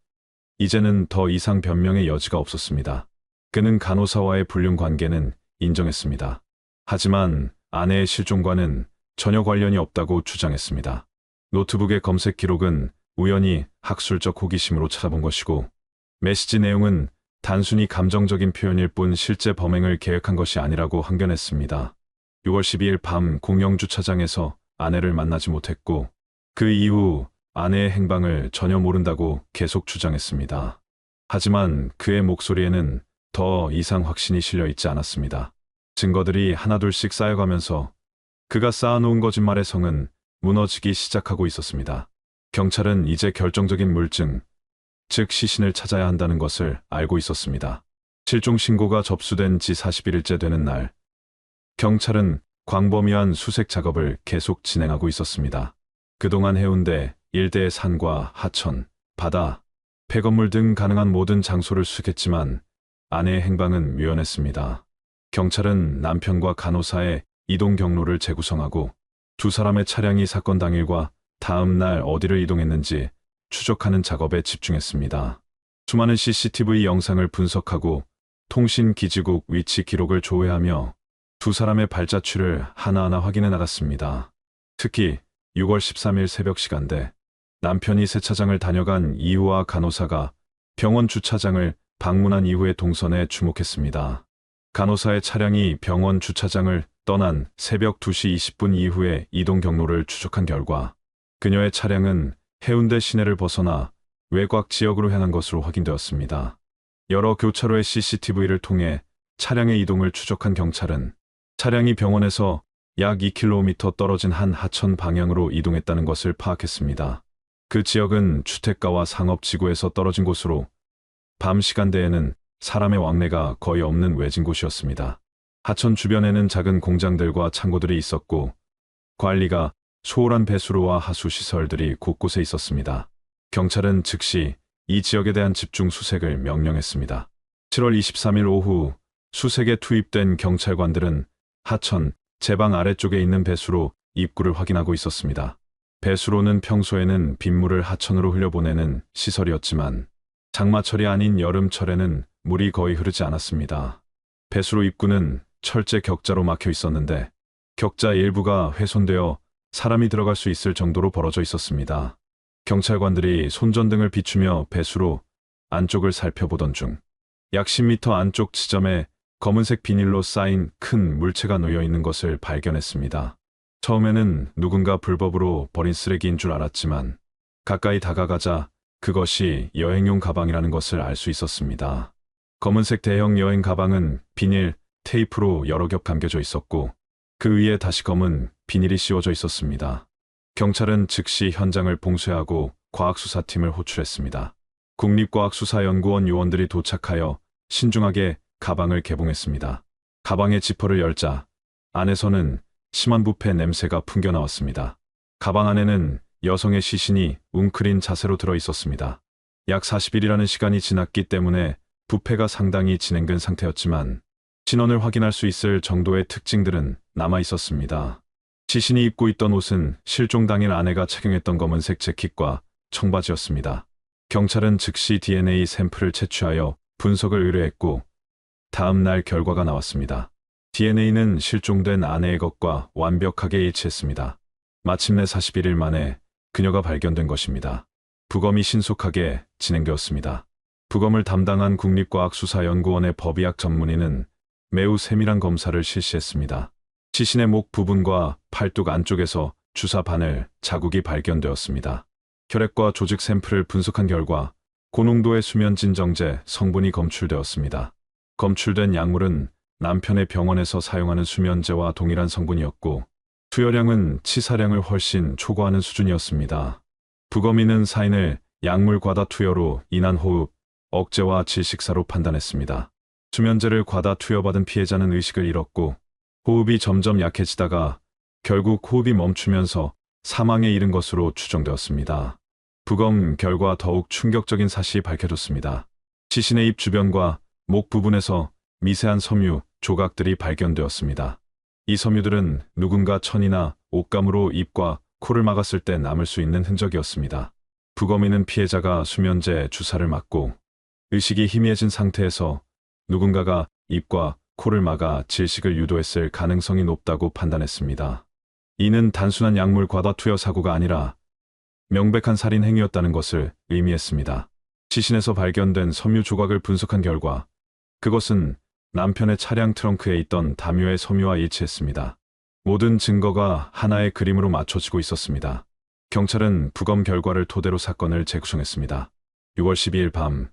이제는 더 이상 변명의 여지가 없었습니다. 그는 간호사와의 불륜 관계는 인정했습니다. 하지만 아내의 실종과는 전혀 관련이 없다고 주장했습니다. 노트북의 검색 기록은 우연히 학술적 호기심으로 찾아본 것이고 메시지 내용은 단순히 감정적인 표현일 뿐 실제 범행을 계획한 것이 아니라고 항변했습니다. 6월 12일 밤 공영주차장에서 아내를 만나지 못했고 그 이후 아내의 행방을 전혀 모른다고 계속 주장했습니다. 하지만 그의 목소리에는 더 이상 확신이 실려 있지 않았습니다. 증거들이 하나둘씩 쌓여가면서 그가 쌓아놓은 거짓말의 성은 무너지기 시작하고 있었습니다. 경찰은 이제 결정적인 물증, 즉 시신을 찾아야 한다는 것을 알고 있었습니다. 실종 신고가 접수된 지 41일째 되는 날, 경찰은 광범위한 수색 작업을 계속 진행하고 있었습니다. 그동안 해운대 일대의 산과 하천, 바다, 폐건물 등 가능한 모든 장소를 수색했지만 아내의 행방은 묘연했습니다. 경찰은 남편과 간호사의 이동 경로를 재구성하고 두 사람의 차량이 사건 당일과 다음 날 어디를 이동했는지 추적하는 작업에 집중했습니다. 수많은 CCTV 영상을 분석하고 통신기지국 위치 기록을 조회하며 두 사람의 발자취를 하나하나 확인해 나갔습니다. 특히 6월 13일 새벽 시간대 남편이 세차장을 다녀간 이후와 간호사가 병원 주차장을 방문한 이후의 동선에 주목했습니다. 간호사의 차량이 병원 주차장을 떠난 새벽 2시 20분 이후의 이동 경로를 추적한 결과 그녀의 차량은 해운대 시내를 벗어나 외곽 지역으로 향한 것으로 확인되었습니다. 여러 교차로의 CCTV를 통해 차량의 이동을 추적한 경찰은 차량이 병원에서 약 2km 떨어진 한 하천 방향으로 이동했다는 것을 파악했습니다. 그 지역은 주택가와 상업지구에서 떨어진 곳으로 밤 시간대에는 사람의 왕래가 거의 없는 외진 곳이었습니다. 하천 주변에는 작은 공장들과 창고들이 있었고 관리가 소홀한 배수로와 하수시설들이 곳곳에 있었습니다. 경찰은 즉시 이 지역에 대한 집중 수색을 명령했습니다. 7월 23일 오후 수색에 투입된 경찰관들은 하천, 제방 아래쪽에 있는 배수로 입구를 확인하고 있었습니다. 배수로는 평소에는 빗물을 하천으로 흘려보내는 시설이었지만 장마철이 아닌 여름철에는 물이 거의 흐르지 않았습니다. 배수로 입구는 철제 격자로 막혀 있었는데 격자 일부가 훼손되어 사람이 들어갈 수 있을 정도로 벌어져 있었습니다. 경찰관들이 손전등을 비추며 배수로 안쪽을 살펴보던 중 약 10m 안쪽 지점에 검은색 비닐로 쌓인 큰 물체가 놓여 있는 것을 발견했습니다. 처음에는 누군가 불법으로 버린 쓰레기인 줄 알았지만 가까이 다가가자 그것이 여행용 가방이라는 것을 알 수 있었습니다. 검은색 대형 여행 가방은 비닐, 테이프로 여러 겹 감겨져 있었고 그 위에 다시 검은 비닐이 씌워져 있었습니다. 경찰은 즉시 현장을 봉쇄하고 과학수사팀을 호출했습니다. 국립과학수사연구원 요원들이 도착하여 신중하게 가방을 개봉했습니다. 가방의 지퍼를 열자 안에서는 심한 부패 냄새가 풍겨나왔습니다. 가방 안에는 여성의 시신이 웅크린 자세로 들어 있었습니다. 약 40일이라는 시간이 지났기 때문에 부패가 상당히 진행된 상태였지만 신원을 확인할 수 있을 정도의 특징들은 남아 있었습니다. 시신이 입고 있던 옷은 실종 당일 아내가 착용했던 검은색 재킷과 청바지였습니다. 경찰은 즉시 DNA 샘플을 채취하여 분석을 의뢰했고 다음 날 결과가 나왔습니다. DNA는 실종된 아내의 것과 완벽하게 일치했습니다. 마침내 41일 만에 그녀가 발견된 것입니다. 부검이 신속하게 진행되었습니다. 부검을 담당한 국립과학수사연구원의 법의학 전문의는 매우 세밀한 검사를 실시했습니다. 시신의 목 부분과 팔뚝 안쪽에서 주사 바늘, 자국이 발견되었습니다. 혈액과 조직 샘플을 분석한 결과 고농도의 수면진정제 성분이 검출되었습니다. 검출된 약물은 남편의 병원에서 사용하는 수면제와 동일한 성분이었고 투여량은 치사량을 훨씬 초과하는 수준이었습니다. 부검인은 사인을 약물 과다 투여로 인한 호흡, 억제와 질식사로 판단했습니다. 수면제를 과다 투여받은 피해자는 의식을 잃었고 호흡이 점점 약해지다가 결국 호흡이 멈추면서 사망에 이른 것으로 추정되었습니다. 부검 결과 더욱 충격적인 사실이 밝혀졌습니다. 시신의 입 주변과 목 부분에서 미세한 섬유, 조각들이 발견되었습니다. 이 섬유들은 누군가 천이나 옷감으로 입과 코를 막았을 때 남을 수 있는 흔적이었습니다. 부검인은 피해자가 수면제 주사를 맞고 의식이 희미해진 상태에서 누군가가 입과 코를 막아 질식을 유도했을 가능성이 높다고 판단했습니다. 이는 단순한 약물 과다 투여 사고가 아니라 명백한 살인 행위였다는 것을 의미했습니다. 시신에서 발견된 섬유 조각을 분석한 결과 그것은 남편의 차량 트렁크에 있던 담요의 섬유와 일치했습니다. 모든 증거가 하나의 그림으로 맞춰지고 있었습니다. 경찰은 부검 결과를 토대로 사건을 재구성했습니다. 6월 12일 밤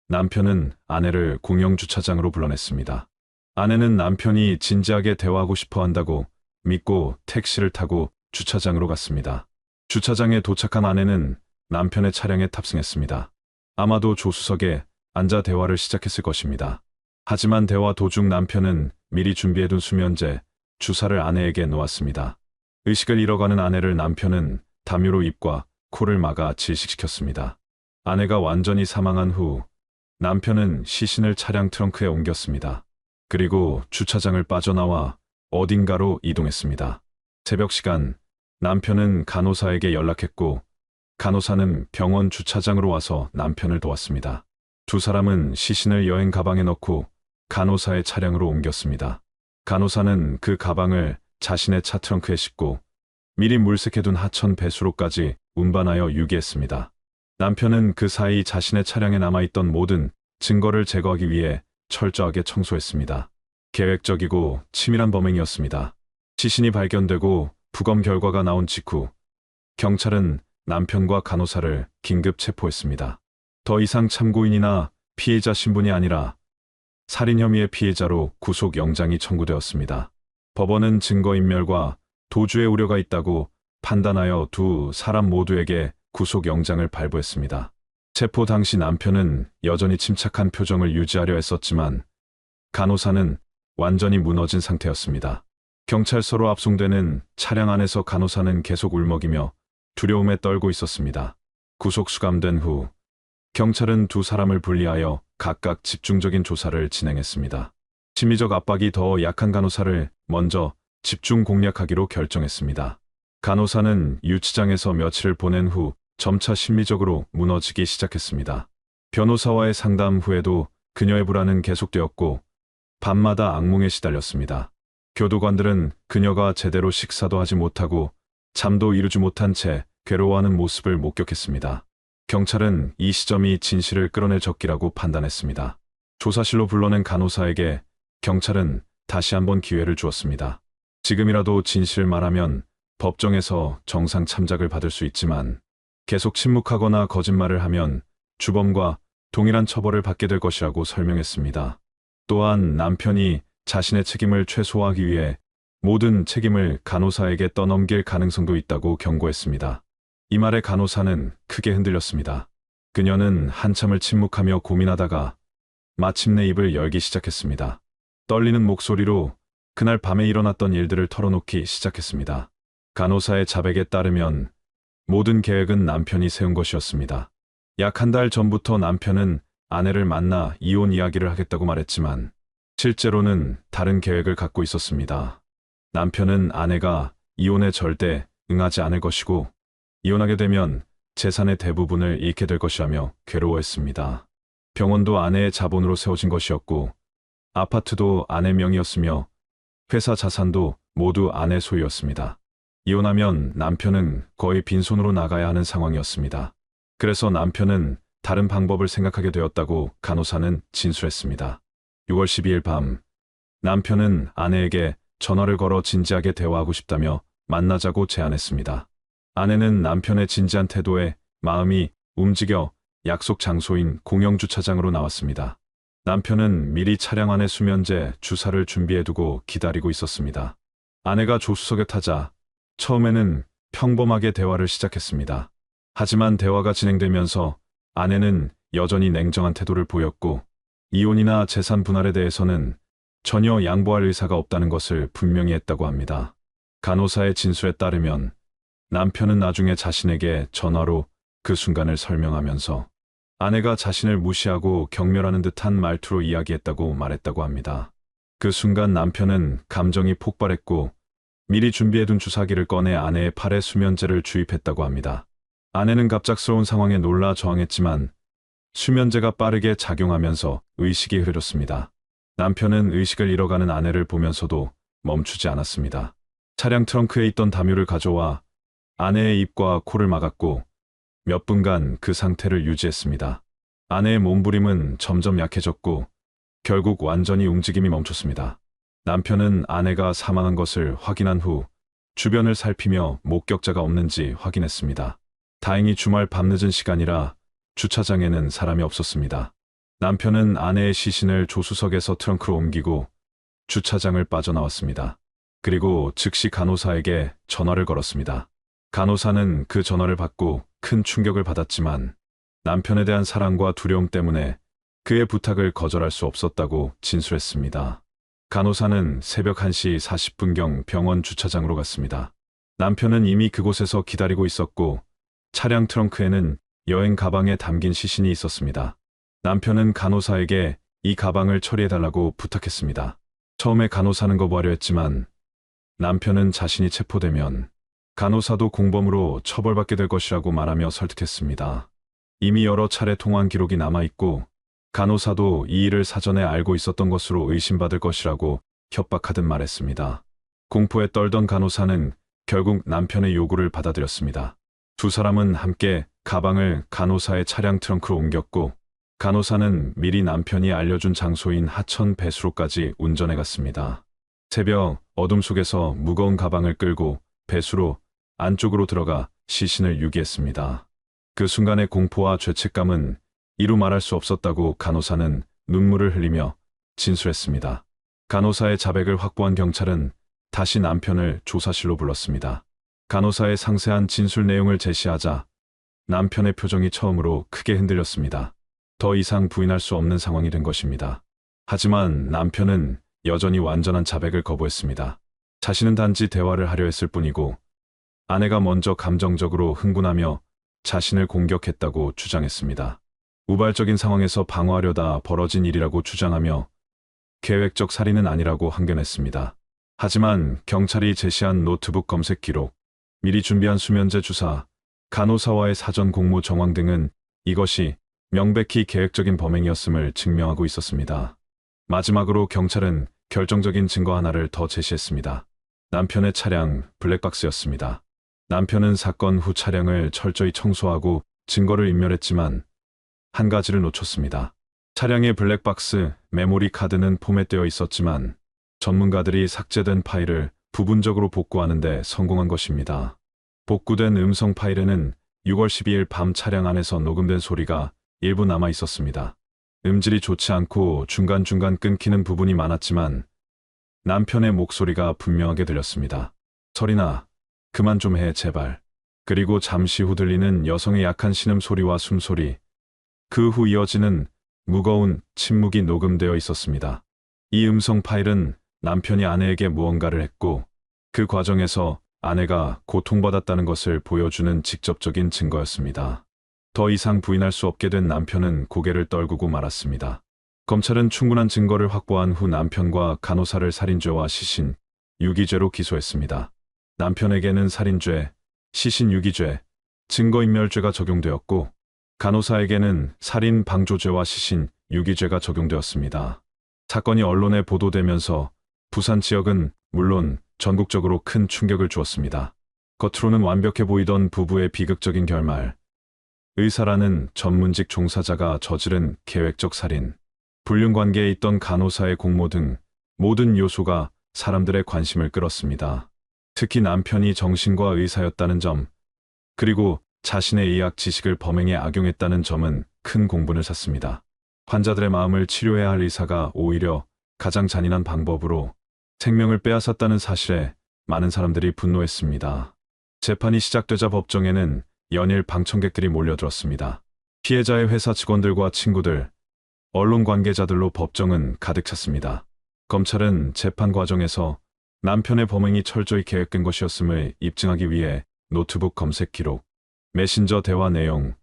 남편은 아내를 공영 주차장으로 불러냈습니다. 아내는 남편이 진지하게 대화하고 싶어 한다고 믿고 택시를 타고 주차장으로 갔습니다. 주차장에 도착한 아내는 남편의 차량에 탑승했습니다. 아마도 조수석에 앉아 대화를 시작했을 것입니다. 하지만 대화 도중 남편은 미리 준비해둔 수면제, 주사를 아내에게 놓았습니다. 의식을 잃어가는 아내를 남편은 담요로 입과 코를 막아 질식시켰습니다. 아내가 완전히 사망한 후 남편은 시신을 차량 트렁크에 옮겼습니다. 그리고 주차장을 빠져나와 어딘가로 이동했습니다. 새벽 시간, 남편은 간호사에게 연락했고 간호사는 병원 주차장으로 와서 남편을 도왔습니다. 두 사람은 시신을 여행 가방에 넣고 간호사의 차량으로 옮겼습니다. 간호사는 그 가방을 자신의 차 트렁크에 싣고 미리 물색해둔 하천 배수로까지 운반하여 유기했습니다. 남편은 그 사이 자신의 차량에 남아있던 모든 증거를 제거하기 위해 철저하게 청소했습니다. 계획적이고 치밀한 범행이었습니다. 시신이 발견되고 부검 결과가 나온 직후 경찰은 남편과 간호사를 긴급 체포했습니다. 더 이상 참고인이나 피해자 신분이 아니라 살인 혐의의 피해자로 구속영장이 청구되었습니다. 법원은 증거인멸과 도주의 우려가 있다고 판단하여 두 사람 모두에게 구속영장을 발부했습니다. 체포 당시 남편은 여전히 침착한 표정을 유지하려 했었지만 간호사는 완전히 무너진 상태였습니다. 경찰서로 압송되는 차량 안에서 간호사는 계속 울먹이며 두려움에 떨고 있었습니다. 구속 수감된 후 경찰은 두 사람을 분리하여 각각 집중적인 조사를 진행했습니다. 심리적 압박이 더 약한 간호사를 먼저 집중 공략하기로 결정했습니다. 간호사는 유치장에서 며칠을 보낸 후 점차 심리적으로 무너지기 시작했습니다. 변호사와의 상담 후에도 그녀의 불안은 계속되었고 밤마다 악몽에 시달렸습니다. 교도관들은 그녀가 제대로 식사도 하지 못하고 잠도 이루지 못한 채 괴로워하는 모습을 목격했습니다. 경찰은 이 시점이 진실을 끌어낼 적기라고 판단했습니다. 조사실로 불러낸 간호사에게 경찰은 다시 한번 기회를 주었습니다. 지금이라도 진실을 말하면 법정에서 정상 참작을 받을 수 있지만 계속 침묵하거나 거짓말을 하면 주범과 동일한 처벌을 받게 될 것이라고 설명했습니다. 또한 남편이 자신의 책임을 최소화하기 위해 모든 책임을 간호사에게 떠넘길 가능성도 있다고 경고했습니다. 이 말에 간호사는 크게 흔들렸습니다. 그녀는 한참을 침묵하며 고민하다가 마침내 입을 열기 시작했습니다. 떨리는 목소리로 그날 밤에 일어났던 일들을 털어놓기 시작했습니다. 간호사의 자백에 따르면 모든 계획은 남편이 세운 것이었습니다. 약 한 달 전부터 남편은 아내를 만나 이혼 이야기를 하겠다고 말했지만 실제로는 다른 계획을 갖고 있었습니다. 남편은 아내가 이혼에 절대 응하지 않을 것이고 이혼하게 되면 재산의 대부분을 잃게 될 것이라며 괴로워했습니다. 병원도 아내의 자본으로 세워진 것이었고 아파트도 아내 명의였으며 회사 자산도 모두 아내 소유였습니다. 이혼하면 남편은 거의 빈손으로 나가야 하는 상황이었습니다. 그래서 남편은 다른 방법을 생각하게 되었다고 간호사는 진술했습니다. 6월 12일 밤 남편은 아내에게 전화를 걸어 진지하게 대화하고 싶다며 만나자고 제안했습니다. 아내는 남편의 진지한 태도에 마음이 움직여 약속 장소인 공영주차장으로 나왔습니다. 남편은 미리 차량 안에 수면제, 주사를 준비해두고 기다리고 있었습니다. 아내가 조수석에 타자 처음에는 평범하게 대화를 시작했습니다. 하지만 대화가 진행되면서 아내는 여전히 냉정한 태도를 보였고 이혼이나 재산 분할에 대해서는 전혀 양보할 의사가 없다는 것을 분명히 했다고 합니다. 간호사의 진술에 따르면 남편은 나중에 자신에게 전화로 그 순간을 설명하면서 아내가 자신을 무시하고 경멸하는 듯한 말투로 이야기했다고 말했다고 합니다. 그 순간 남편은 감정이 폭발했고 미리 준비해둔 주사기를 꺼내 아내의 팔에 수면제를 주입했다고 합니다. 아내는 갑작스러운 상황에 놀라 저항했지만 수면제가 빠르게 작용하면서 의식이 흐려졌습니다. 남편은 의식을 잃어가는 아내를 보면서도 멈추지 않았습니다. 차량 트렁크에 있던 담요를 가져와 아내의 입과 코를 막았고 몇 분간 그 상태를 유지했습니다. 아내의 몸부림은 점점 약해졌고 결국 완전히 움직임이 멈췄습니다. 남편은 아내가 사망한 것을 확인한 후 주변을 살피며 목격자가 없는지 확인했습니다. 다행히 주말 밤늦은 시간이라 주차장에는 사람이 없었습니다. 남편은 아내의 시신을 조수석에서 트렁크로 옮기고 주차장을 빠져나왔습니다. 그리고 즉시 간호사에게 전화를 걸었습니다. 간호사는 그 전화를 받고 큰 충격을 받았지만 남편에 대한 사랑과 두려움 때문에 그의 부탁을 거절할 수 없었다고 진술했습니다. 간호사는 새벽 1시 40분경 병원 주차장으로 갔습니다. 남편은 이미 그곳에서 기다리고 있었고 차량 트렁크에는 여행 가방에 담긴 시신이 있었습니다. 남편은 간호사에게 이 가방을 처리해달라고 부탁했습니다. 처음에 간호사는 거부하려 했지만 남편은 자신이 체포되면 간호사도 공범으로 처벌받게 될 것이라고 말하며 설득했습니다. 이미 여러 차례 통화한 기록이 남아있고 간호사도 이 일을 사전에 알고 있었던 것으로 의심받을 것이라고 협박하듯 말했습니다. 공포에 떨던 간호사는 결국 남편의 요구를 받아들였습니다. 두 사람은 함께 가방을 간호사의 차량 트렁크로 옮겼고 간호사는 미리 남편이 알려준 장소인 하천 배수로까지 운전해 갔습니다. 새벽 어둠 속에서 무거운 가방을 끌고 배수로 안쪽으로 들어가 시신을 유기했습니다. 그 순간의 공포와 죄책감은 이루 말할 수 없었다고 간호사는 눈물을 흘리며 진술했습니다. 간호사의 자백을 확보한 경찰은 다시 남편을 조사실로 불렀습니다. 간호사의 상세한 진술 내용을 제시하자 남편의 표정이 처음으로 크게 흔들렸습니다. 더 이상 부인할 수 없는 상황이 된 것입니다. 하지만 남편은 여전히 완전한 자백을 거부했습니다. 자신은 단지 대화를 하려 했을 뿐이고 아내가 먼저 감정적으로 흥분하며 자신을 공격했다고 주장했습니다. 우발적인 상황에서 방어하려다 벌어진 일이라고 주장하며 계획적 살인은 아니라고 항변했습니다. 하지만 경찰이 제시한 노트북 검색 기록, 미리 준비한 수면제 주사, 간호사와의 사전 공모 정황 등은 이것이 명백히 계획적인 범행이었음을 증명하고 있었습니다. 마지막으로 경찰은 결정적인 증거 하나를 더 제시했습니다. 남편의 차량 블랙박스였습니다. 남편은 사건 후 차량을 철저히 청소하고 증거를 인멸했지만 한 가지를 놓쳤습니다. 차량의 블랙박스 메모리 카드는 포맷되어 있었지만 전문가들이 삭제된 파일을 부분적으로 복구하는 데 성공한 것입니다. 복구된 음성 파일에는 6월 12일 밤 차량 안에서 녹음된 소리가 일부 남아 있었습니다. 음질이 좋지 않고 중간중간 끊기는 부분이 많았지만 남편의 목소리가 분명하게 들렸습니다. 설인아, 그만 좀 해, 제발. 그리고 잠시 후 들리는 여성의 약한 신음소리와 숨소리, 그 후 이어지는 무거운 침묵이 녹음되어 있었습니다. 이 음성 파일은 남편이 아내에게 무언가를 했고 그 과정에서 아내가 고통받았다는 것을 보여주는 직접적인 증거였습니다. 더 이상 부인할 수 없게 된 남편은 고개를 떨구고 말았습니다. 검찰은 충분한 증거를 확보한 후 남편과 간호사를 살인죄와 시신, 유기죄로 기소했습니다. 남편에게는 살인죄, 시신 유기죄, 증거인멸죄가 적용되었고 간호사에게는 살인 방조죄와 시신 유기죄가 적용되었습니다. 사건이 언론에 보도되면서 부산 지역은 물론 전국적으로 큰 충격을 주었습니다. 겉으로는 완벽해 보이던 부부의 비극적인 결말, 의사라는 전문직 종사자가 저지른 계획적 살인, 불륜관계에 있던 간호사의 공모 등 모든 요소가 사람들의 관심을 끌었습니다. 특히 남편이 정신과 의사였다는 점, 그리고 자신의 의학 지식을 범행에 악용했다는 점은 큰 공분을 샀습니다. 환자들의 마음을 치료해야 할 의사가 오히려 가장 잔인한 방법으로 생명을 빼앗았다는 사실에 많은 사람들이 분노했습니다. 재판이 시작되자 법정에는 연일 방청객들이 몰려들었습니다. 피해자의 회사 직원들과 친구들, 언론 관계자들로 법정은 가득 찼습니다. 검찰은 재판 과정에서 남편의 범행이 철저히 계획된 것이었음을 입증하기 위해 노트북 검색 기록, 메신저 대화 내용,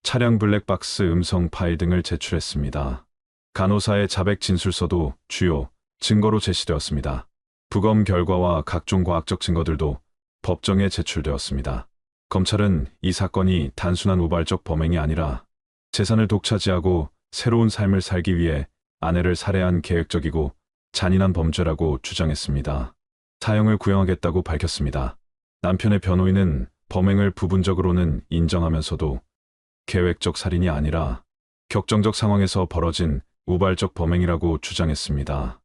차량 블랙박스 음성 파일 등을 제출했습니다. 간호사의 자백 진술서도 주요 증거로 제시되었습니다. 부검 결과와 각종 과학적 증거들도 법정에 제출되었습니다. 검찰은 이 사건이 단순한 우발적 범행이 아니라 재산을 독차지하고 새로운 삶을 살기 위해 아내를 살해한 계획적이고 잔인한 범죄라고 주장했습니다. 사형을 구형하겠다고 밝혔습니다. 남편의 변호인은 범행을 부분적으로는 인정하면서도 계획적 살인이 아니라 격정적 상황에서 벌어진 우발적 범행이라고 주장했습니다.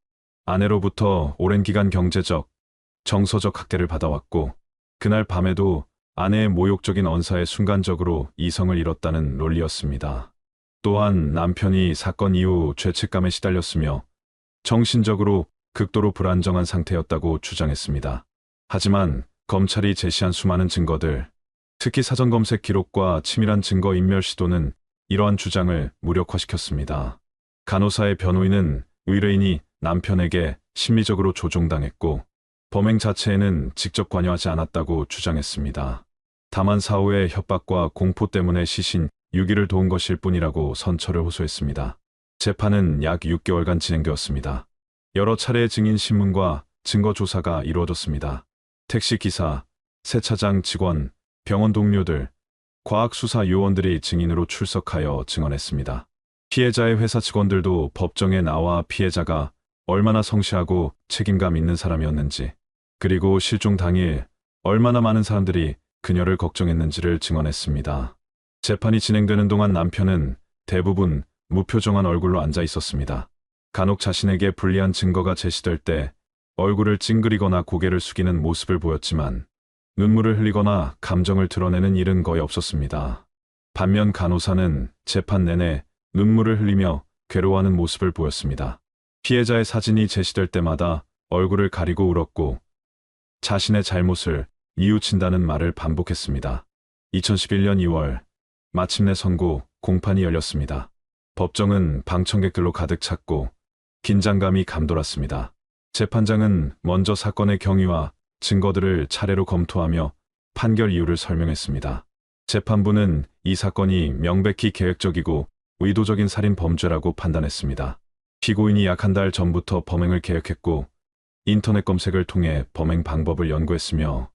아내로부터 오랜 기간 경제적, 정서적 학대를 받아왔고 그날 밤에도 아내의 모욕적인 언사에 순간적으로 이성을 잃었다는 논리였습니다. 또한 남편이 사건 이후 죄책감에 시달렸으며 정신적으로 극도로 불안정한 상태였다고 주장했습니다. 하지만 검찰이 제시한 수많은 증거들, 특히 사전 검색 기록과 치밀한 증거 인멸 시도는 이러한 주장을 무력화시켰습니다. 간호사의 변호인은 의뢰인이 남편에게 심리적으로 조종당했고 범행 자체에는 직접 관여하지 않았다고 주장했습니다. 다만 사후의 협박과 공포 때문에 시신 유기를 도운 것일 뿐이라고 선처를 호소했습니다. 재판은 약 6개월간 진행되었습니다. 여러 차례의 증인 신문과 증거 조사가 이루어졌습니다. 택시 기사, 세차장 직원, 병원 동료들, 과학수사 요원들이 증인으로 출석하여 증언했습니다. 피해자의 회사 직원들도 법정에 나와 피해자가 얼마나 성실하고 책임감 있는 사람이었는지, 그리고 실종 당일 얼마나 많은 사람들이 그녀를 걱정했는지를 증언했습니다. 재판이 진행되는 동안 남편은 대부분 무표정한 얼굴로 앉아 있었습니다. 간혹 자신에게 불리한 증거가 제시될 때 얼굴을 찡그리거나 고개를 숙이는 모습을 보였지만 눈물을 흘리거나 감정을 드러내는 일은 거의 없었습니다. 반면 간호사는 재판 내내 눈물을 흘리며 괴로워하는 모습을 보였습니다. 피해자의 사진이 제시될 때마다 얼굴을 가리고 울었고 자신의 잘못을 뉘우친다는 말을 반복했습니다. 2011년 2월, 마침내 선고 공판이 열렸습니다. 법정은 방청객들로 가득 찼고 긴장감이 감돌았습니다. 재판장은 먼저 사건의 경위와 증거들을 차례로 검토하며 판결 이유를 설명했습니다. 재판부는 이 사건이 명백히 계획적이고 의도적인 살인 범죄라고 판단했습니다. 피고인이 약 한 달 전부터 범행을 계획했고 인터넷 검색을 통해 범행 방법을 연구했으며